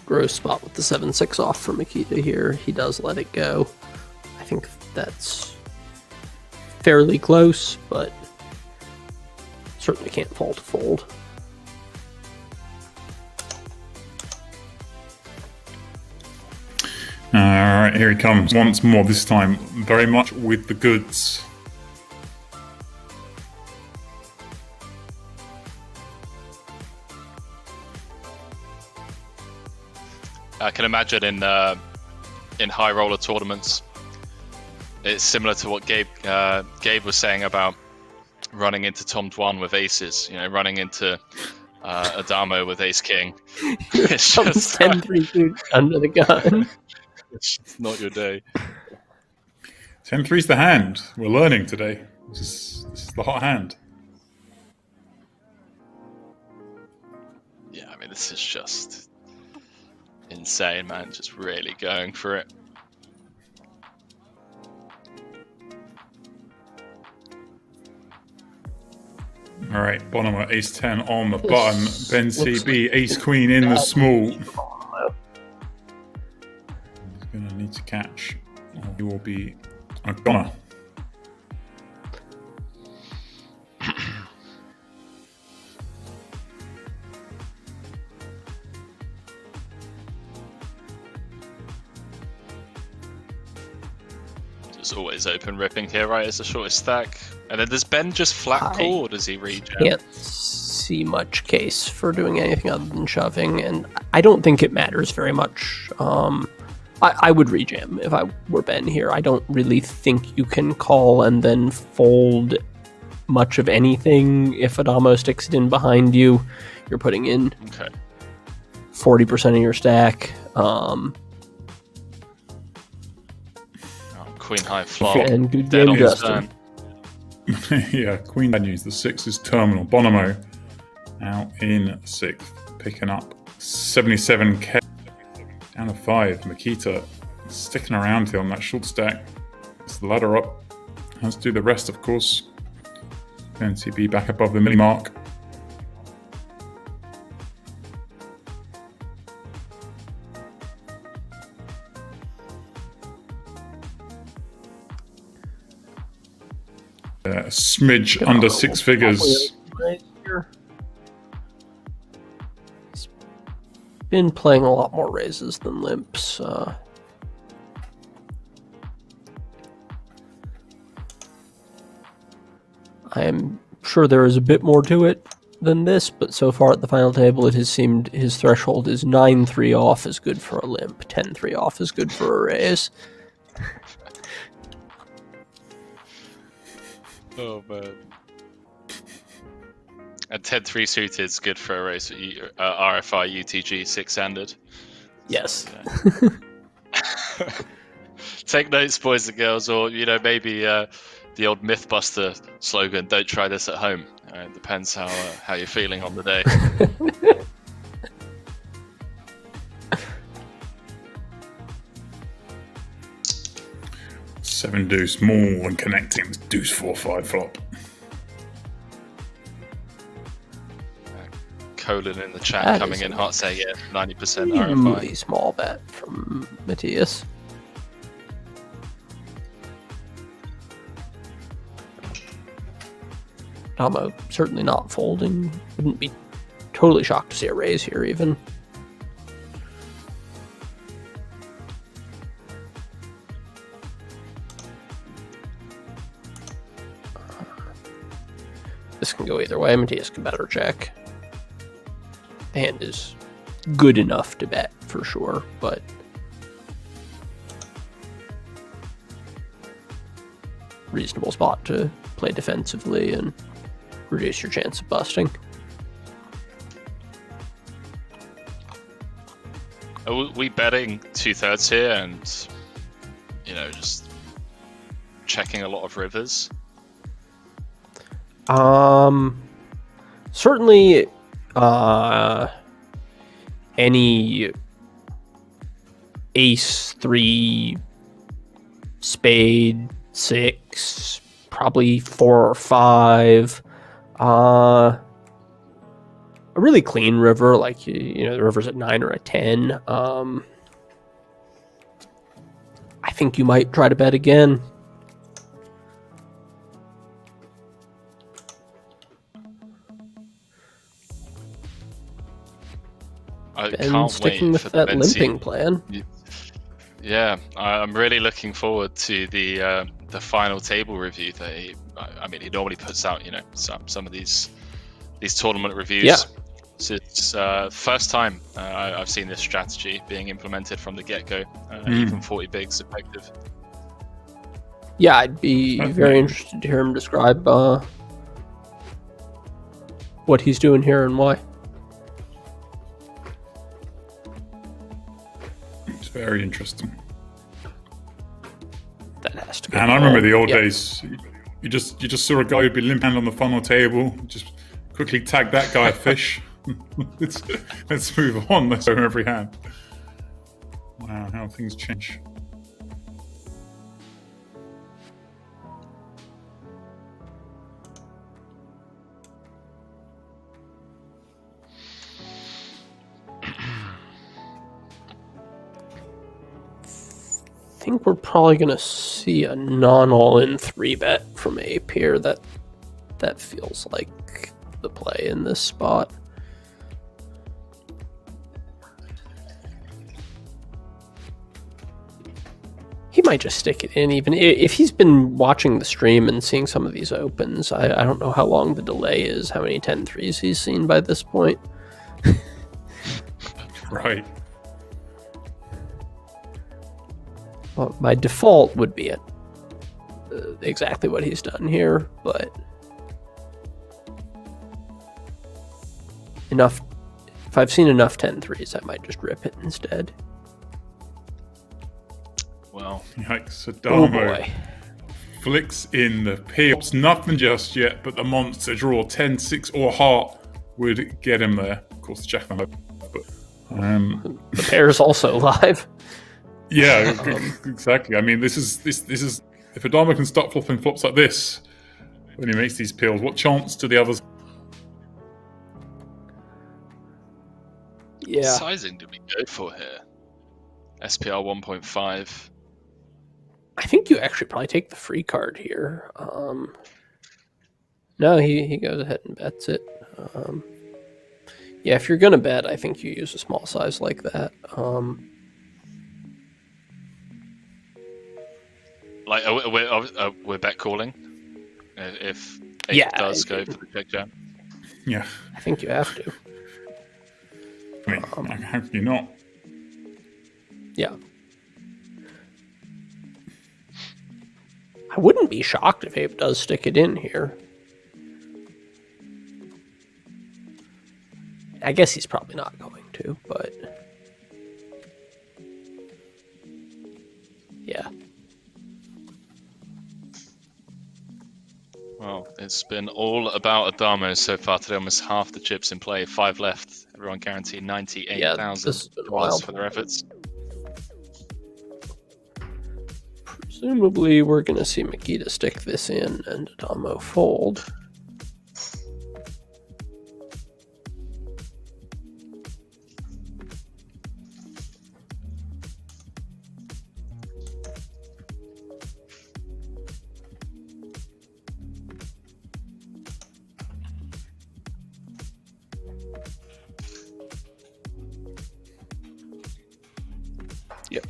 Gross spot with the 7-6 off for Mikita here. He does let it go. I think that's fairly close, but certainly can't fall to fold. All right, here he comes once more. This time, very much with the goods. I can imagine in high roller tournaments, it's similar to what Gabe was saying about running into Tom Dwan with aces. You know, running into Adamo with ace king. It's just 10-3 suit under the gun. It's just not your day. 10-3's the hand. We're learning today. This is the hot hand. Yeah, I mean, this is just insane, man. Just really going for it. All right, Bonomo, ace 10 on the button. bencb, ace queen in the small. He's going to need to catch, or he will be a goner. Just always open ripping here, right? As the shortest stack. And then does Ben just flat call, or does he rejam? Can't see much case for doing anything other than shoving, and I don't think it matters very much. I would rejam if I were Ben here. I don't really think you can call and then fold much of anything. If Adamo sticks it in behind you, you're putting in 40% of your stack. Queen high flop. And good game, Justin. Yeah, queen bad news. The 6 is terminal. Bonomo out in 6th, picking up 77k. Down to 5. Mikita sticking around here on that short stack. It's the ladder up. Has to do the rest, of course. NCB back above the milli mark. A smidge under 6 figures. He's been playing a lot more raises than limps. I am sure there is a bit more to it than this, but so far at the final table it has seemed his threshold is 9-3 off is good for a limp, 10-3 off is good for a raise. Oh man. And 10-3 suited is good for a race with RFI UTG 6-handed. Yes. Yeah. Take notes, boys and girls, or maybe the old Mythbuster slogan: "Don't try this at home." It depends how you're feeling on the day. 7 deuce more than connecting. Deuce 4-5 flop. Colin in the chat That coming is in hot, say yeah, 90% Really RFI. small bet from Matthias. Adamo certainly not folding. Wouldn't be totally shocked to see a raise here even. This can go either way. Matthias can bet or check. The hand is good enough to bet for sure, but reasonable spot to play defensively and reduce your chance of busting. Are we betting 2/3 here and just checking a lot of rivers? Certainly, any ace 3, spade 6, probably 4 or 5. A really clean river, like the river's at 9 or a 10. I think you might try to bet again. can't sticking wait with for that the limping plan. Yeah, I'm really looking forward to the final table review that he normally puts out, some of these tournament reviews. Yeah. So it's first time I've seen this strategy being implemented from the get-go, even 40 bigs effective. Yeah, I'd be very interested to hear him describe what he's doing here and why. It's very interesting. That has to go. And I remember the old days. You just saw a guy who'd be limping on the funnel table. Just quickly tag that guy a fish. Let's move on. Let's go every hand. Wow, how things change. I think we're probably going to see a non-all-in 3-bet from Ape here. That feels like the play in this spot. He might just stick it in, even if he's been watching the stream and seeing some of these opens. I don't know how long the delay is, how many 10-3s he's seen by this point. Right. Well, my default would be exactly what he's done here, but enough. If I've seen enough 10-3s, I might just rip it instead. Well, yikes! Oh Addam boy! flicks in the pips. Nothing just yet, but the monster draw 10-6 or heart would get him there. Of course, the jack but the pair's also live. Yeah, exactly. I mean, this is if Addam can start flopping flops like this when he makes these peels, what chance do the others? Yeah. What sizing did we go for here? SPR 1.5. I think you actually probably take the free card here. No, he goes ahead and bets it. Yeah, if you're gonna bet, I think you use a small size like that. Like we're bet calling if Ape does go for the check jam. Yeah, I think you have to. I mean, how can you not? Yeah. I wouldn't be shocked if Ape does stick it in here. I guess he's probably not going to, but yeah. Well, it's been all about Adamo so far today. Almost half the chips in play, 5 left. Everyone guaranteed $98,000 for their efforts. Presumably, we're going to see Mikita stick this in and Adamo fold. Yep.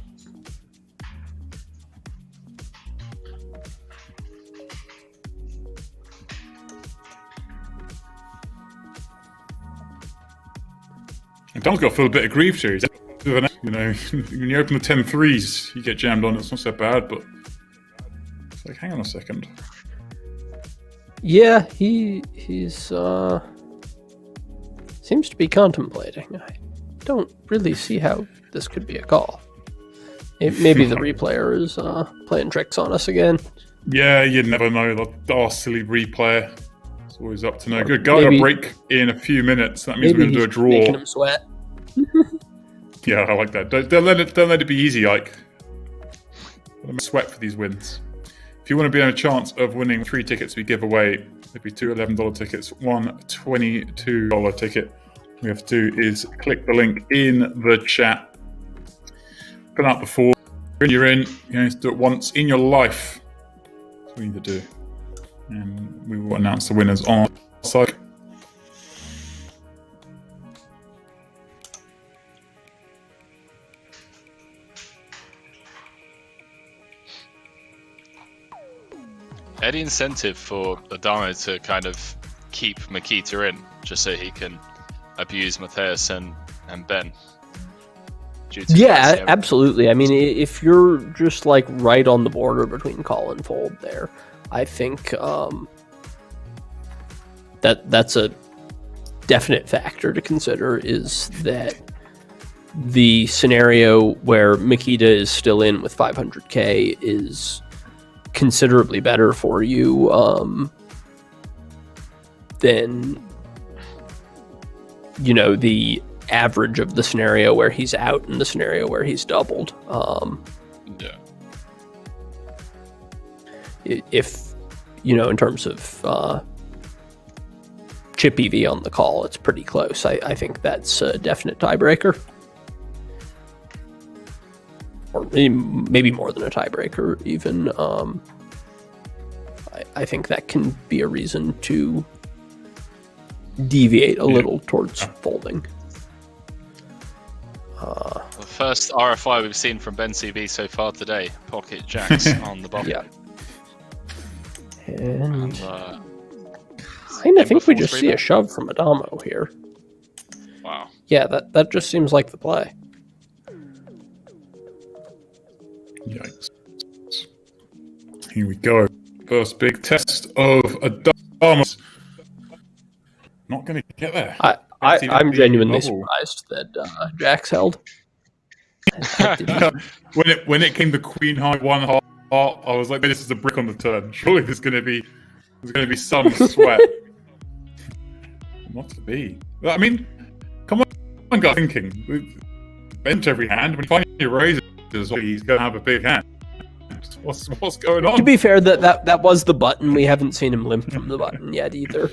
Adam's got to feel a bit aggrieved here. When you open the 10-3s, you get jammed on. It's not so bad, but it's like, hang on a second. Yeah, he's seems to be contemplating. I don't really see how this could be a call. Maybe the replayer is playing tricks on us again. Yeah, you never know. The silly replayer. It's always up to no good. Got a break in a few minutes. That means we're going to do a draw. Making him sweat. Yeah, I like that. Don't let it be easy, Ike. Let him sweat for these wins. If you want to be on a chance of winning 3 tickets we give away, there'd be 2 $11 tickets, 1 $22 ticket. All you have to do is click the link in the chat. Been out before. You're in. You only have to do it once in your life. That's what you need to do. And we will announce the winners on our site. Any incentive for Addam to kind of keep Mikita in, just so he can abuse Matthias and Ben? Yeah, absolutely. I mean, if you're just like right on the border between call and fold there, I think that's a definite factor to consider, is that the scenario where Mikita is still in with 500k is considerably better for you than, you know, the average of the scenario where he's out and the scenario where he's doubled. Yeah. If, you know, in terms of chip EV on the call, it's pretty close. I think that's a definite tiebreaker. Or maybe more than a tiebreaker, even. I think that can be a reason to deviate a little towards folding. The first RFI we've seen from bencb so far today, pocket jacks on the bottom. Yeah. And I think we just see a shove from Adamo here. Wow. Yeah, that just seems like the play. Yikes. Here we go. First big test of Addam. Not going to get there. I'm genuinely surprised that Jack's held. When it came to Queen High 1 heart, I was like, this is a brick on the turn. Surely there's going to be some sweat. Not to be. I mean, come on, gut thinking. Bench every hand. When you find your raises, he's going to have a big hand. What's going on? To be fair, that was the button. We haven't seen him limp from the button yet either.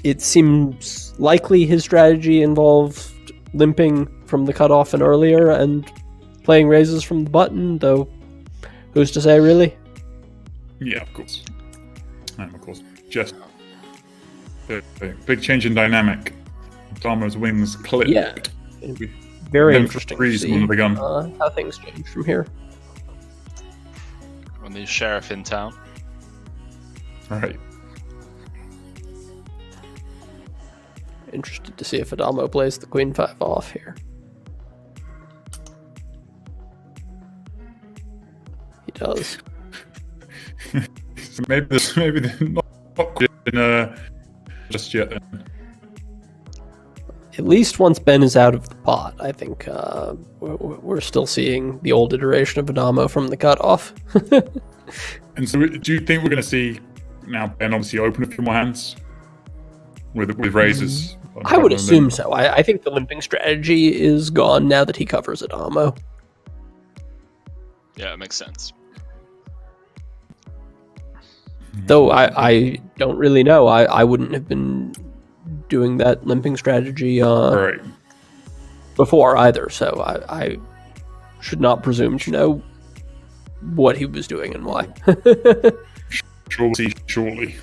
It seems likely his strategy involved limping from the cutoff and earlier and playing raises from the button, though who's to say, really? Yeah, of course. And of course, just a big change in dynamic. Dharma's wings clipped. Yeah. Very interesting to see how things change from here. When the sheriff in town. Right. Interested to see if Adamo plays the Queen 5 off here. He does. So maybe they're not just yet then. At least once Ben is out of the pot, I think we're still seeing the old iteration of Adamo from the cutoff. And so do you think we're going to see now Ben obviously open a few more hands with raises? I would assume so. I think the limping strategy is gone now that he covers Adamo. Yeah, it makes sense. Though I don't really know. I wouldn't have been doing that limping strategy right. before either, so I should not presume to know what he was doing and why. Surely.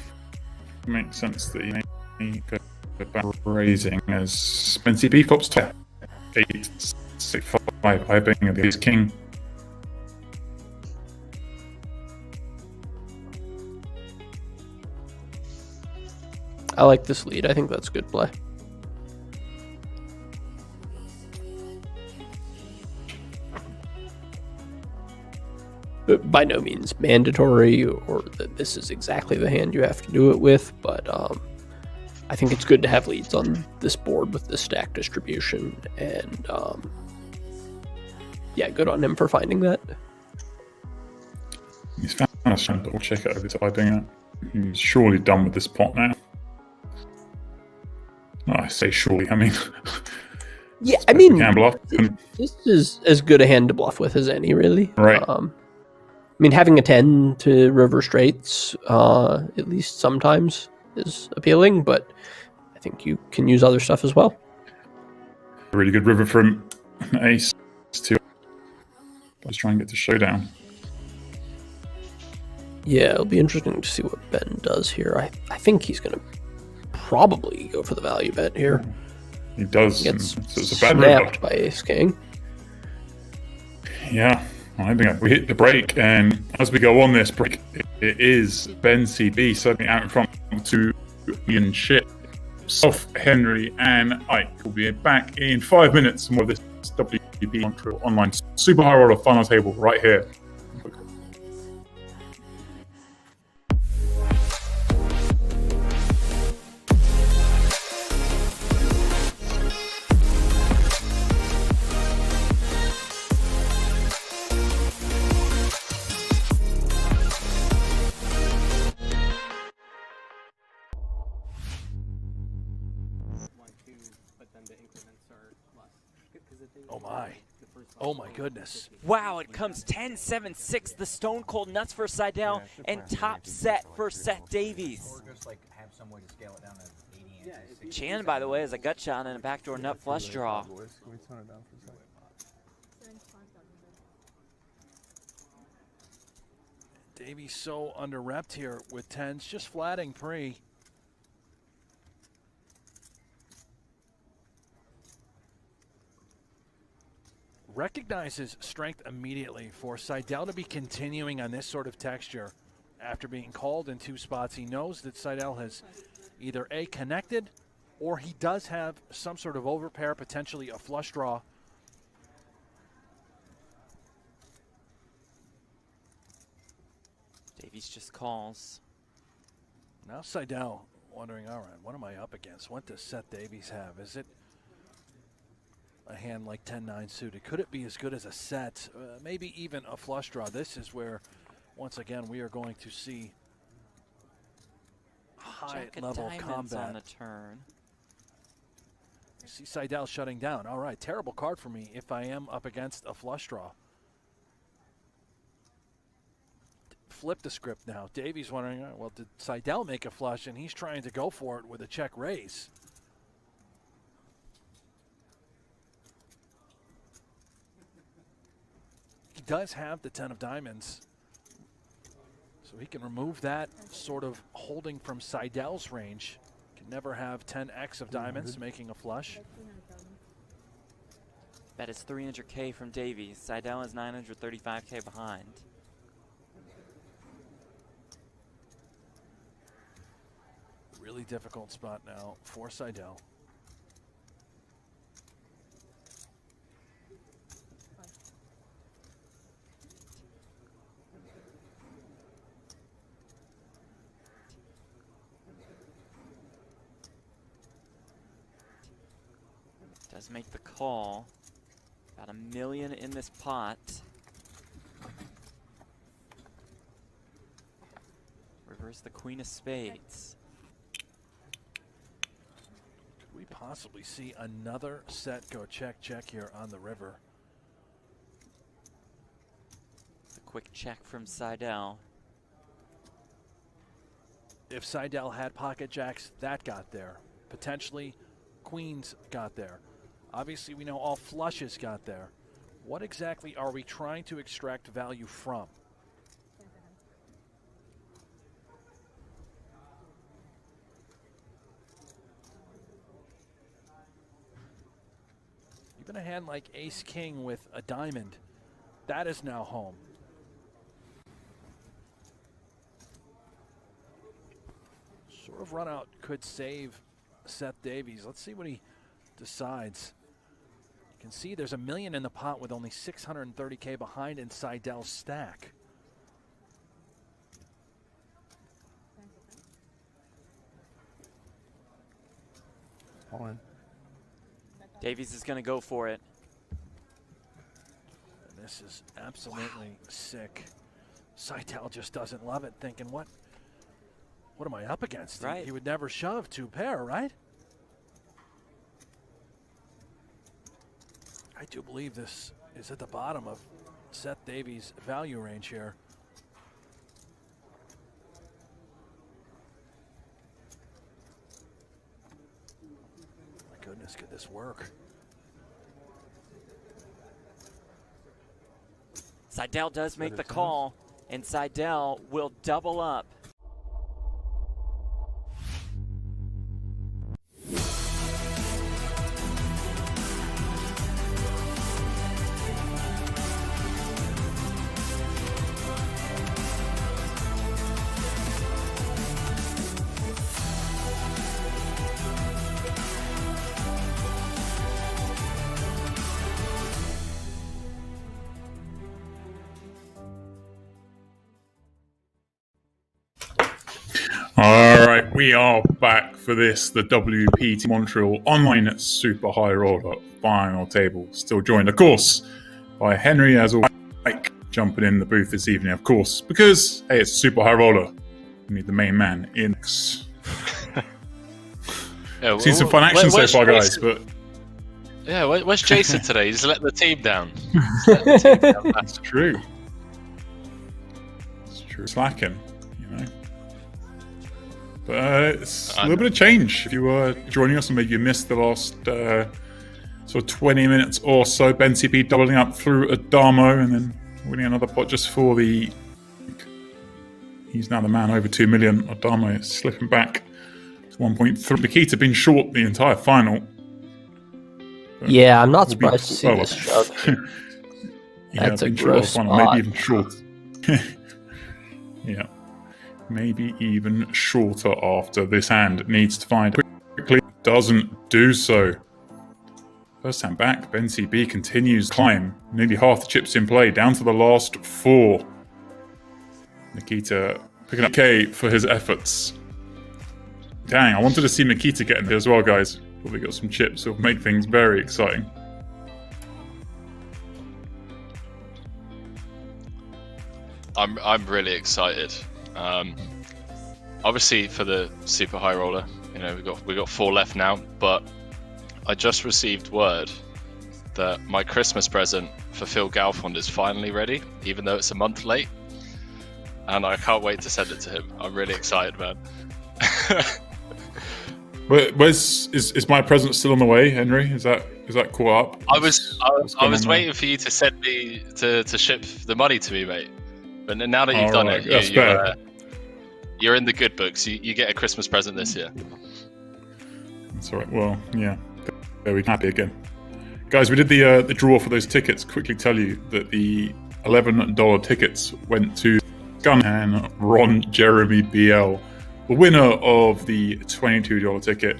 Makes sense that you go back raising as bencb flops top 8, 6, 5, Eibinger the ace king. I like this lead. I think that's a good play. But by no means mandatory or that this is exactly the hand you have to do it with, but I think it's good to have leads on this board with this stack distribution, and yeah, good on him for finding that. He's found us trying to double check it over to Eibinger. He's surely done with this pot now. Oh, I say surely, I mean... Yeah, I mean, bluff. This is as good a hand to bluff with as any, really. Right. I mean, having a 10 to river straights, at least sometimes, is appealing, but I think you can use other stuff as well. A really good river from ace to... Let's try and get to showdown. Yeah, it'll be interesting to see what Ben does here. I think he's going to probably go for the value bet here. He does. Gets so it's a bad snapped river. by ace king. Yeah. I think we hit the break, and as we go on this break, it is bencb certainly out in front of 2 million ships. Self, Henry, and Ike will be back in 5 minutes. More of this WPT Montreal online super high roller final table right here. Oh my goodness. Wow, it comes 10-7-6, the Stone Cold Nuts for Seidel, and top set for Seth Davies. Chan, by the way, is a gut shot and a backdoor nut flush draw. Davies so under-repped here with 10s, just flatting pre. Recognizes strength immediately for Seidel to be continuing on this sort of texture after being called in 2 spots. He knows that Seidel has either A, connected, or he does have some sort of overpair, potentially a flush draw. Davies just calls. Now Seidel wondering, all right, what am I up against? What does Seth Davies have? Is it a hand like 10-9 suited? Could it be as good as a set? Maybe even a flush draw. This is where, once again, we are going to see high-level combat on the turn. You see Seidel shutting down. All right, terrible card for me if I am up against a flush draw. Flip the script now. Davies wondering, well, did Seidel make a flush? And he's trying to go for it with a check raise. Does have the 10 of diamonds, so he can remove that sort of holding from Seidel's range. Can never have 10x of diamonds making a flush. Bet is 300K from Davies. Seidel is 935K behind. Really difficult spot now for Seidel. Does make the call. About $1 million in this pot. Reverse the Queen of Spades. Could we possibly see another set go check here on the river? It's a quick check from Seidel. If Seidel had pocket jacks, that got there. Potentially queens got there. Obviously, we know all flushes got there. What exactly are we trying to extract value from? Even a hand like Ace-King with a diamond, that is now home. Sort of run out could save Seth Davies. Let's see what he decides. You can see there's $1 million in the pot with only 630K behind in Seidel's stack. All in. Davies is going to go for it. And this is absolutely sick. Seidel just doesn't love it, thinking, what am I up against? Right. He would never shove 2 pair, right? I do believe this is at the bottom of Seth Davies' value range here. My goodness, could this work? Seidel does make the call, and Seidel will double up. Alright, we are back for this, the WPT Montreal online super high roller final table. Still joined, of course, by Henry, as always, Ike jumping in the booth this evening, of course, because, hey, it's a super high roller. We need the main man in. Yeah, seen some fun action so far, guys, but... Yeah, where's Jason today? He's let the team down. That's true. It's true. Slacking, you know. But it's a little bit of change. If you were joining us and maybe you missed the last sort of 20 minutes or so, bencb doubling up through Adamo and then winning another pot just for the... He's now the man over 2 million. Adamo is slipping back to 1.3. Mikita been short the entire final. Yeah, I'm not surprised to see this shove. That's a gross spot. Maybe even short. Yeah. Maybe even shorter after this hand. Needs to find quickly. Doesn't do so. First hand back. bencb continues climb. Nearly half the chips in play. Down to the last 4. Mikita picking up K for his efforts. Dang, I wanted to see Mikita get in here as well, guys. Probably got some chips. It'll make things very exciting. I'm really excited. Obviously for the super high roller, you know, we got 4 left now. But I just received word that my Christmas present for Phil Galfond is finally ready, even though it's a month late. And I can't wait to send it to him. I'm really excited, man. Is my present still on the way, Henry? Is that caught up? I was waiting for you to send me to ship the money to me, mate. But now that you've done it, you're in the good books. You get a Christmas present this year. That's all right. Well, yeah, very happy again, guys. We did the draw for those tickets. Quickly tell you that the $11 tickets went to Gun and Ron Jeremy BL. The winner of the $22 ticket,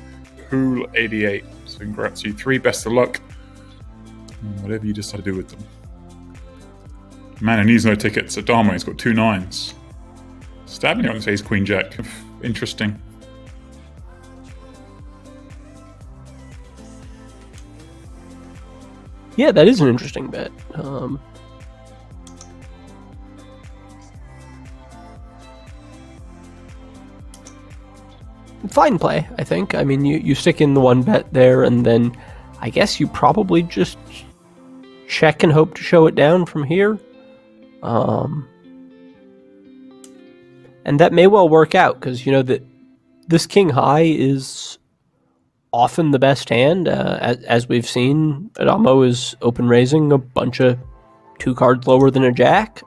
Pool88. So congrats to you 3. Best of luck. Whatever you decide to do with them. Man, and needs no tickets. Adamo, he's got 2 9s. Stabbing on his ace queen jack. Interesting. Yeah, that is an interesting bet. Fine play, I think. I mean, you stick in the 1 bet there, and then I guess you probably just check and hope to show it down from here. And that may well work out, because, you know, that this king high is often the best hand. As we've seen, Adamo is open raising a bunch of 2 cards lower than a jack.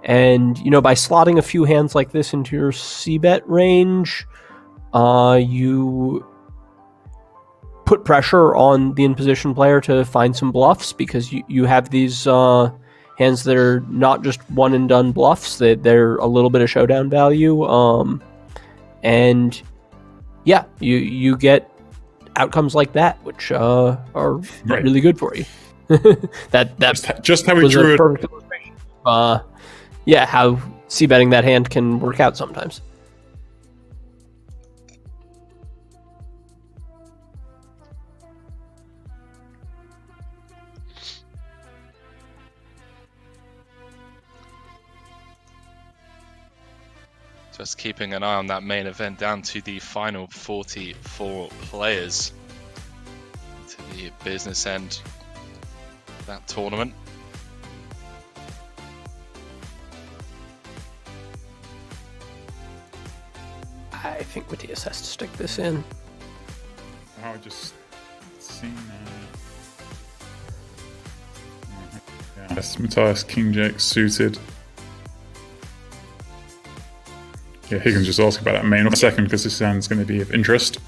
And, you know, by slotting a few hands like this into your C-bet range, you put pressure on the in-position player to find some bluffs, because you have these hands that are not just one-and-done bluffs, they're a little bit of showdown value. And, yeah, you get outcomes like that, which are really good for you. That's just how we drew it. Yeah, how c-betting that hand can work out sometimes. Just keeping an eye on that main event down to the final 44 players to the business end of that tournament. I think Matthias has to stick this in. I just seen yes, Matthias King Jack suited. Yeah, Higgins just asked about that main in a second, because this hand's going to be of interest.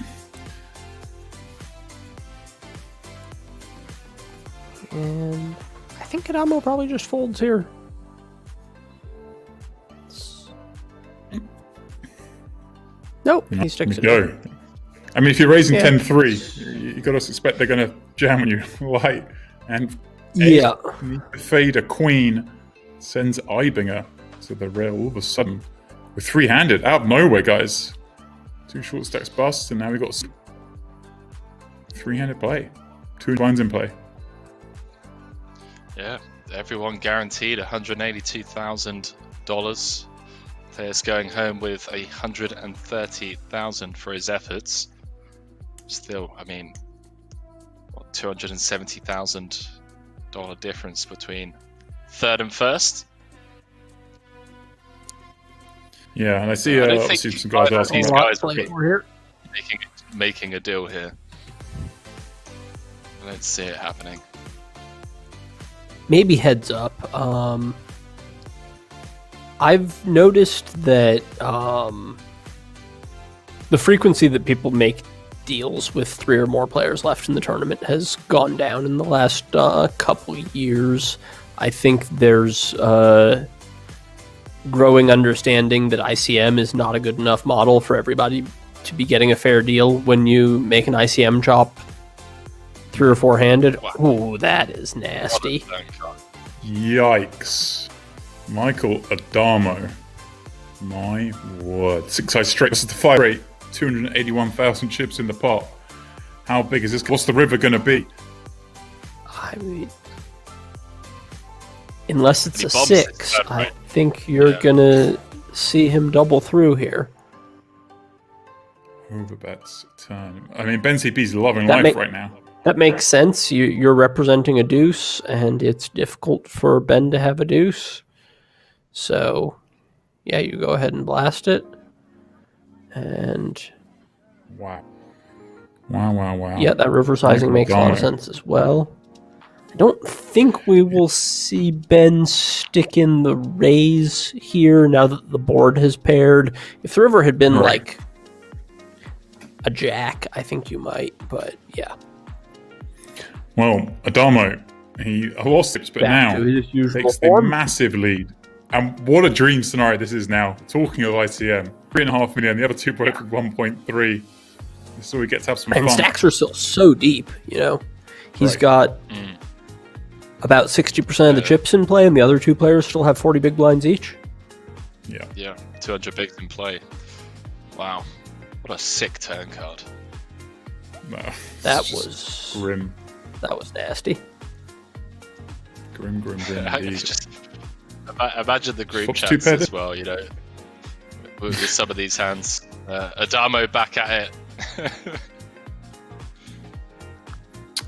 And I think Adamo probably just folds here. Nope, he sticks it. Go. I mean, if you're raising 10-3, you got to suspect they're going to jam on you light. And yeah, fade a queen sends Eibinger to the rail all of a sudden. We're three-handed out of nowhere, guys. 2 short stacks bust, and now we've got three-handed play. 2 blinds in play. Yeah, everyone guaranteed $182,000. There's going home with $130,000 for his efforts. Still, I mean, what, $270,000 difference between third and first. Yeah, and I see, some guys asking. These guys are here. making a deal here. Let's see it happening. Maybe heads up. I've noticed that the frequency that people make deals with 3 or more players left in the tournament has gone down in the last couple years. I think there's growing understanding that ICM is not a good enough model for everybody to be getting a fair deal when you make an ICM chop 3 or 4 handed. Wow. Ooh, that is nasty. Yikes. Michael Adamo. My word. 6-side straight. This is the 5 rate. 281,000 chips in the pot. How big is this? What's the river going to be? I mean, unless it's And a he bumps it, 6, I right? think you're going to see him double through here. Overbets turn. I mean, bencb's loving That life right now. That makes sense. You're representing a deuce, and it's difficult for Ben to have a deuce. So, yeah, you go ahead and blast it. And Wow. Wow. yeah, that river sizing makes a lot of sense as well. I don't think we will see Ben stick in the raise here now that the board has paired. If the river had been like a jack, I think you might, but yeah. Well, Adamo, he lost it, but Back now to his usual takes the form. massive lead. And what a dream scenario this is now. Talking of ICM, 3.5 million, the other 2 both with 1.3. So we get to have some And fun. stacks are still so deep, you know. He's got about 60% of the chips in play, and the other 2 players still have 40 big blinds each. Yeah, 200 bigs in play. Wow, what a sick turn card. No, That it's was grim. That was nasty. Grim It's indeed. just imagine the group Swaps chats 2 paired. as well. You know, with some of these hands. Adamo back at it.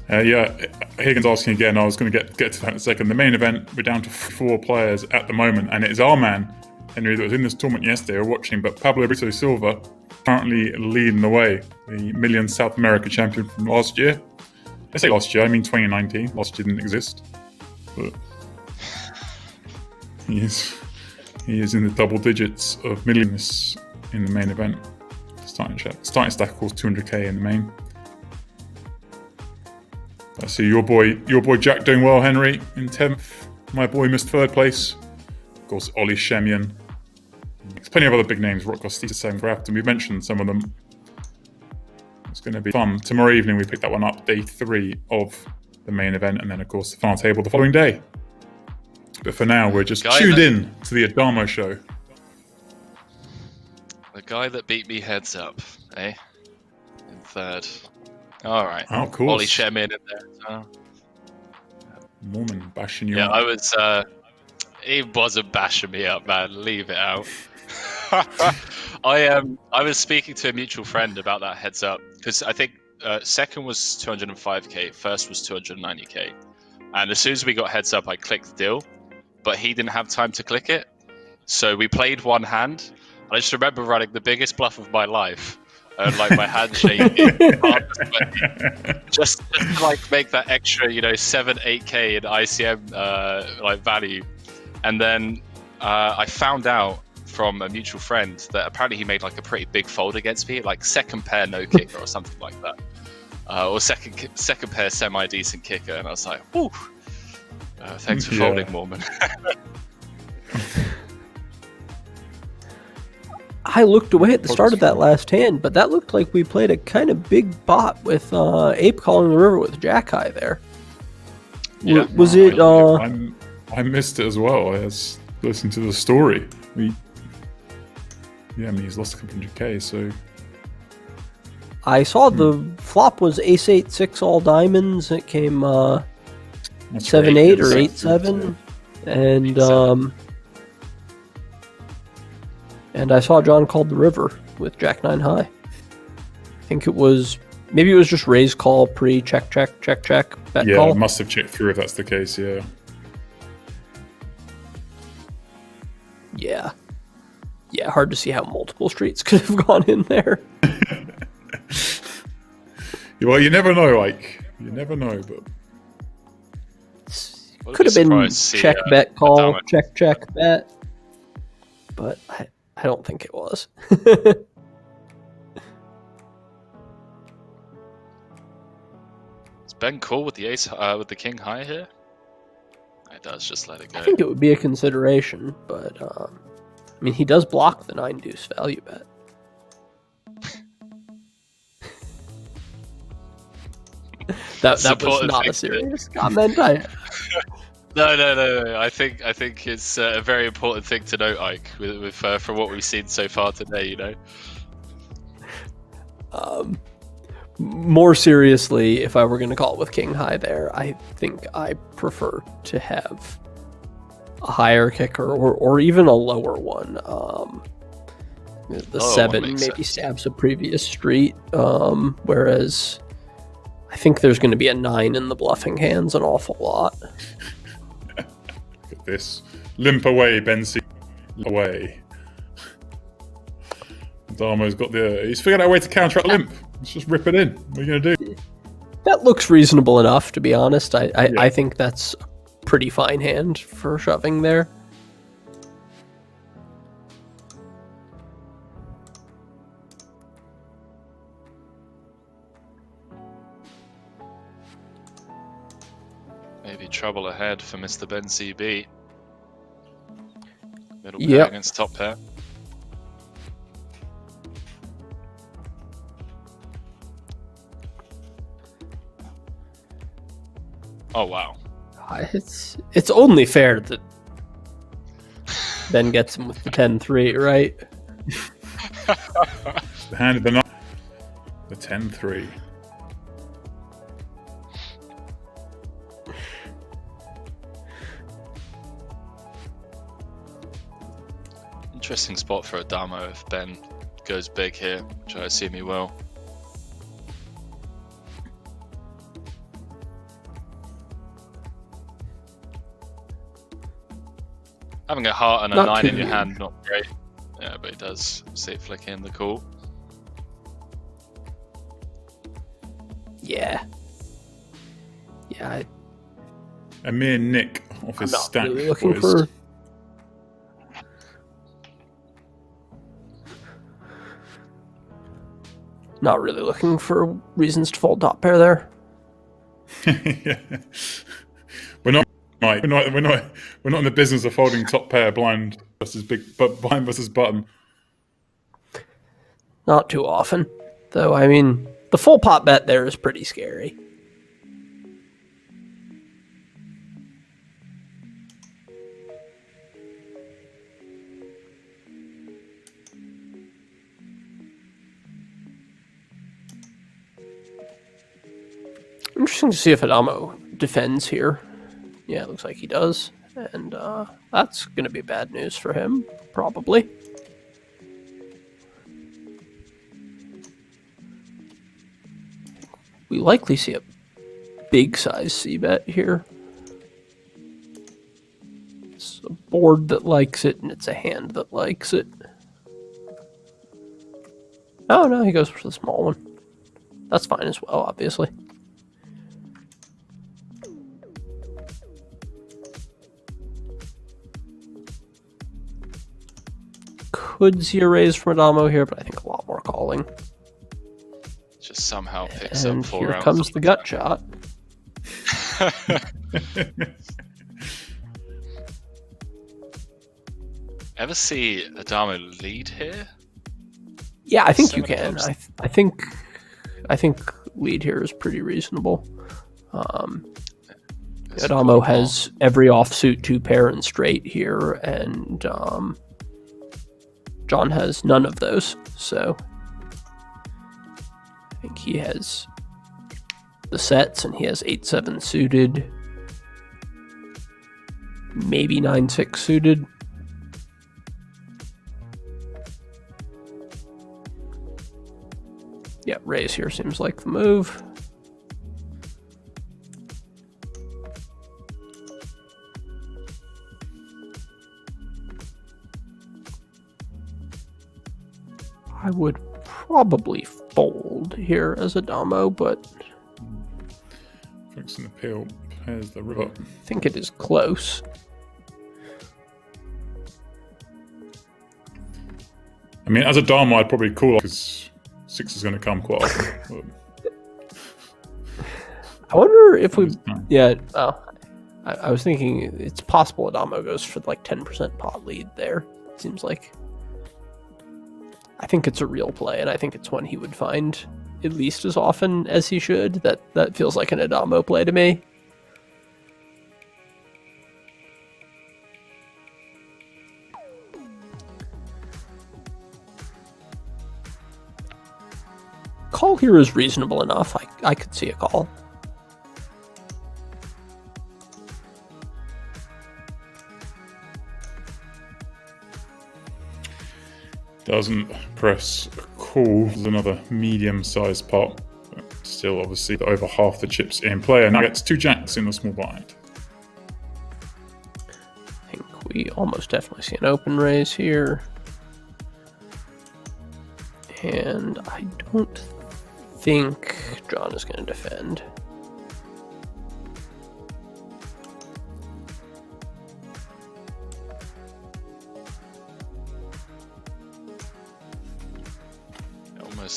Yeah, Higgins asking again. I was going to get to that in a second. The main event, we're down to 4 players at the moment, and it is our man, Henry, that was in this tournament yesterday, or watching, but Pablo Brito Silva currently leading the way, the million South America champion from last year. I say last year, I mean 2019. Last year didn't exist. But he is in the double digits of millions in the main event. Starting stack, of course, 200k in the main. I see your boy Jack doing well, Henry, in 10th. My boy missed 3rd place. Of course, Ollie Shemian. There's plenty of other big names, Rock Costita, Sam Grafton. We mentioned some of them. It's going to be fun. Tomorrow evening, we pick that one up, day 3 of the main event, and then, of course, the final table the following day. But for now, we're just tuned in to the Adamo show. The guy that beat me heads up, eh? In 3rd. All right. Oh, of course. Ollie Shemin in there as well. Mormon bashing you Yeah, up. I was. He wasn't bashing me up, man. Leave it out. I was speaking to a mutual friend about that heads up because I think second was 205k, first was 290k, and as soon as we got heads up, I clicked the deal, but he didn't have time to click it, so we played one hand. I just remember running the biggest bluff of my life. Like my hand shaking, just to like make that extra, 7-8k in ICM like value, and then I found out from a mutual friend that apparently he made like a pretty big fold against me, like second pair no kicker or something like that, or second pair semi decent kicker, and I was like, "Whew, thanks for folding, Mormon." I looked away at the start of that last hand, but that looked like we played a kind of big bot with Ape calling the river with Jack High there. Yeah. Was it? I missed it as well. I was listening to the story. Yeah, I mean, he's lost a couple hundred K, so... I saw the flop was ace-8-6 all diamonds. It came 7-8 or 8-7. And I saw John called the river with Jack-9 high. I think it was... Maybe it was just raise call pre-check, bet call. Yeah, must have checked through if that's the case, yeah. Yeah. Yeah, hard to see how multiple streets could have gone in there. Well, you never know, Ike. You never know, but... Could have been check, bet, call, check, bet. But I don't think it was. Is Ben cool with the ace with the king high here? It does, just let it go. I think it would be a consideration, but I mean, he does block the 9 deuce value bet. that was not a serious comment. No. I think it's a very important thing to note, Ike, with from what we've seen so far today. You know. More seriously, if I were going to call it with king high there, I think I prefer to have a higher kicker or even a lower one. The 7 maybe stabs a previous street, whereas I think there's going to be a 9 in the bluffing hands an awful lot. Look at this. Limp away, Dempsey. Away. Damo's got he's figured out a way to counter a limp. Let's just rip it in. What are you going to do? That looks reasonable enough, to be honest. I think that's a pretty fine hand for shoving there. Maybe trouble ahead for Mr. bencb. Middle pair against top pair. Oh wow! It's only fair that Ben gets him with the 10-3, right? The hand of the 9. The 10-3. Interesting spot for Adamo if Ben goes big here, which I assume he will. Having a heart and a 9 in your hand, not great. Yeah, but he does see it flick in the call. Yeah. A mere nick off his stack. Really looking for... Not really looking for reasons to fold top pair there. Yeah. We're not in the business of folding top pair blind versus button. Not too often, though. I mean, the full pot bet there is pretty scary. Interesting to see if Adamo defends here. Yeah, it looks like he does. And that's going to be bad news for him, probably. We likely see a big size c-bet here. It's a board that likes it, and it's a hand that likes it. Oh, no, he goes for the small one. That's fine as well, obviously. Could see a raise from Adamo here, but I think a lot more calling. Just somehow picks up 4 rounds. Here comes the gut shot. Ever see Adamo lead here? Yeah, I think you can. I think lead here is pretty reasonable. Adamo has every offsuit 2 pair and straight here, and John has none of those, so I think he has the sets, and he has 8-7 suited, maybe 9-6 suited. Yeah, raise here seems like the move. I would probably fold here as a damo, but Fixing the peel, pairs the river. I think it is close. I mean, as a damo, I'd probably call because 6 is going to come quite often. I wonder if we... Yeah, I was thinking it's possible a damo goes for like 10% pot lead there. It seems like... I think it's a real play, and I think it's one he would find at least as often as he should. That feels like an Adamo play to me. Call here is reasonable enough. I could see a call. Doesn't press call. There's another medium-sized pot. But still, obviously, over half the chips in play. And now gets 2 jacks in the small blind. I think we almost definitely see an open raise here. And I don't think John is going to defend.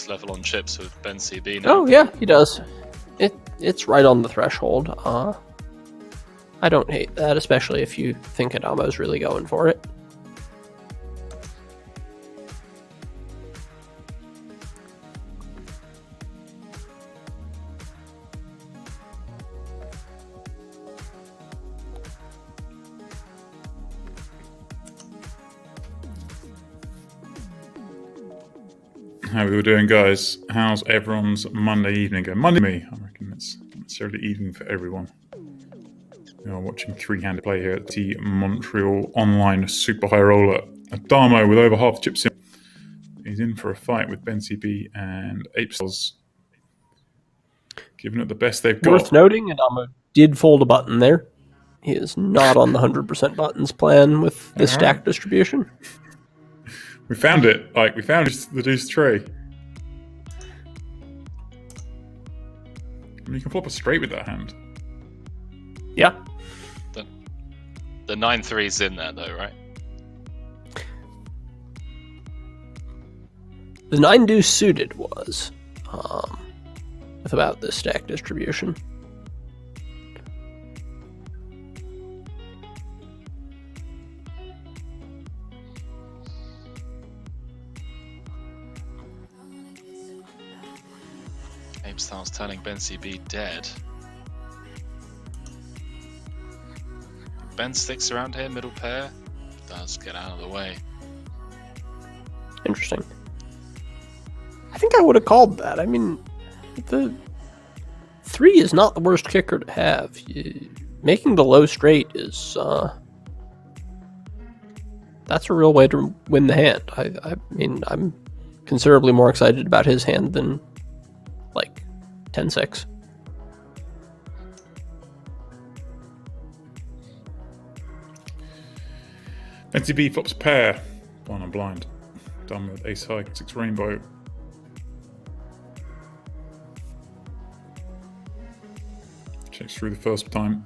Level on chips with bencb now. Oh yeah, he does. It's right on the threshold. I don't hate that, especially if you think Adamo's really going for it. How are we all doing, guys? How's everyone's Monday evening going? Monday, me. I reckon it's not necessarily evening for everyone. We are watching 3-handed play here at the Montreal online super high roller. Adamo with over half the chips in. He's in for a fight with bencb and apestyles. Giving it the best they've got. Worth noting, Adamo did fold a button there. He is not on the 100% buttons plan with the stack distribution. We found it. We found the deuce tray. I mean, you can flop a straight with that hand. Yeah. The 9-3's in there though, right? The 9 deuce suited was with about this stack distribution. Apestyles turning bencb dead. Ben sticks around here, middle pair. Does get out of the way. Interesting. I think I would have called that. I mean, the 3 is not the worst kicker to have. Making the low straight is that's a real way to win the hand. I mean, I'm considerably more excited about his hand than like 10-6. bencb flops pair. One on blind. Done with ace high, 6 rainbow. Checks through the first time.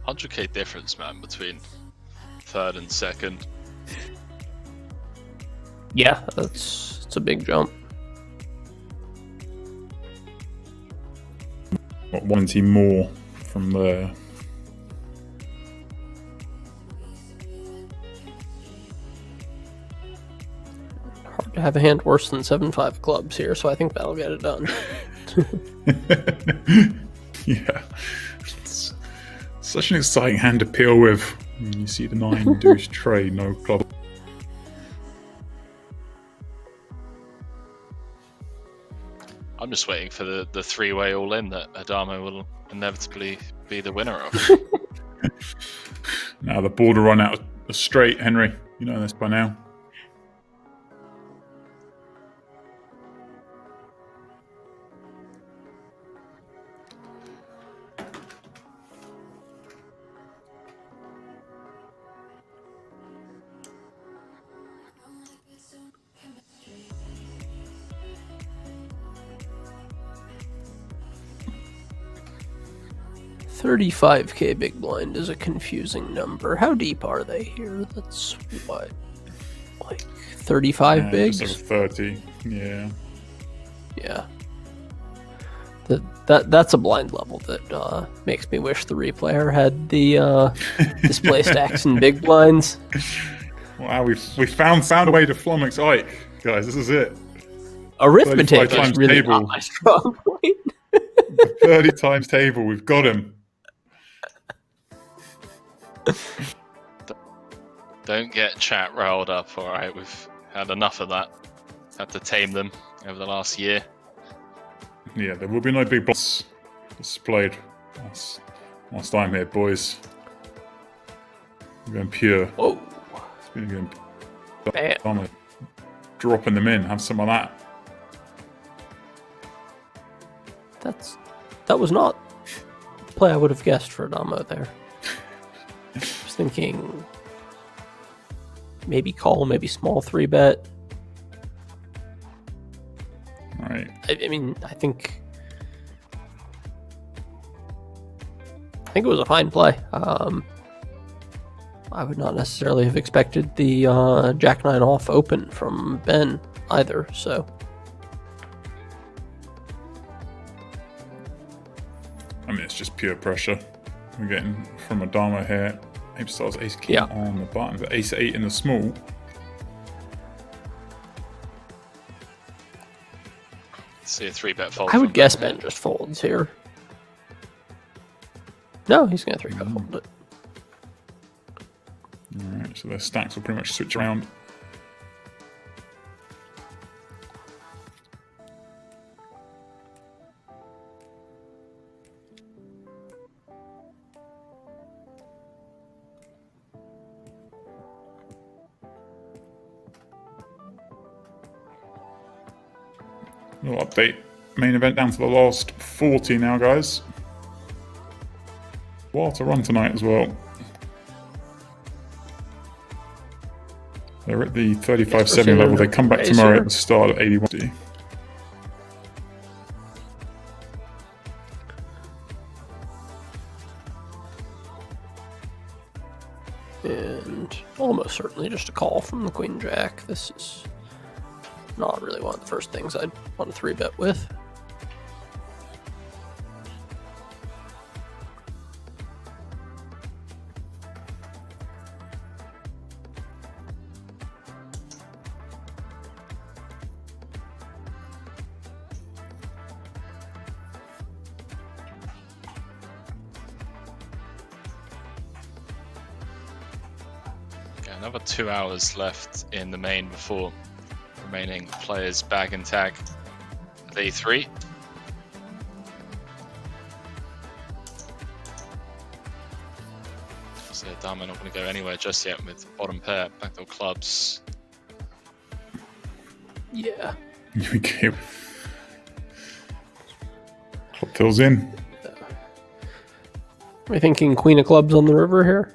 $100K difference, man, between third and second. Yeah, it's a big jump. got 20 more from there. Hard to have a hand worse than 7-5 clubs here, so I think that'll get it done. Yeah. It's such an exciting hand to peel with. When you see the 9 deuce tray, no club. I'm just waiting for the three-way all-in that Adamo will inevitably be the winner of. Now the board will run out of straight, Henry. You know this by now. $35K big blind is a confusing number. How deep are they here? That's what, like 35 bigs? Just over 30. Yeah. Yeah. That's a blind level that makes me wish the replayer had the display stacks and big blinds. Wow, we found a way to flummox Ike, guys. This is it. Arithmetic is really table. not my strong point. 30 times table. We've got him. Don't get chat riled up, alright? We've had enough of that. Had to tame them over the last year. Yeah, there will be no big boss displayed whilst I'm here, boys. We're going pure. Whoa. We're going Bam. dropping them in. Have some of that. That was not the play I would have guessed for Adamo there. I was thinking maybe call, maybe small 3-bet. Right. I mean, I think it was a fine play. I would not necessarily have expected the Jack-9 off open from Ben either, so... I mean, it's just pure pressure. We're getting from Adamo here. Apestyles ace king on the button, but ace 8 in the small. See a 3-bet fold. I would guess Ben just folds here. No, he's going to 3-bet fold it. Alright, so their stacks will pretty much switch around. Little update. Main event down to the last 40 now, guys. While to run tonight as well. They're at the 35-70 level. They come back tomorrow at the start at 81. And almost certainly just a call from the Queen Jack. This is not really one of the first things I'd want to 3-bet with. Another 2 hours left in the main before remaining players bag and tag day 3. So Adamo not going to go anywhere just yet with bottom pair, backdoor clubs. Yeah. Okay. Club fills in. Are we thinking Queen of Clubs on the river here?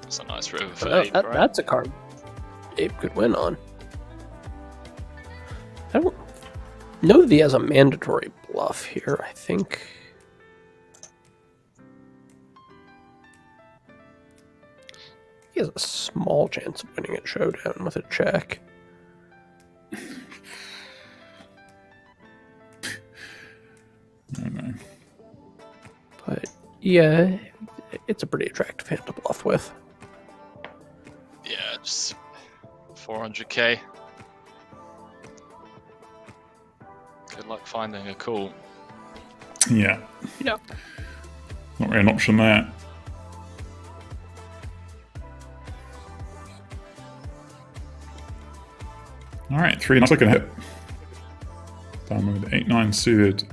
That's a nice river for Abe, right? That's a card Abe could win on. I don't know that he has a mandatory bluff here, I think. he has a small chance of winning at Showdown with a check. I don't know. But yeah, it's a pretty attractive hand to bluff with. Yeah, just 400k. Good luck finding a call. Yeah. Yeah. Not really an option there. All right, 3 nuts looking hit. Down with 8-9 suited.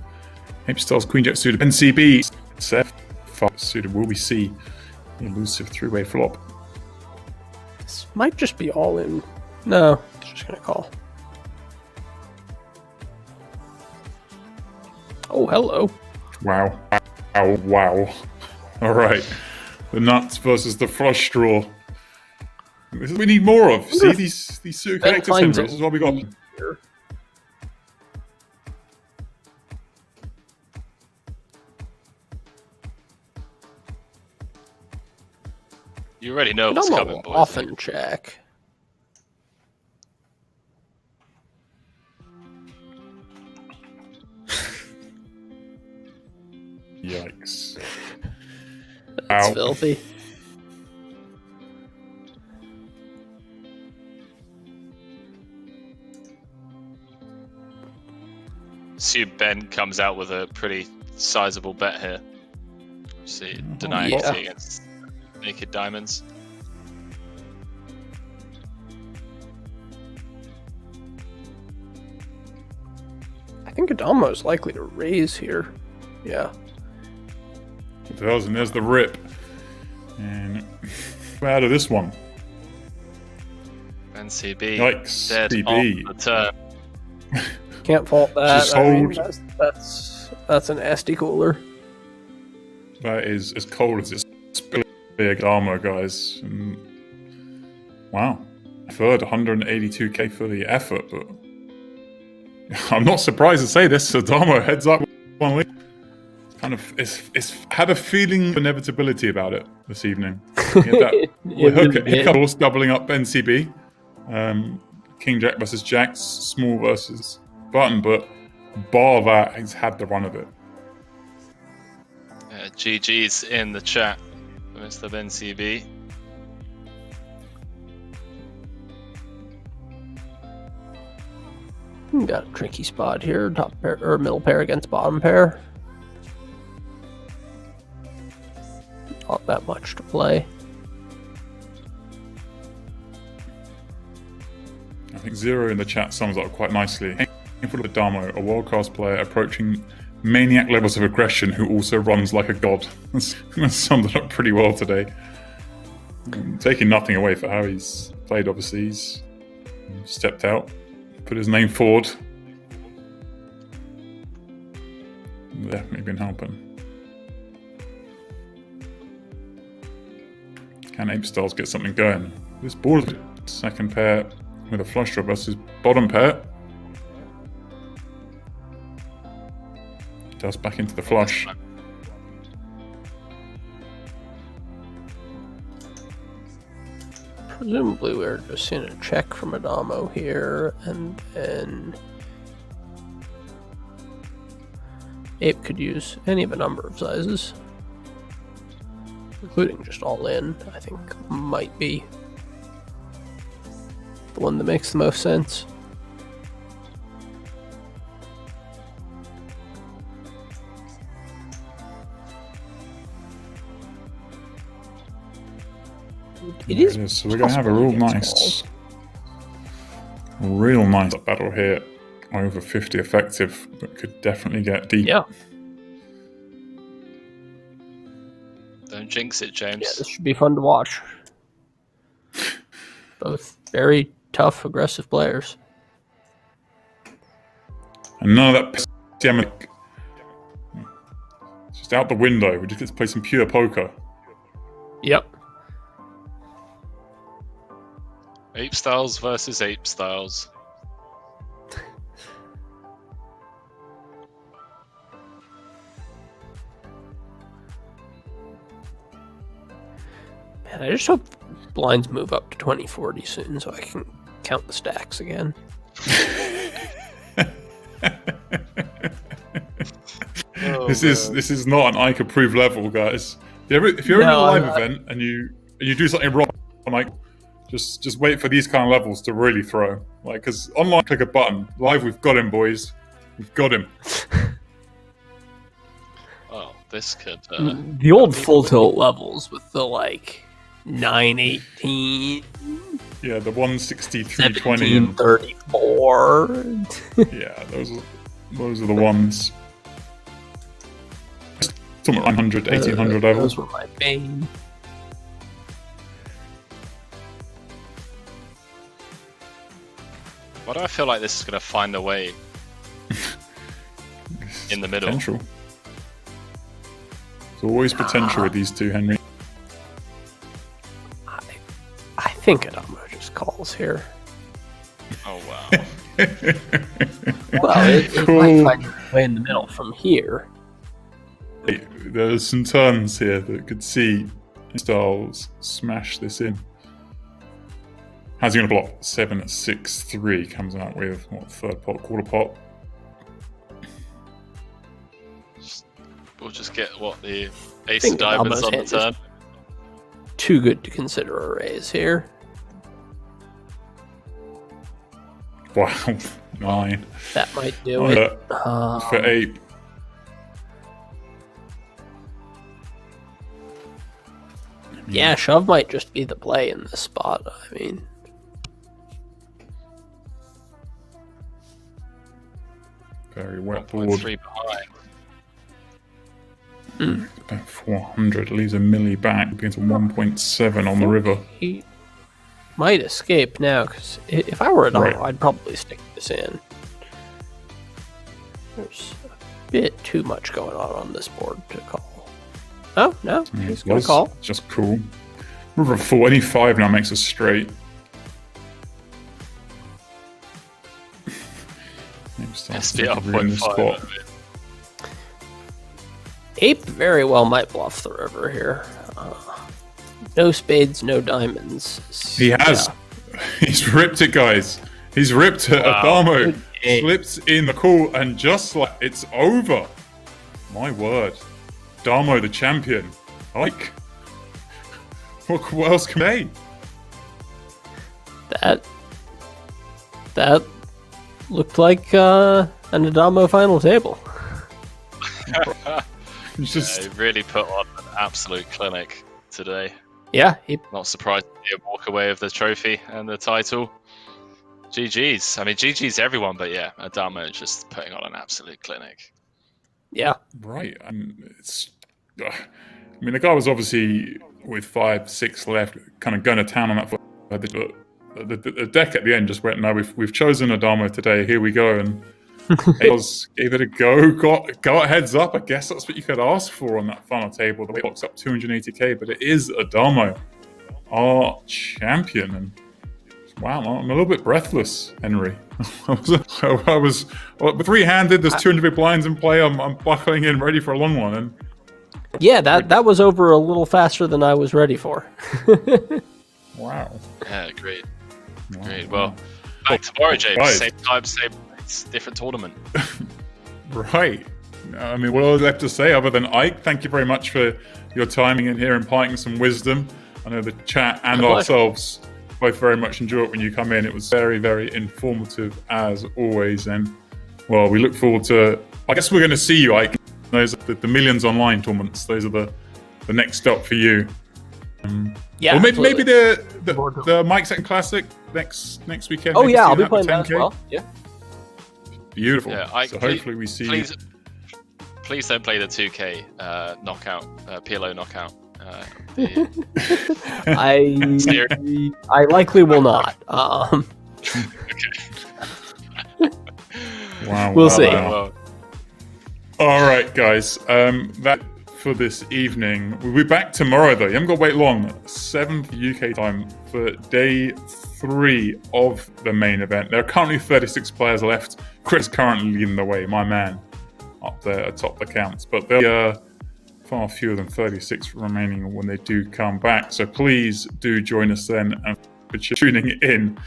Apestyles, Queen Jack suited. bencb. 7-5 suited. Will we see the elusive 3-way flop? This might just be all in. No, it's just gonna call. Oh, hello. Wow. Wow. Wow. All right. The nuts versus the flush draw. This is what we need more of. See these suited connectors, Henry. This is what we got. You already know what's coming, boys. Often check. Yikes. That's Ow. filthy. See, Ben comes out with a pretty sizable bet here. See, denying yeah. against naked diamonds. I think Addam is likely to raise here. Yeah. It does, and there's the rip. And we're out of this one. NCB Yikes. dead CB. on the turn. Can't fault that. Just I mean, hold. that's an SD cooler. That is as cold as it's big armor, guys. And wow. Third, 182k for the effort, but I'm not surprised to say this. Adamo heads up one lead. It's had a feeling of inevitability about it this evening. Hiccup horse doubling up bencb. King Jack versus Jacks, small versus button, but bar that has had the run of it. GG's in the chat for Mr. bencb. Got a tricky spot here. Top pair or middle pair against bottom pair. Not that much to play. I think Zero in the chat sums up quite nicely. For Adamo, a world-class player approaching maniac levels of aggression who also runs like a god. That's summed it up pretty well today. Taking nothing away for how he's played, obviously. He's stepped out, put his name forward. Definitely been helping. Can Apestyles get something going? This board, second pair with a flush draw versus bottom pair. Does back into the flush. Presumably we're just seeing a check from Adamo here, and then Ape could use any of a number of sizes, including just all in. I think might be the one that makes the most sense. It is. So we're going to have a real nice battle here. Over 50 effective, but could definitely get deep. Yeah. Don't jinx it, James. Yeah, this should be fun to watch. Both very tough, aggressive players. And none of that pandemic. It's just out the window. We just get to play some pure poker. Yep. Apestyles versus Apestyles. Man, I just hope blinds move up to 2040 soon, so I can count the stacks again. This is not an Ike approved level, guys. If you're in a live event and you do something wrong, like just wait for these kind of levels to really throw. Like, because online, click a button. Live, we've got him, boys. We've got him. Oh, this could. The old full tilt levels with the 918. Yeah, the 163.20 and 34. Yeah, those are the ones. Somewhere 900, 1800 levels. Those were my bane. Why do I feel like this is going to find a way in the middle? Potential. There's always potential with these two, Henry. I think Addam just calls here. Oh, wow. Well, it might find a way in the middle from here. There's some turns here that could see Styles smash this in. How's he going to block? 7-6-3 comes out with what, third pot, quarter pot. We'll just get the ace of diamonds on the turn. Too good to consider a raise here. Wow, 9. That might do it. For 8. Yeah, shove might just be the play in this spot. I mean, very wet board. 1.3 behind. About 400 leaves a milli back. Begins at 1.7 on the river. He might escape now, because if I were Addam, Right. I'd probably stick this in. There's a bit too much going on this board to call. Oh, no, he's going to call. Just cool. River 4, any 5 now makes us straight. SPR 0.5. Ape very well might bluff the river here. No spades, no diamonds. He has. Yeah. He's ripped it, guys. He's ripped it. Wow. Adamo slips in the call, and just like it's over. My word. Adamo the champion. Like, what else can they? That looked like an Adamo final table. Just He really put on an absolute clinic today. Yeah, Not surprised to see him walk away with the trophy and the title. GG's. I mean, GG's everyone, but yeah, Adamo just putting on an absolute clinic. yeah. right. And it's. I mean, the guy was obviously with 5-6 left, kind of going to town on that. But the deck at the end just went, no, we've chosen Adamo today. Here we go, and Eelis gave it a go. Got heads up. I guess that's what you could ask for on that final table. The box up 280k, but it is Adamo, our champion. And wow, I'm a little bit breathless, Henry. I was three-handed. There's 200 big blinds in play. I'm buckling in, ready for a long one. And Yeah, that was over a little faster than I was ready for. wow. Yeah, great. Wow. Great. Well, back tomorrow, James. Guys. Same time, same place, different tournament. Right. I mean, what else left to say other than Ike? Thank you very much for your timing in here, imparting some wisdom. I know the chat and My pleasure. ourselves both very much enjoy it when you come in. It was very, very informative as always. And well, we look forward to. I guess we're going to see you, Ike. Those are the Millions Online tournaments. Those are the next step for you. Yeah, or maybe absolutely. the Mike Second Classic next weekend. Oh Maybe yeah, see I'll be that for playing that as 10K. well. Yeah. Beautiful. Yeah, Ike, so hopefully we see. Please don't play the 2K knockout, PLO knockout. I likely will not. Wow. We'll see. Well, All right, guys. That for this evening. We'll be back tomorrow, though. You haven't got to wait long. 7th UK time for day 3 of the main event. There are currently 36 players left. Chris currently leading the way, my man, up there atop the counts. But there'll be far fewer than 36 remaining when they do come back. So please do join us then. And for tuning in,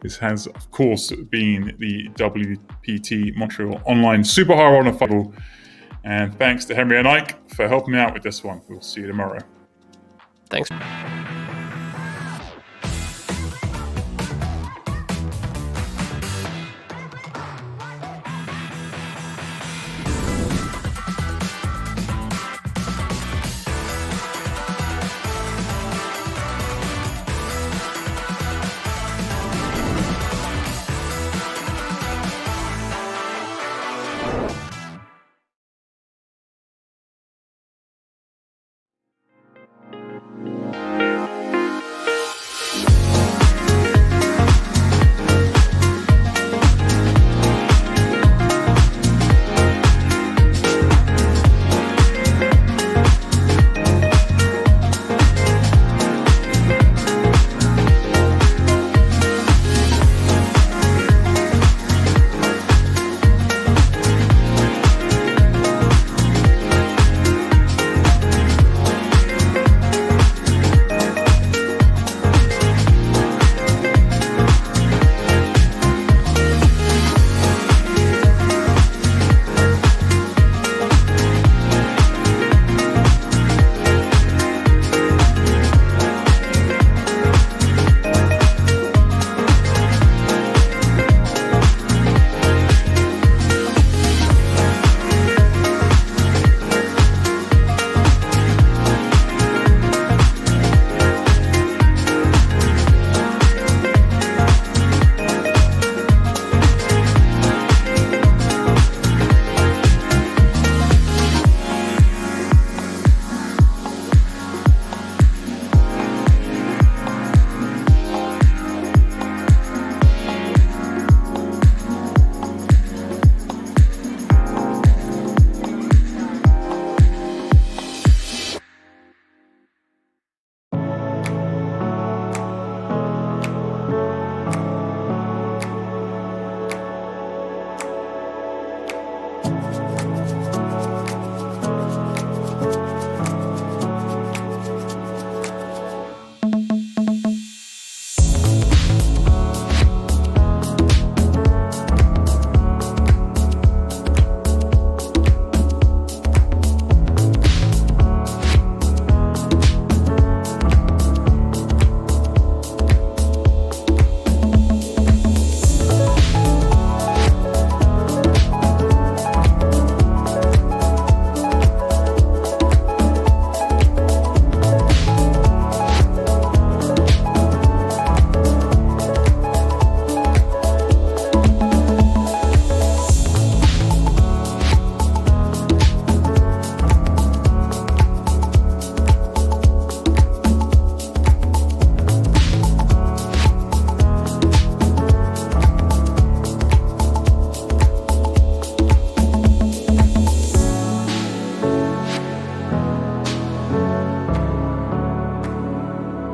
this has, of course, been the WPT Montreal Online Super High Roller Final. And thanks to Henry and Ike for helping me out with this one. We'll see you tomorrow. Thanks.